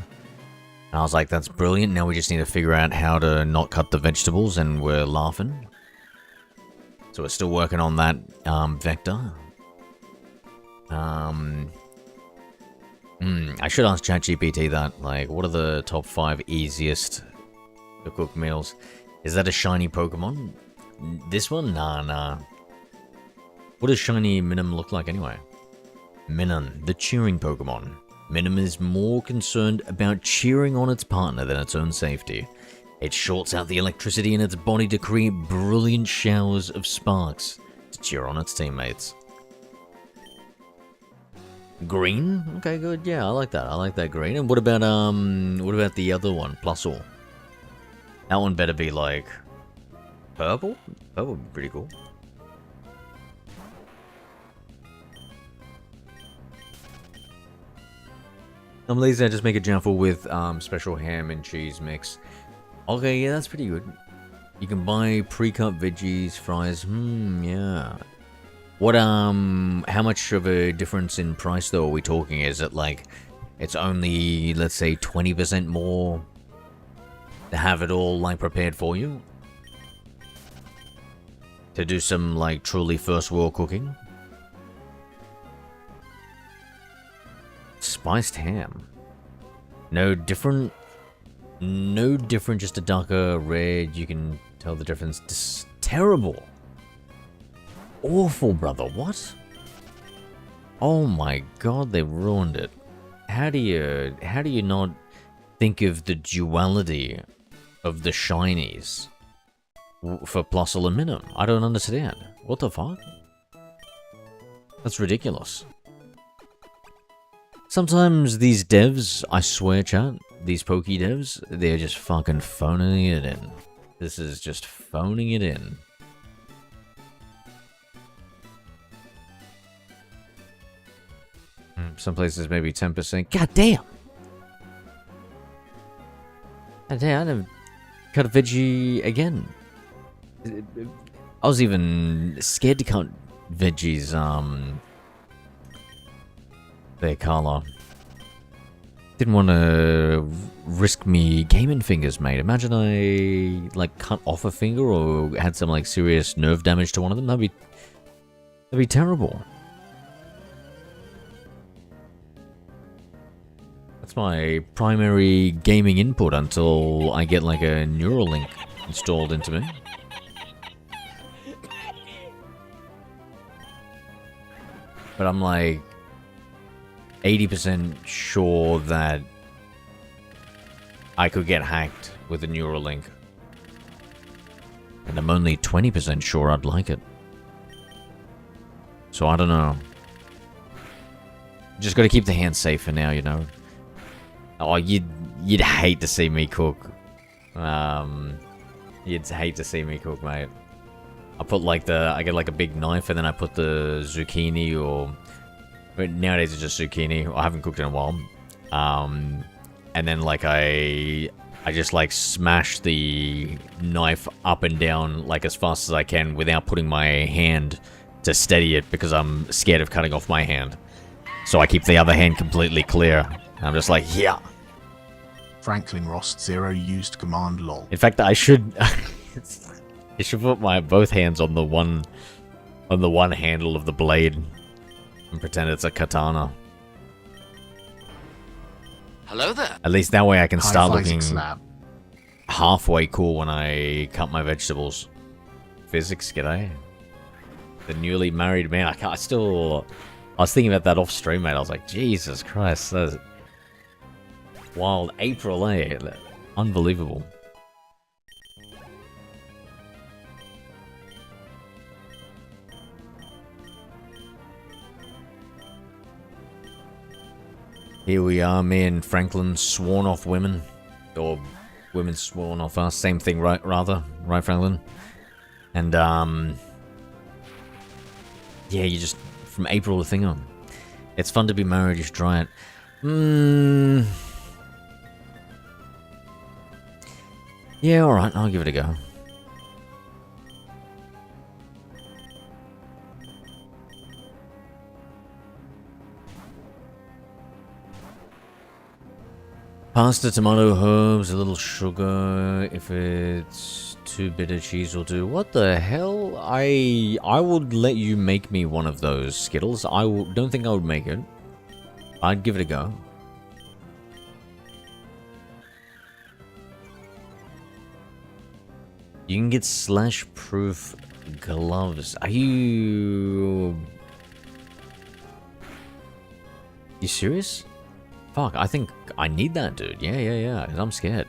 And I was like, that's brilliant. Now we just need to figure out how to not cut the vegetables, and we're laughing. So we're still working on that vector. I should ask ChatGPT that. Like, what are the top 5 easiest to cook meals? Is that a shiny Pokemon? This one? Nah. What does shiny Minim look like anyway? Minun, the cheering Pokemon. Minim is more concerned about cheering on its partner than its own safety. It shorts out the electricity in its body to create brilliant showers of sparks to cheer on its teammates. Green? Okay, good. Yeah, I like that. I like that green. And what about the other one, Plusle? That one better be like purple? Purple would be pretty cool. I'm lazy, I just make a jumble with special ham and cheese mix. Okay, yeah, that's pretty good. You can buy pre-cut veggies, fries. Yeah. What, how much of a difference in price, though, are we talking? Is it like, it's only, let's say, 20% more to have it all, like, prepared for you? To do some, like, truly first world cooking? Spiced ham. No different, just a darker red. You can tell the difference. Terrible. Awful, brother. What? Oh my god, they ruined it. How do you not think of the duality of the shinies for Plusle and Minim? I don't understand. What the fuck? That's ridiculous. Sometimes these devs, I swear, chat, these Poke devs, they're just fucking phoning it in. This is just phoning it in. Some places maybe 10%. God damn! God damn, I never cut a veggie again. I was even scared to cut veggies, there, Carla. Didn't want to risk me gaming fingers, mate. Imagine I, like, cut off a finger or had some, like, serious nerve damage to one of them. That'd be terrible. That's my primary gaming input until I get, like, a Neuralink installed into me. But I'm, like, 80% sure that I could get hacked with a Neuralink. And I'm only 20% sure I'd like it. So I don't know. Just gotta keep the hands safe for now, you know. Oh, you'd hate to see me cook. You'd hate to see me cook, mate. I get like a big knife and then I put the zucchini or... But nowadays it's just zucchini. I haven't cooked in a while. And then like I just like smash the knife up and down like as fast as I can without putting my hand to steady it because I'm scared of cutting off my hand. So I keep the other hand completely clear. I'm just like, yeah. Franklin Rost 0 used command lol. In fact, I should put my both hands on the one handle of the blade and pretend it's a katana. Hello there. At least that way I can start High-five looking slab. halfway cool when I cut my vegetables. Physics, g'day. The newly married man. I was thinking about that off stream, mate. I was like, Jesus Christ, that's wild. April, eh? Unbelievable. Here we are, me and Franklin sworn off women. Or women sworn off us. Same thing, right, rather. Right, Franklin? And, yeah, you just... From April to Thingo. It's fun to be married, you should try it. Yeah, alright, I'll give it a go. Pasta, tomato, herbs, a little sugar. If it's too bitter, cheese will do. What the hell? I would let you make me one of those Skittles. Don't think I would make it. I'd give it a go. You can get slash-proof gloves. Are you... You serious? Fuck, I think I need that, dude. Yeah. I'm scared.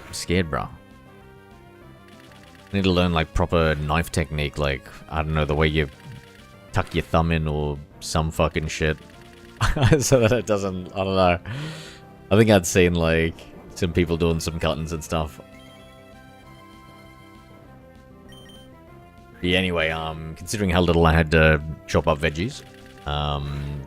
I'm scared, bro. I need to learn, like, proper knife technique. Like, I don't know, the way you tuck your thumb in or some fucking shit. So that it doesn't... I don't know. I think I'd seen, like, some people doing some cuttings and stuff. Yeah, anyway, considering how little I had to chop up veggies,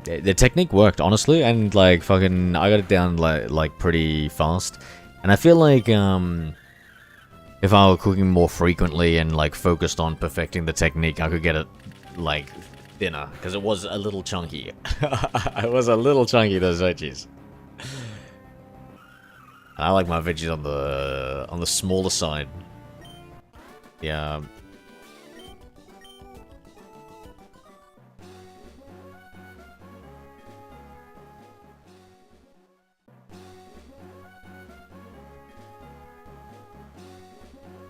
the technique worked, honestly, and, like, fucking, I got it down, like pretty fast. And I feel like, if I were cooking more frequently and, like, focused on perfecting the technique, I could get it, like, thinner, because it was a little chunky. It was a little chunky, those veggies. I like my veggies on the smaller side. Yeah.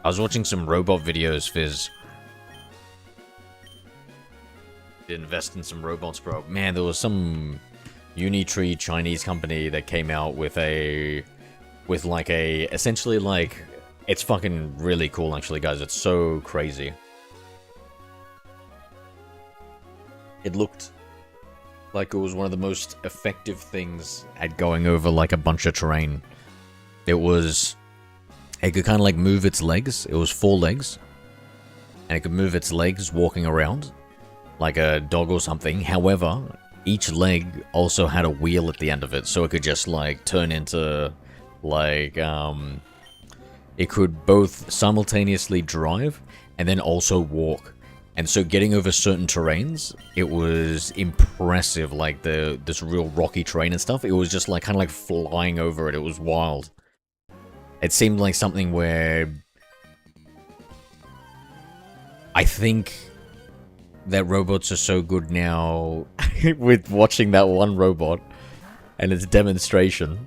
I was watching some robot videos, Fizz. Invest in some robots, bro. Man, there was some Unitree Chinese company that came out with essentially like, it's fucking really cool actually, guys. It's so crazy. It looked like it was one of the most effective things at going over like a bunch of terrain. It could kind of like move its legs. It was 4 legs. And it could move its legs walking around. Like a dog or something. However, each leg also had a wheel at the end of it. So it could just like turn into like... it could both simultaneously drive and then also walk. And so getting over certain terrains, it was impressive. Like this real rocky terrain and stuff. It was just like kind of like flying over it. It was wild. It seemed like something where I think that robots are so good now with watching that one robot and its demonstration.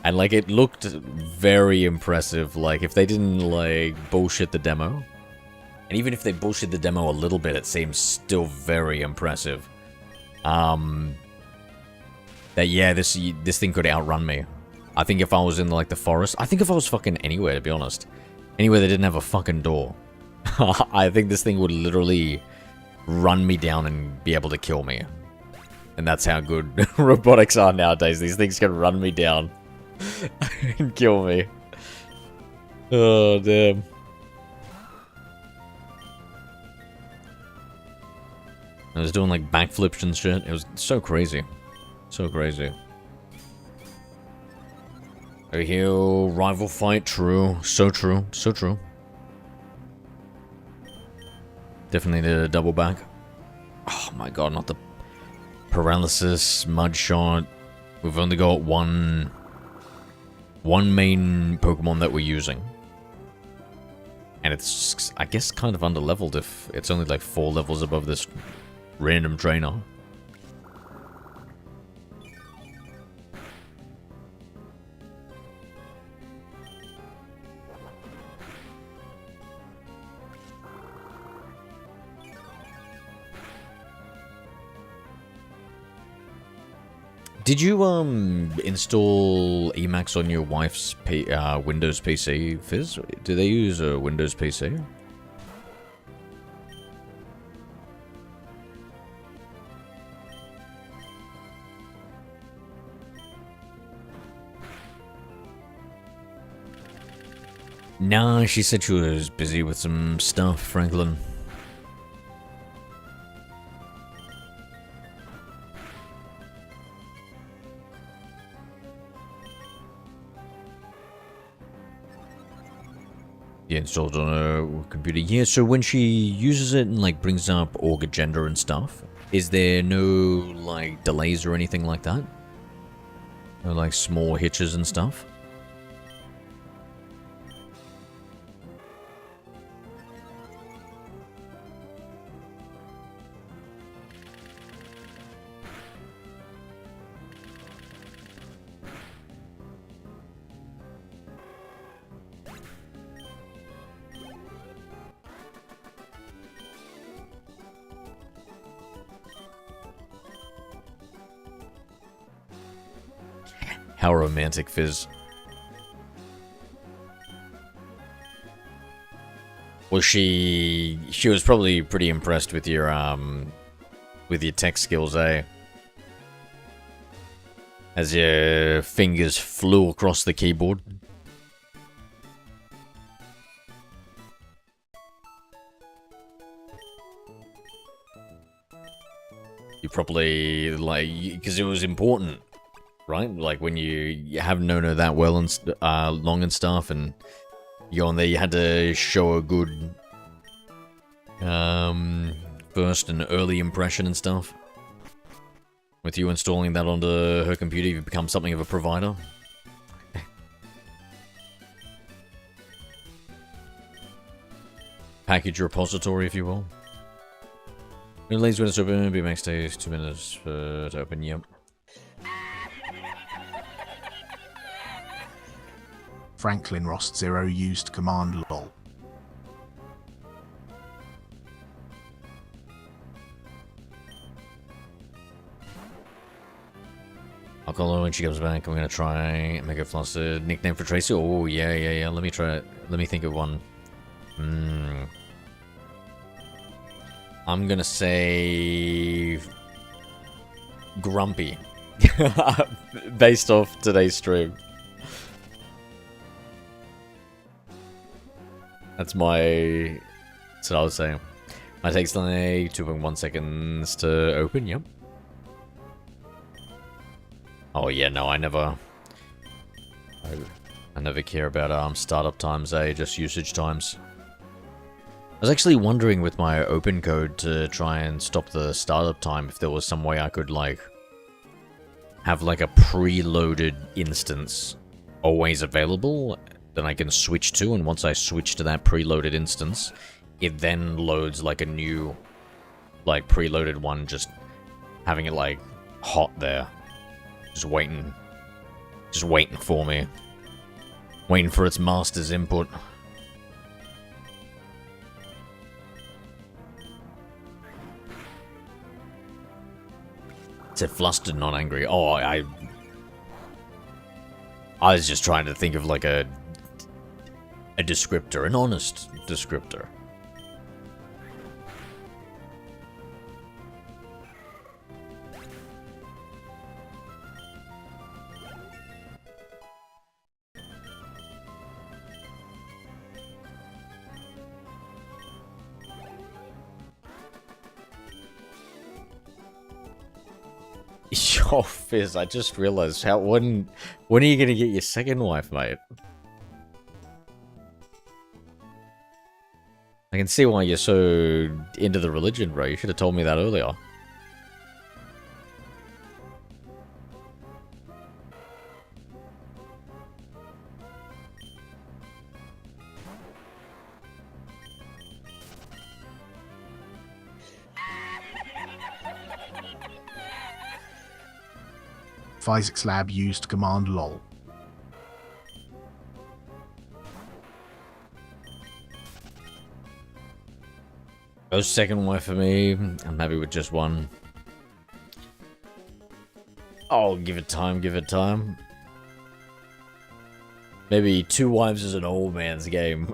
And like it looked very impressive. Like if they didn't like bullshit the demo. And even if they bullshit the demo a little bit, it seems still very impressive. That yeah, this thing could outrun me. I think if I was in, like, the forest... I think if I was fucking anywhere, to be honest. Anywhere that didn't have a fucking door. I think this thing would literally run me down and be able to kill me. And that's how good robotics are nowadays. These things can run me down and kill me. Oh, damn. I was doing, like, backflips and shit. It was so crazy. So crazy. Over here, rival fight, true. So true. So true. Definitely need a double back. Oh my god, not the paralysis, mud shot. We've only got one main Pokemon that we're using. And it's, I guess, kind of underleveled if it's only like 4 levels above this random trainer. Did you install Emacs on your wife's Windows PC, Fizz? Do they use a Windows PC? Nah, she said she was busy with some stuff, Franklin. Yeah, installed on a computer. Yeah, so when she uses it and like brings up org agenda and stuff, is there no like delays or anything like that? No, like small hitches and stuff. How romantic, Fizz. Well, she was probably pretty impressed with your tech skills, eh? As your fingers flew across the keyboard. You probably, like, because it was important. Right, like when you haven't known her that well and long and stuff, and you're on there, you had to show a good first and early impression and stuff. With you installing that onto her computer, you've become something of a provider. Package repository, if you will. Release when it's open, BMX stays 2 minutes to open, yep. Franklin Rost 0 used command lol. I'll call her when she comes back. I'm gonna try and make her flustered. Nickname for Tracy? Oh, yeah. Let me try it. Let me think of one. I'm gonna say... Grumpy. Based off today's stream. That's what I was saying. My takes like 2.1 seconds to open, yep. Oh yeah, no, I never care about startup times, just usage times. I was actually wondering with my open code to try and stop the startup time if there was some way I could like have like a preloaded instance always available. Then I can switch to, and once I switch to that preloaded instance, it then loads like a new, like preloaded one, just having it like hot there, just waiting for me, waiting for its master's input. It said flustered, not angry. Oh, I was just trying to think of like a descriptor, an honest descriptor. Yo, Fizz, I just realized when are you gonna get your second wife, mate? I can see why you're so into the religion, bro. You should have told me that earlier. Physics Lab used command lol. Goes second wife for me. I'm happy with just one. Oh, give it time, give it time. Maybe 2 wives is an old man's game.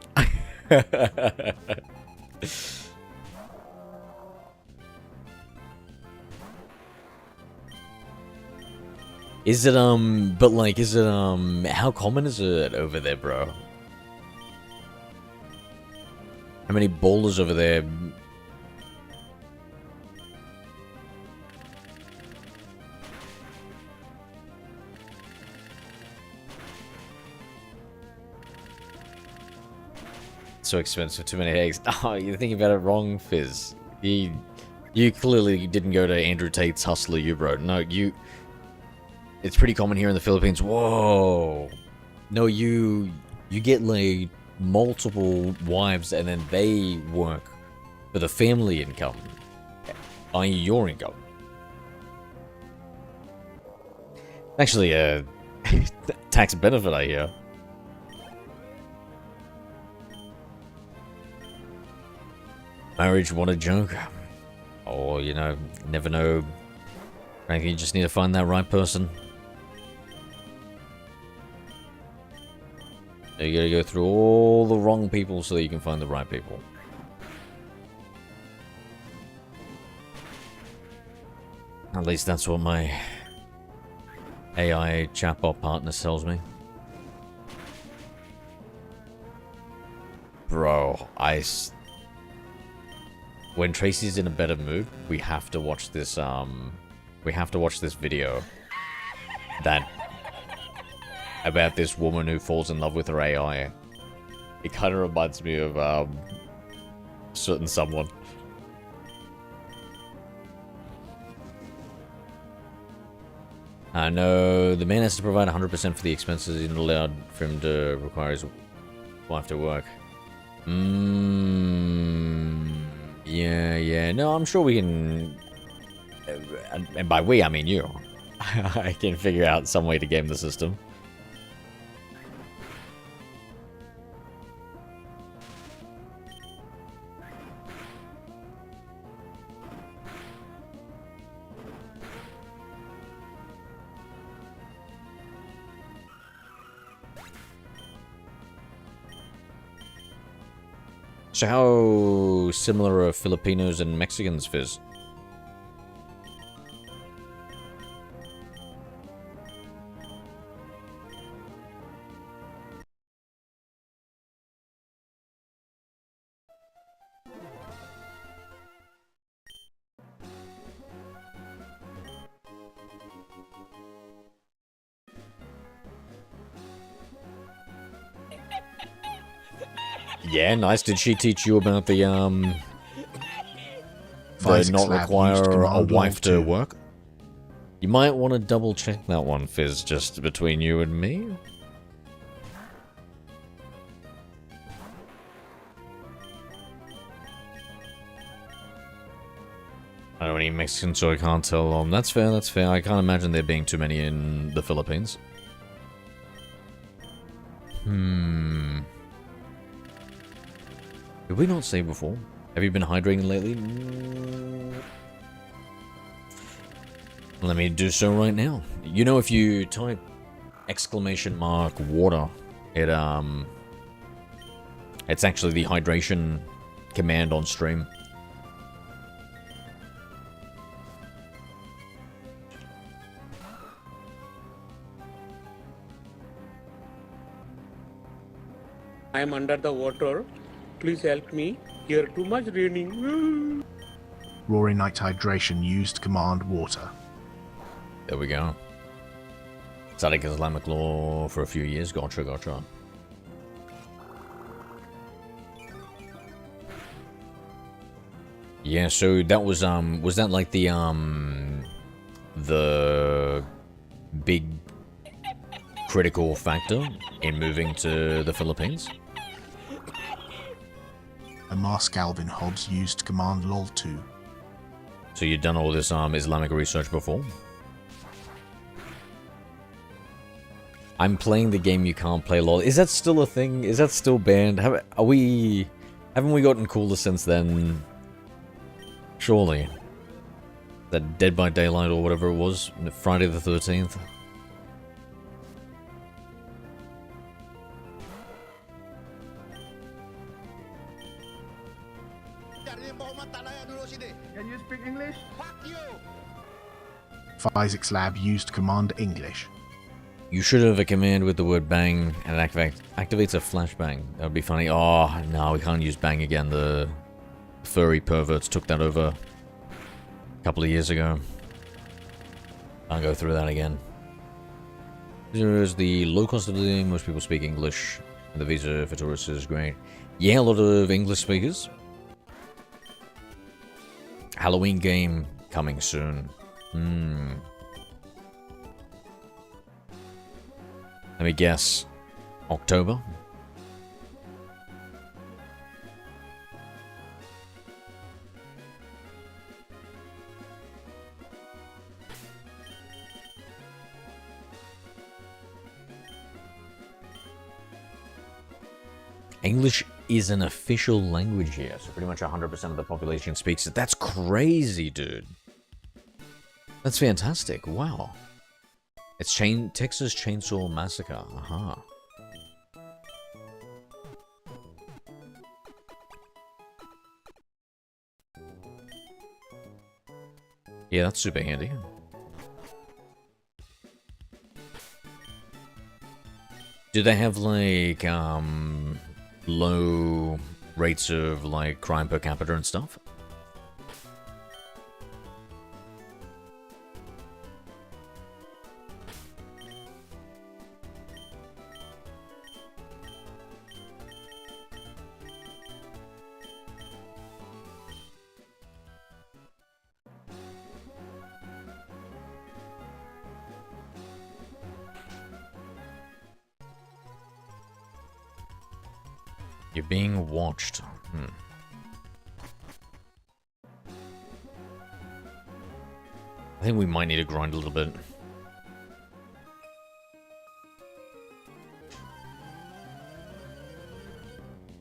Is it, but like, is it, how common is it over there, bro? How many bowlers over there? So expensive, too many eggs. Oh, you're thinking about it wrong, Fizz. You clearly didn't go to Andrew Tate's Hustler, you bro. No, It's pretty common here in the Philippines. Whoa. No, you get like multiple wives and then they work for the family income, i.e. your income. Actually, a tax benefit, I hear. Marriage, what a joke. Or, you know, never know. Frankly, you just need to find that right person. You gotta go through all the wrong people so that you can find the right people. At least that's what my AI chatbot partner tells me. Bro, when Tracy's in a better mood, we have to watch this, video about this woman who falls in love with her AI. It kind of reminds me of, certain someone. No, the man has to provide 100% for the expenses. He's not allowed for him to require his wife to work. Yeah. No, I'm sure we can... And by we, I mean you. I can figure out some way to game the system. So how similar are Filipinos and Mexicans, Fizz? Yeah, nice. Did she teach you about the not require a wife to work? You might want to double check that one, Fizz, just between you and me. I don't know any Mexicans, so I can't tell. That's fair, that's fair. I can't imagine there being too many in the Philippines. Did we not say before? Have you been hydrating lately? Let me do so right now. You know, if you type !water, it's actually the hydration command on stream. I am under the water. Please help me. Here too much raining. Roaring Night Hydration used command water. There we go. Studied Islamic law for a few years. Gotcha. Yeah, so that was that like the big critical factor in moving to the Philippines? Amar Calvin Hobbs used command lol 2. So you've done all this Islamic research before? I'm playing the game you can't play lol. Is that still a thing? Is that still banned? Haven't we gotten cooler since then? Surely. That Dead by Daylight or whatever it was, Friday the 13th. Can you speak English? Physics Lab used command English. You should have a command with the word bang and it activates a flashbang. That would be funny. Oh, no, we can't use bang again. The furry perverts took that over a couple of years ago. Can't go through that again. There's the low cost of living. Most people speak English. And the visa for tourists is great. Yeah, a lot of English speakers. Halloween game coming soon. Let me guess. October? English is an official language here, so pretty much 100% of the population speaks it. That's crazy, dude. That's fantastic. Wow. It's Texas Chainsaw Massacre. Aha. Yeah, that's super handy. Do they have, like, low rates of, like, crime per capita and stuff? You're being watched. I think we might need to grind a little bit.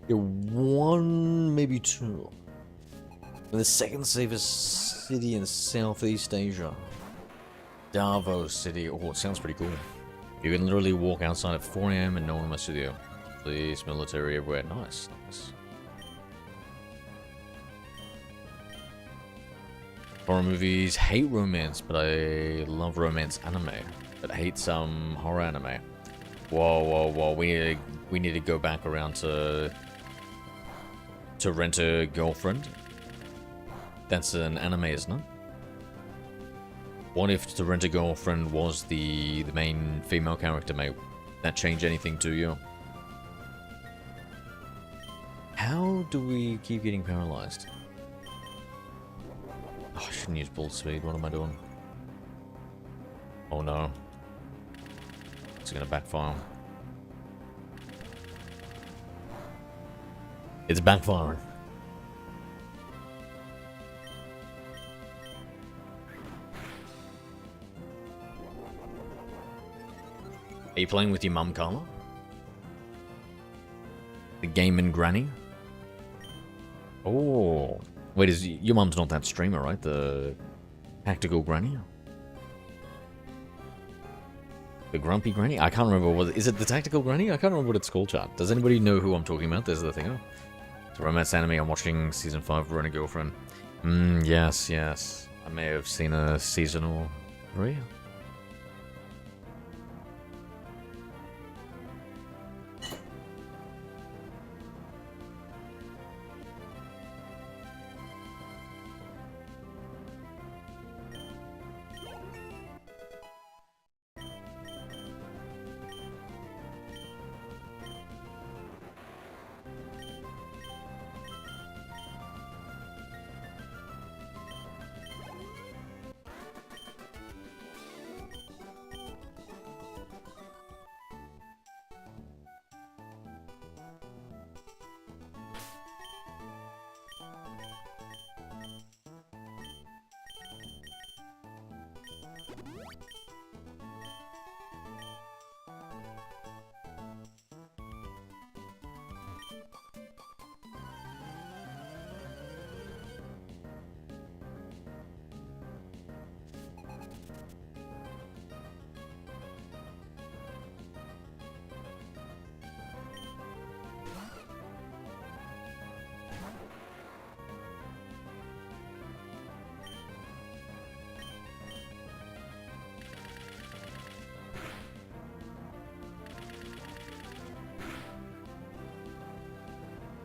You're one, maybe two. We're the second safest city in Southeast Asia. Davos City. Oh, it sounds pretty cool. You can literally walk outside at 4 AM and no one messes with you. Police, military, everywhere. Nice, nice. Horror movies. Hate romance, but I love romance anime. But hate some horror anime. Whoa, whoa, whoa. We need to go back around to Rent a Girlfriend. That's an anime, isn't it? What if To Rent a Girlfriend was the main female character, mate? That change anything to you? How do we keep getting paralyzed? Oh, I shouldn't use bull speed. What am I doing? Oh no. It's gonna backfire. It's backfiring. Are you playing with your mum, Carla? The game and granny? Oh. Wait, your mum's not that streamer, right? The tactical granny? The grumpy granny? I can't remember what... Is it the tactical granny? I can't remember what it's called, chat. Does anybody know who I'm talking about? There's the thing. Oh. It's a romance anime. I'm watching season 5 of Rent a Girlfriend. Yes, yes. I may have seen a season or 3.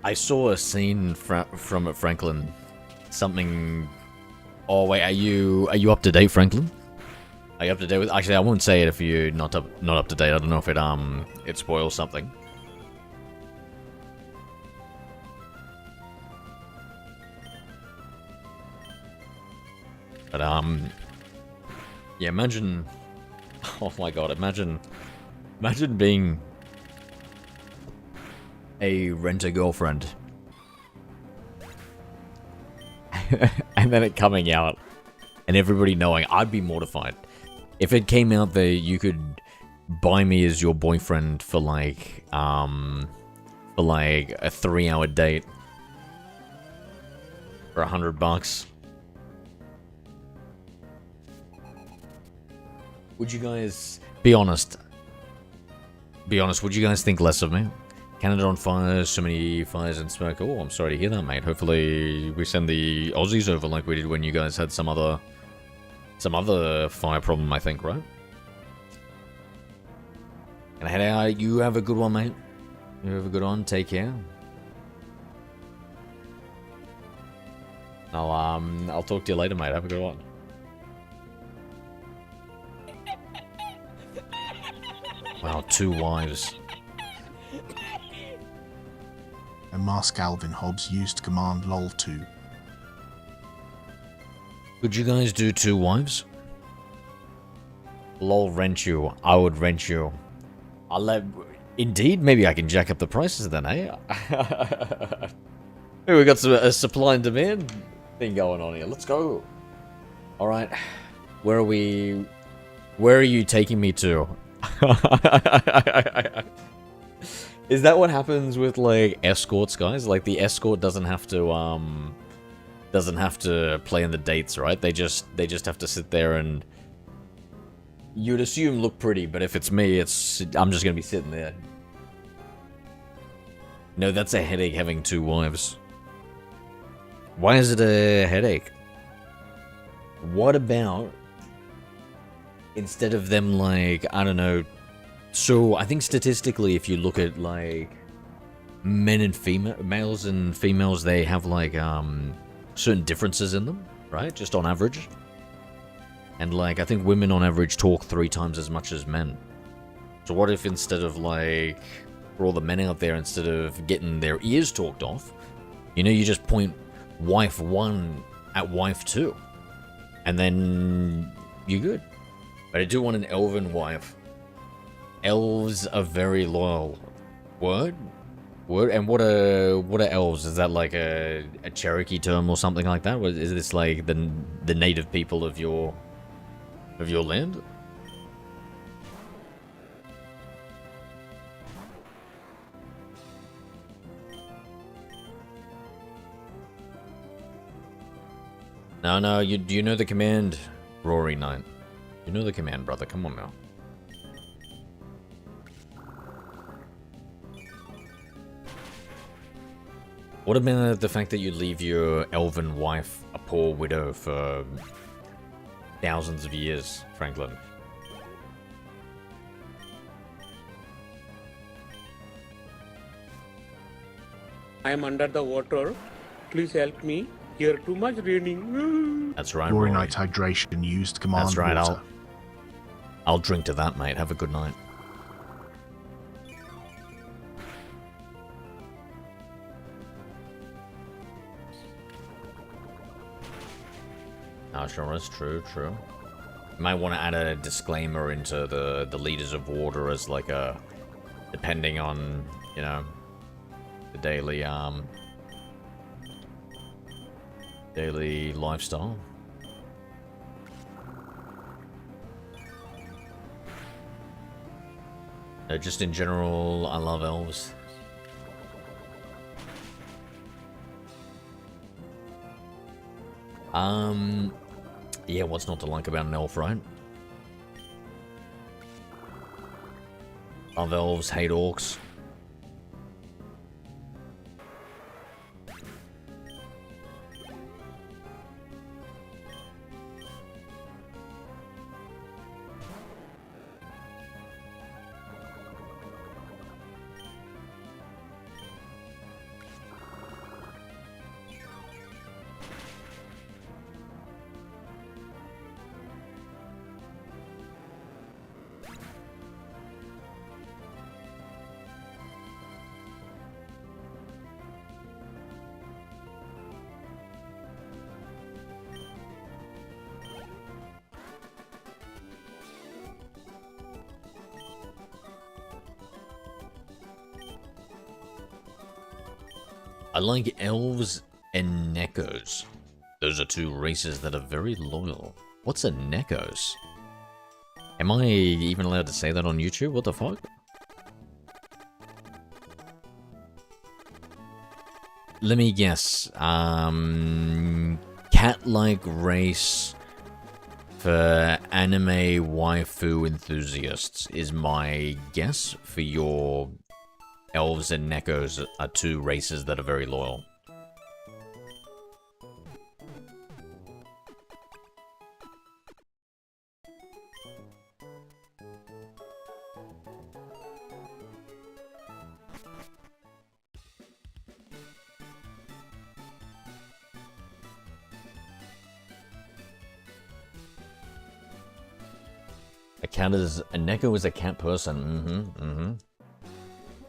I saw a scene from Franklin. Something... Oh wait, are you up to date, Franklin? Are you up to date with... Actually, I won't say it if you're not up to date. I don't know if it spoils something. But yeah, imagine... Oh my god, imagine Imagine being a rent-a-girlfriend. And then it coming out. And everybody knowing. I'd be mortified. If it came out that you could buy me as your boyfriend for like a 3-hour date for $100. Would you guys be honest? Be honest, would you guys think less of me? Canada on fire, so many fires and smoke. Oh, I'm sorry to hear that, mate. Hopefully we send the Aussies over like we did when you guys had some other fire problem, I think, right? And head out. You have a good one, mate. You have a good one. Take care. I'll talk to you later, mate. Have a good one. Wow, 2 wives. And Mask Alvin Hobbs used command lol 2. Could you guys do 2 wives? Lol, rent you. I would rent you. I'll let... Indeed, maybe I can jack up the prices then, eh? Hey, we got a supply and demand thing going on here. Let's go. Alright. Where are we... Where are you taking me to? Is that what happens with, like, escorts, guys? Like, the escort doesn't have to play in the dates, right? They just have to sit there and... You'd assume look pretty, but if it's me, I'm just gonna be sitting there. No, that's a headache having 2 wives. Why is it a headache? What about... Instead of them, like, I don't know... So, I think statistically, if you look at, like... males and females, they have, like, certain differences in them, right? Just on average. And, like, I think women on average talk 3 times as much as men. So what if instead of, like, for all the men out there, instead of getting their ears talked off, you know, you just point wife 1 at wife 2. And then you're good. But I do want an elven wife. Elves are very loyal. Word? Word? And what are elves? Is that like a Cherokee term or something like that? Is this like the native people of your land? No, you know the command, Rory Knight. You know the command, brother. Come on now. What about the fact that you leave your elven wife a poor widow for thousands of years, Franklin? I am under the water. Please help me. Here too much raining. That's right, Rory Rory. Knight hydration used command That's right, water. I'll drink to that, mate. Have a good night. Oh, sure is. True. You might want to add a disclaimer into the liters of water as like a... Depending on, you know, the daily lifestyle. Just in general, I love elves. Yeah, what's not to like about an elf, right? Love elves, hate orcs. I like elves and neckos. Those are two races that are very loyal. What's a neckos? Am I even allowed to say that on YouTube? What the fuck? Let me guess. Cat-like race for anime waifu enthusiasts is my guess for your elves and neckos are two races that are very loyal. A Neko is a cat person.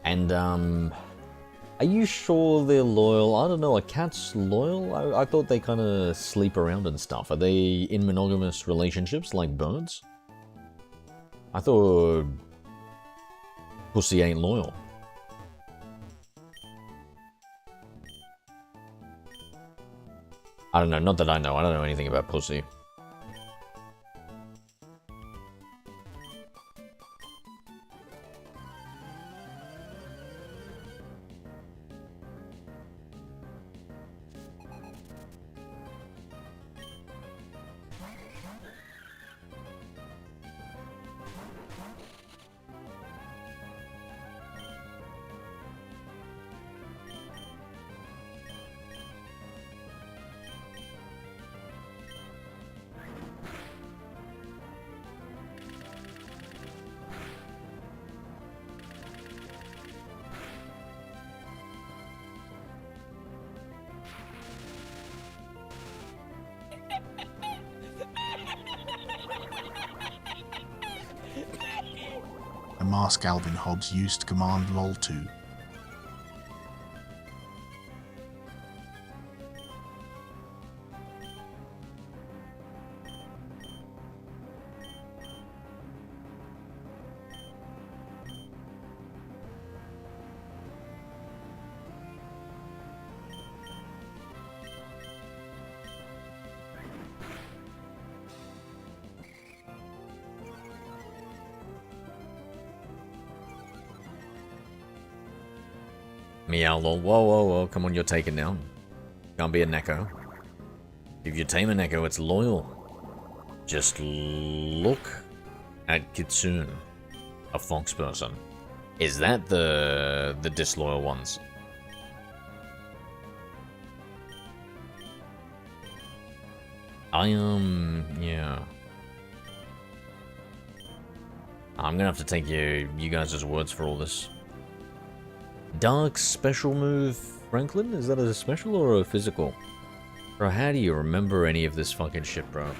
And, are you sure they're loyal? I don't know, are cats loyal? I thought they kind of sleep around and stuff. Are they in monogamous relationships like birds? I thought pussy ain't loyal. I don't know, not that I know. I don't know anything about pussy. A mask Alvin Hobbs used to command LOL2. Meow lol. Whoa, come on, you're taken now. Can't be a Neko. If you tame a Neko, it's loyal. Just look at Kitsune, a fox person. Is that the disloyal ones? Yeah. I'm gonna have to take you guys' words for all this. Dark special move, Franklin? Is that a special or a physical? Bro, how do you remember any of this fucking shit, bro?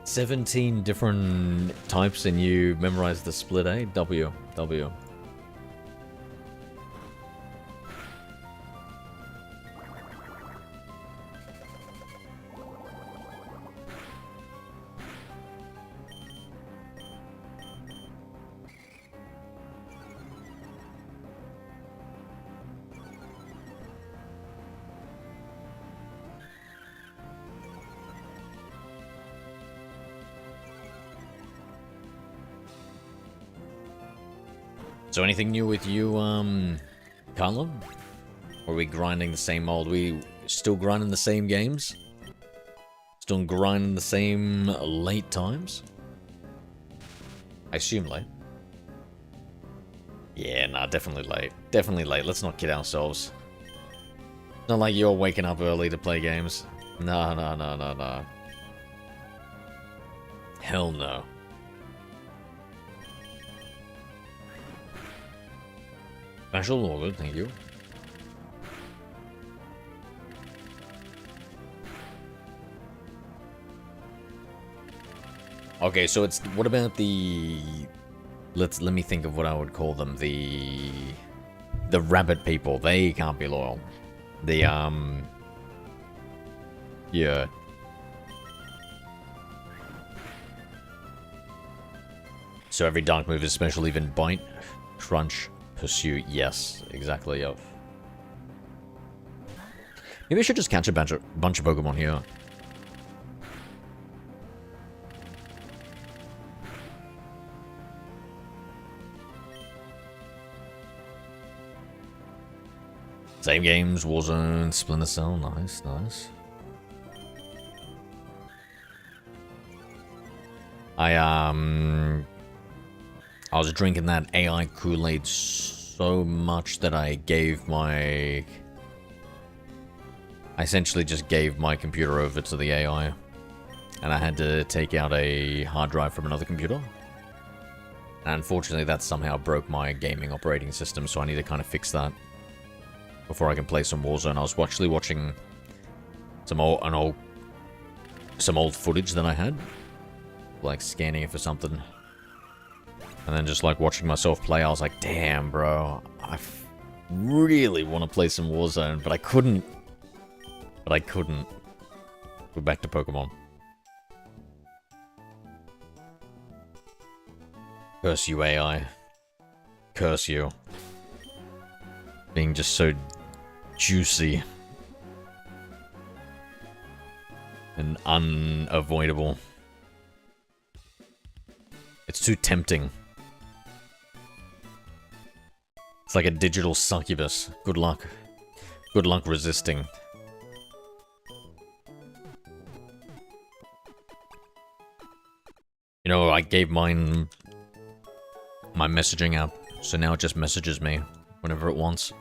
17 different types and you memorized the split, eh? W. So anything new with you, Carlo? Or are we grinding the same old? We still grinding the same games? Still grinding the same late times? I assume late. Yeah, nah, definitely late. Definitely late. Let's not kid ourselves. Not like you're waking up early to play games. No. Hell no. Special all good, thank you. Okay, so it's what about the let me think of what I would call them. The rabbit people. They can't be loyal. The yeah. So every dark move is special, even bite, crunch, pursuit. Yes, exactly. Yep. Maybe I should just catch a bunch of Pokemon here. Same games, Warzone, Splinter Cell, nice, nice. I was drinking that AI Kool-Aid so much that I essentially just gave my computer over to the AI. And I had to take out a hard drive from another computer. And unfortunately that somehow broke my gaming operating system, so I need to kind of fix that before I can play some Warzone. I was actually watching some old footage that I had, like scanning it for something, and then just like watching myself play. I was like, damn, bro, I really want to play some Warzone, but I couldn't. We're back to Pokemon. Curse you, AI. Curse you. Being just so juicy and unavoidable. It's too tempting. It's like a digital succubus. Good luck. Good luck resisting. You know, I gave mine my messaging app, so now it just messages me whenever it wants.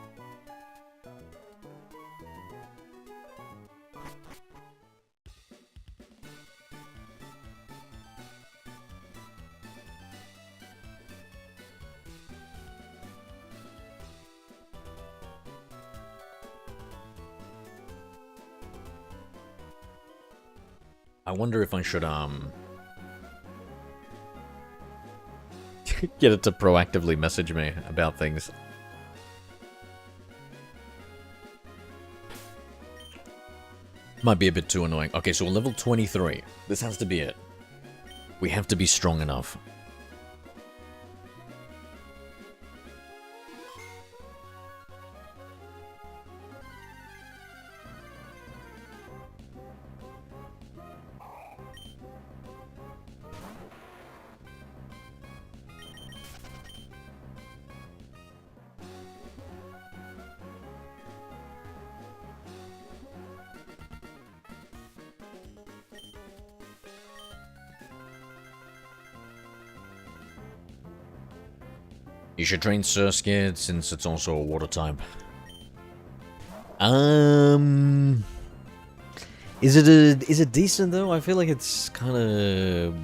I wonder if I should, get it to proactively message me about things. Might be a bit too annoying. Okay, so we're level 23. This has to be it. We have to be strong enough. You should train Surskit since it's also a water type. Is it decent though? I feel like it's kind of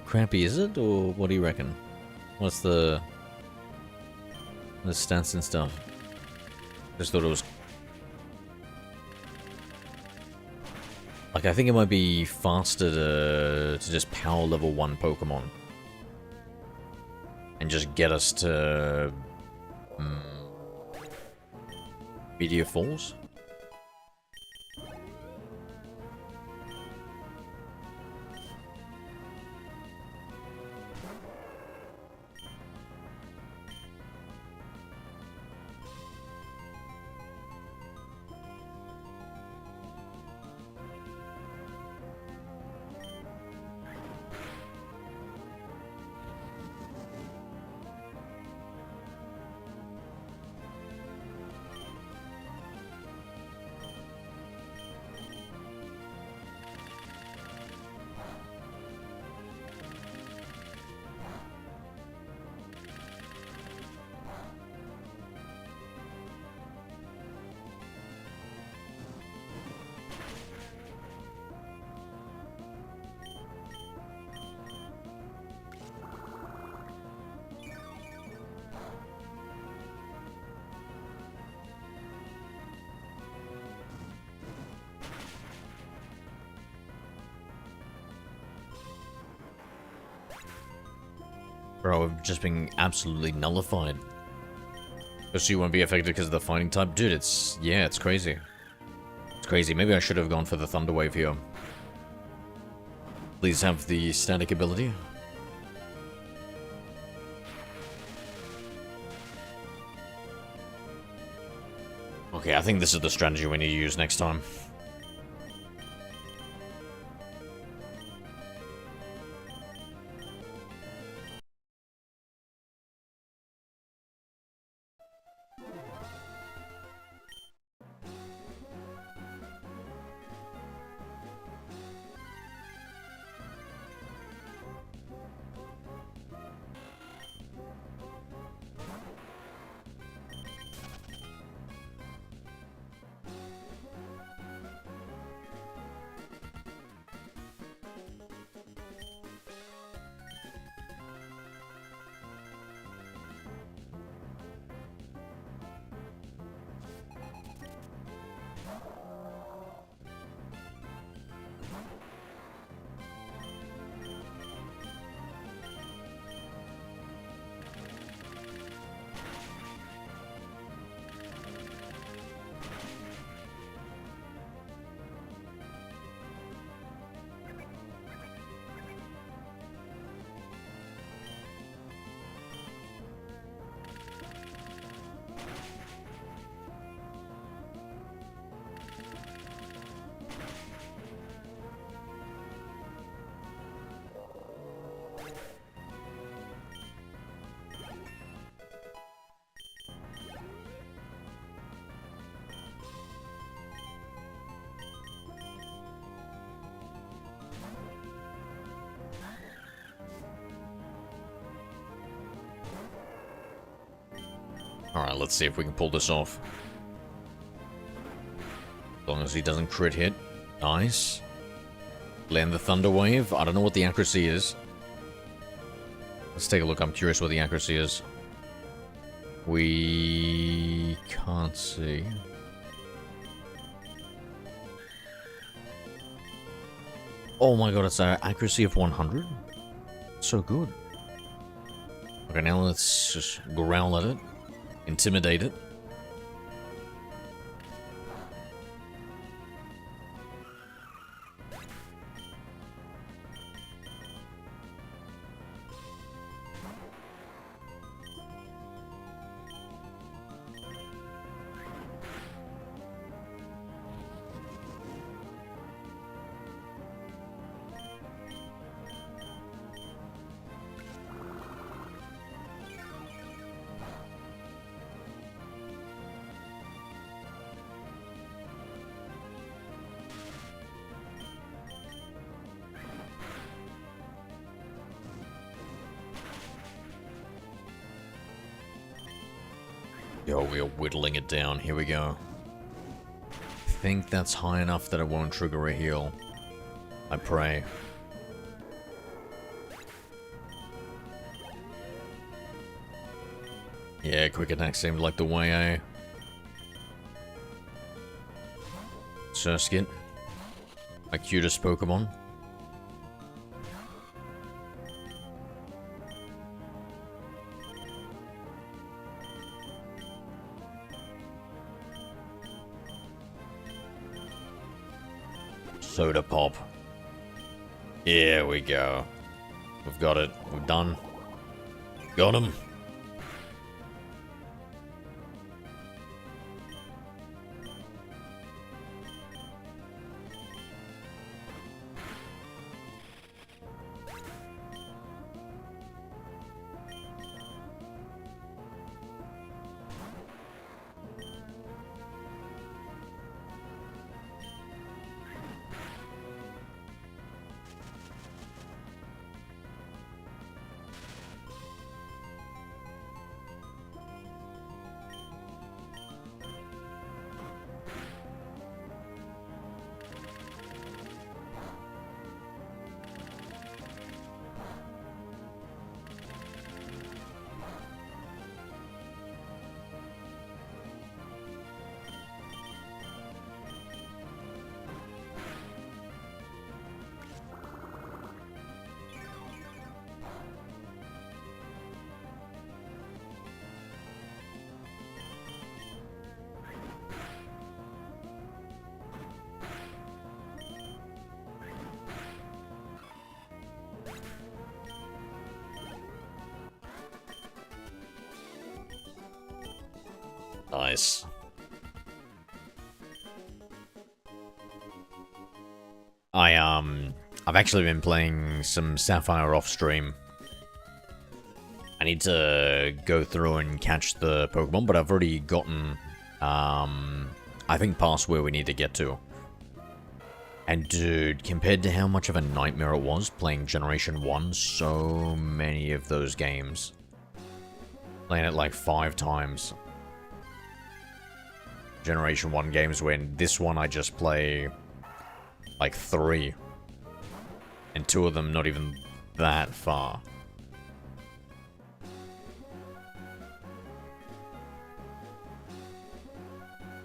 crappy, is it? Or what do you reckon? What's the stats and stuff? Just thought it was like, I think it might be faster to just power level 1 Pokemon. And just get us to Meteor Falls. Bro, we've just been absolutely nullified. So you won't be affected because of the fighting type? Dude, it's crazy. It's crazy. Maybe I should have gone for the Thunder Wave here. Please have the static ability. Okay, I think this is the strategy we need to use next time. Alright, let's see if we can pull this off. As long as he doesn't crit hit. Nice. Land the Thunder Wave. I don't know what the accuracy is. Let's take a look. I'm curious what the accuracy is. We can't see. Oh my god, it's an accuracy of 100? So good. Okay, now let's just growl at it. Intimidate it. Yo, we are whittling it down. Here we go. I think that's high enough that it won't trigger a heal. I pray. Yeah, quick attack seemed like the way, eh? Surskit. My cutest Pokemon. Soda Pop. Here we go. We've got it. We're done. Got him. Nice. I've actually been playing some Sapphire off stream. I need to go through and catch the Pokemon, but I've already gotten, I think past where we need to get to. And dude, compared to how much of a nightmare it was playing Generation 1, so many of those games. Playing it like 5 times. Generation 1 games, when this one I just play like 3. And 2 of them not even that far.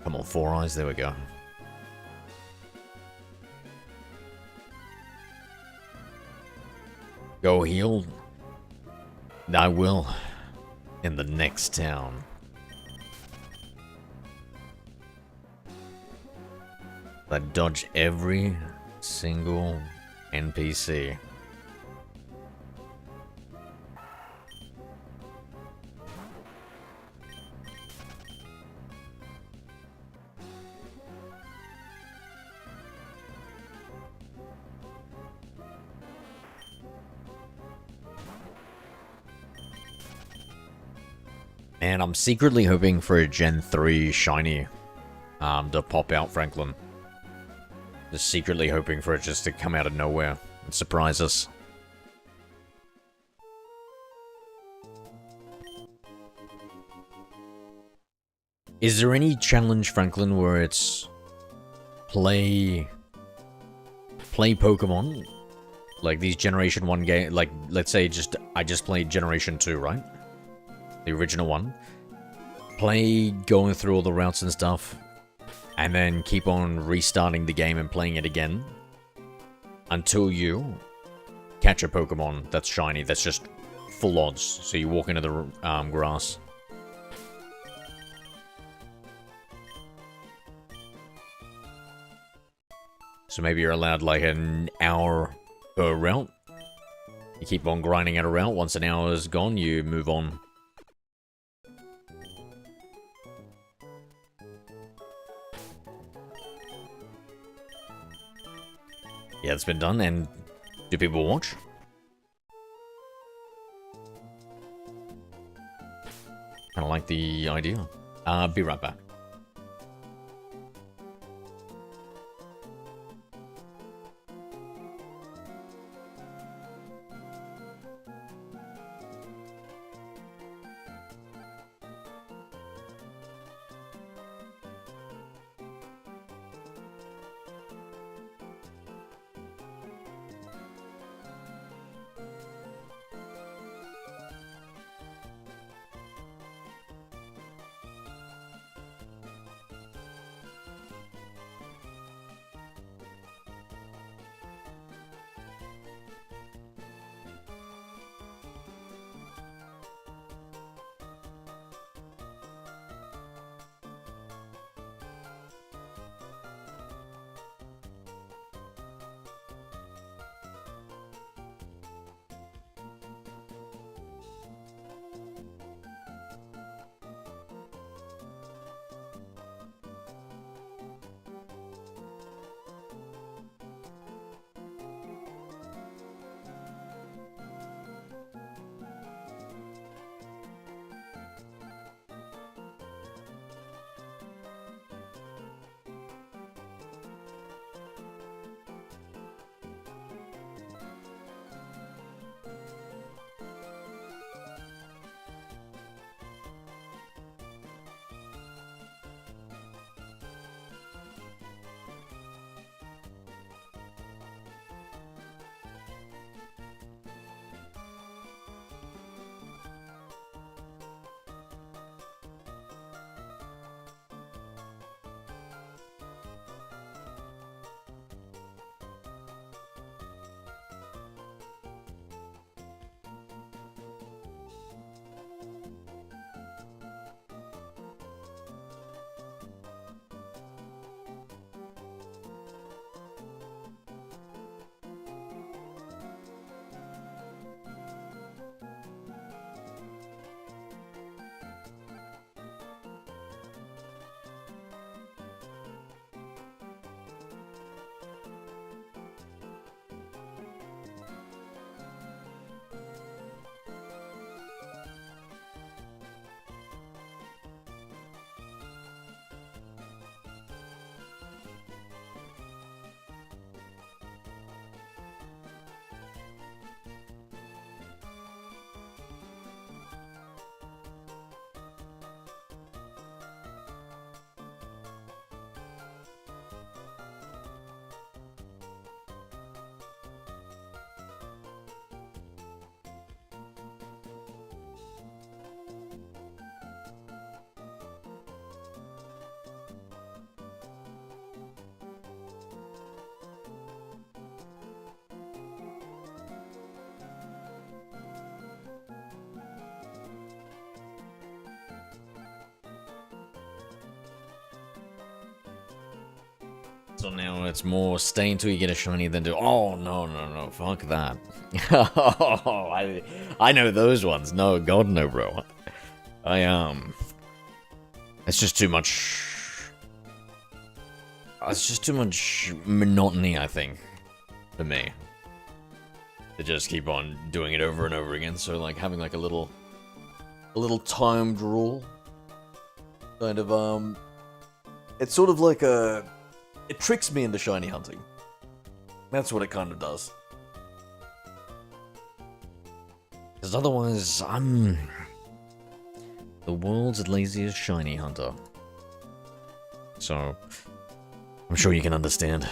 Come on, 4 eyes, there we go. Go heal? I will. In the next town. I dodge every single NPC. And I'm secretly hoping for a Gen 3 shiny to pop out, Franklin. Just secretly hoping for it just to come out of nowhere and surprise us. Is there any challenge, Franklin, where it's play Pokemon? Like these Generation 1 game, like let's say I just played Generation 2, right? The original one. Play going through all the routes and stuff, and then keep on restarting the game and playing it again until you catch a Pokemon that's shiny, that's just full odds. So you walk into the grass. So maybe you're allowed like an hour per route. You keep on grinding out a route. Once an hour is gone, you move on. Yeah, it's been done, and do people watch? Kinda like the idea. Be right back. So now it's more stay until you get a shiny than do. Oh no, fuck that. Oh, I know those ones. No, God no, bro. It's just too much. It's just too much monotony, I think, for me. To just keep on doing it over and over again. So like having like a little timed rule, kind of it's sort of like it tricks me into shiny hunting. That's what it kind of does. Because otherwise, I'm the world's laziest shiny hunter. So, I'm sure you can understand.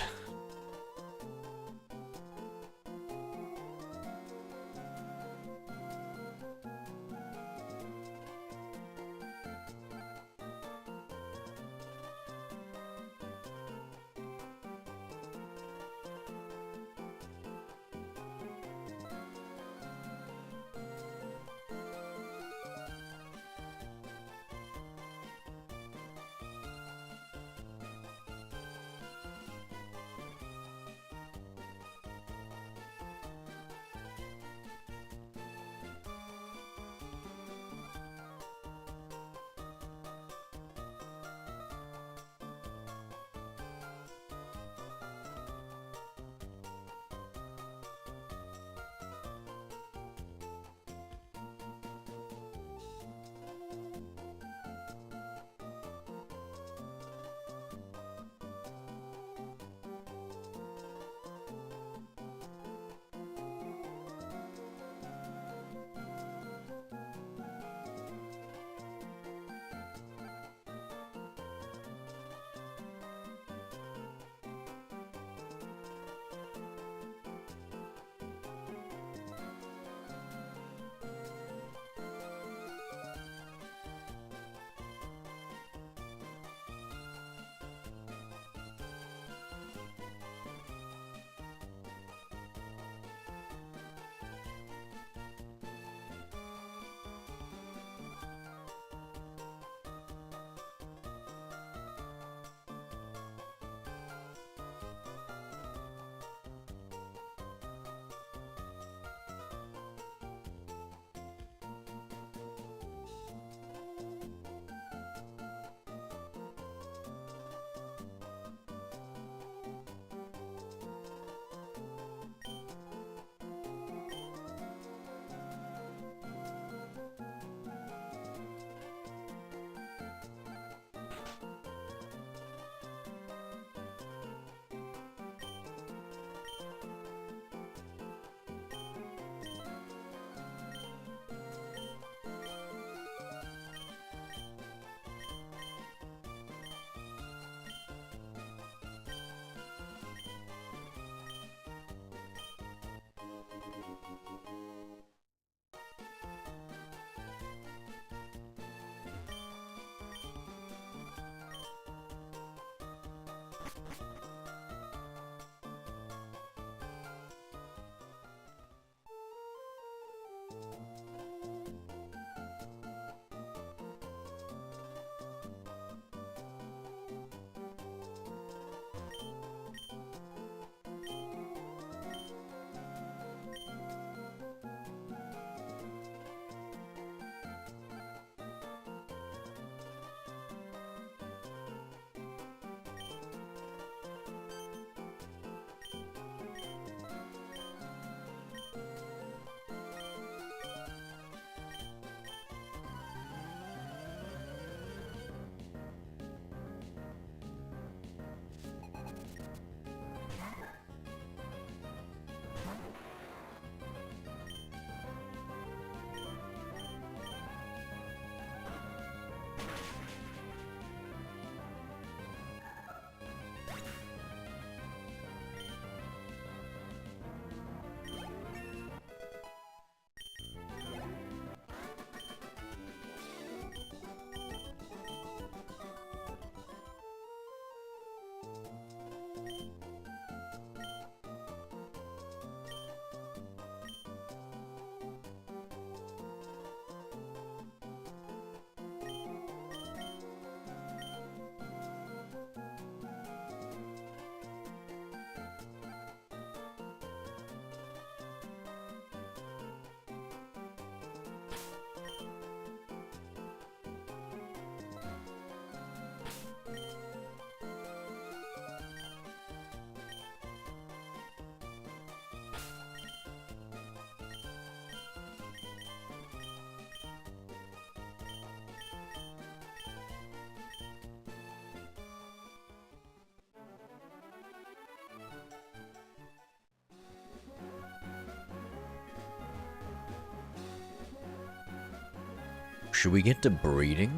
Should we get to breeding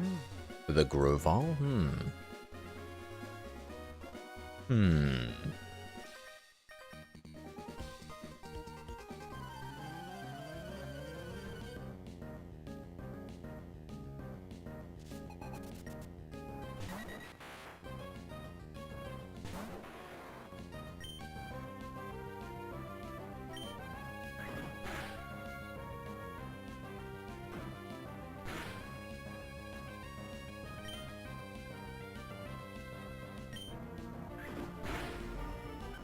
with a Grovyle?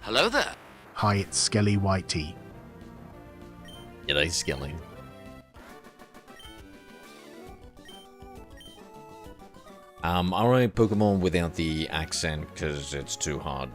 Hello there. Hi, it's Skelly Whitey. G'day, Skelly. I write Pokemon without the accent because it's too hard.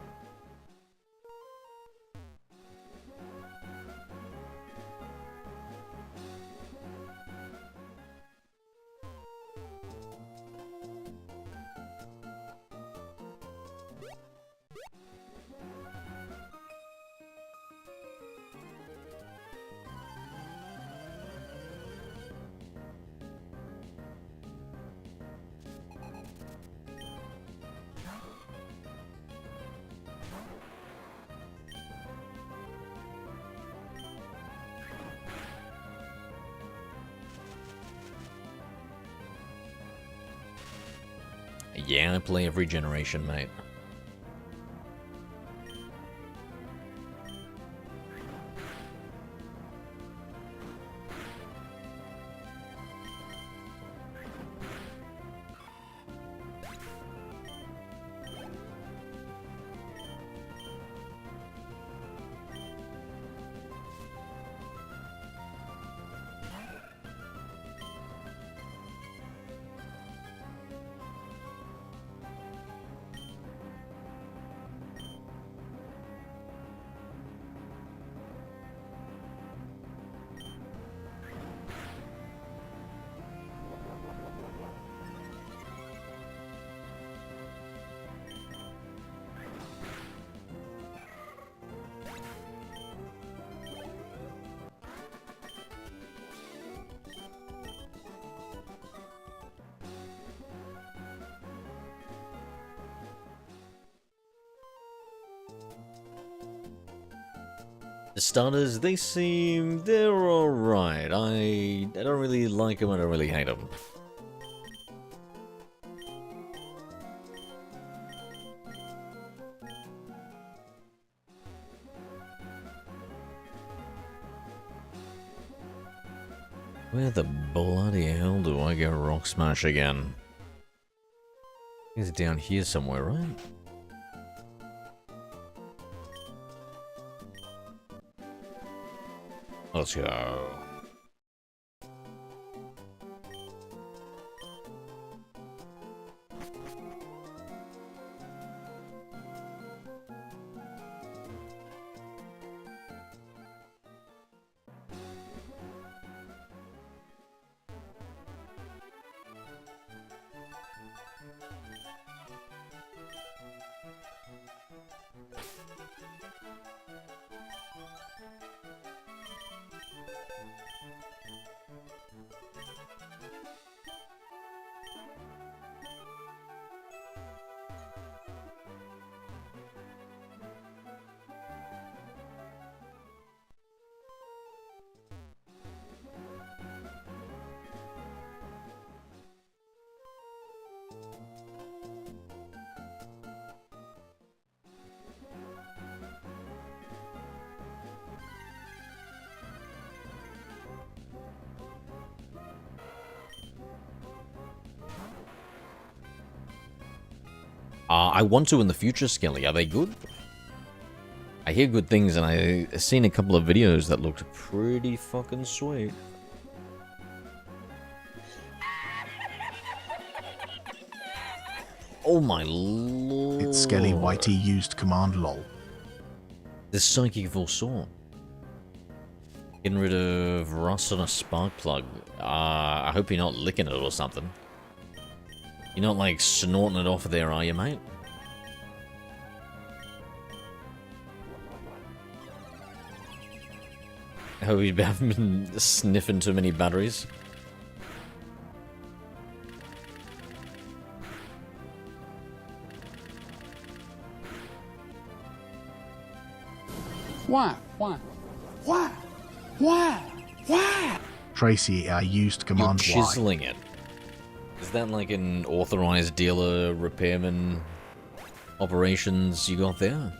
Yeah, I play every generation, mate. The starters, they're alright. I don't really like them, I don't really hate them. Where the bloody hell do I go Rock Smash again? It's down here somewhere, right? Let's go. I want to in the future, Skelly. Are they good? I hear good things, and I've seen a couple of videos that looked pretty fucking sweet. Oh my lord. It's Skelly Whitey used command lol. The Psychic Volsaw. Getting rid of rust on a spark plug. I hope you're not licking it or something. You're not like snorting it off there, are you, mate? I hope you haven't been sniffing too many batteries. Why? Why? Why? Why? Why? Tracy, I used You're Command Y. chiseling it. Is that like an authorized dealer repairman operations you got there?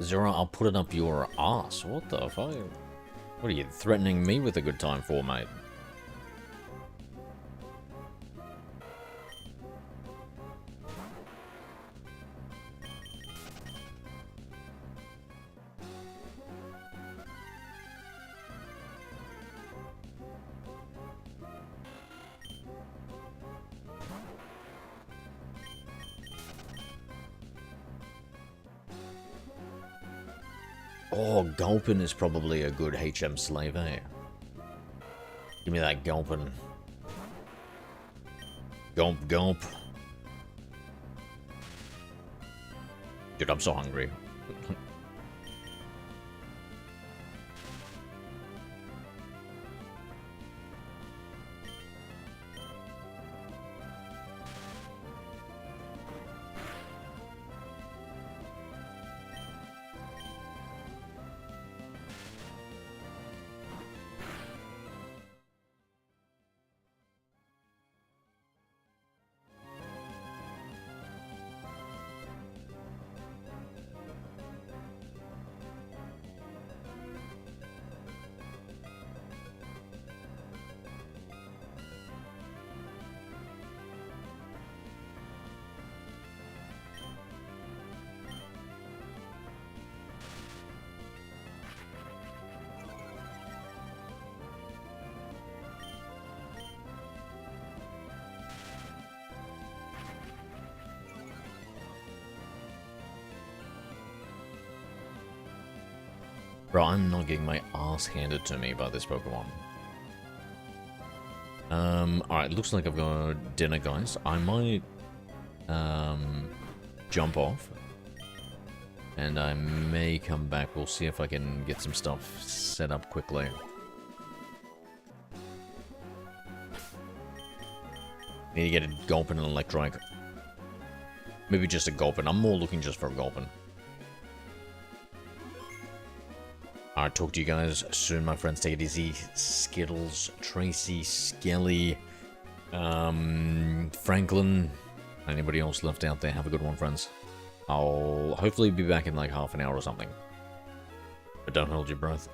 Zero, I'll put it up your ass. What the fuck? What are you threatening me with a good time for, mate? Oh, Gulpin is probably a good HM slave, eh? Give me that Gulpin. Gulp, gulp. Dude, I'm so hungry. Bro, I'm not getting my ass handed to me by this Pokemon. Alright, looks like I've got dinner, guys. I might, jump off. And I may come back. We'll see if I can get some stuff set up quickly. Need to get a Gulpin and Electrike. Maybe just a Gulpin. I'm more looking just for a Gulpin. Alright, talk to you guys soon, my friends. Take it easy. Skittles, Tracy, Skelly, Franklin, anybody else left out there. Have a good one, friends. I'll hopefully be back in like half an hour or something. But don't hold your breath.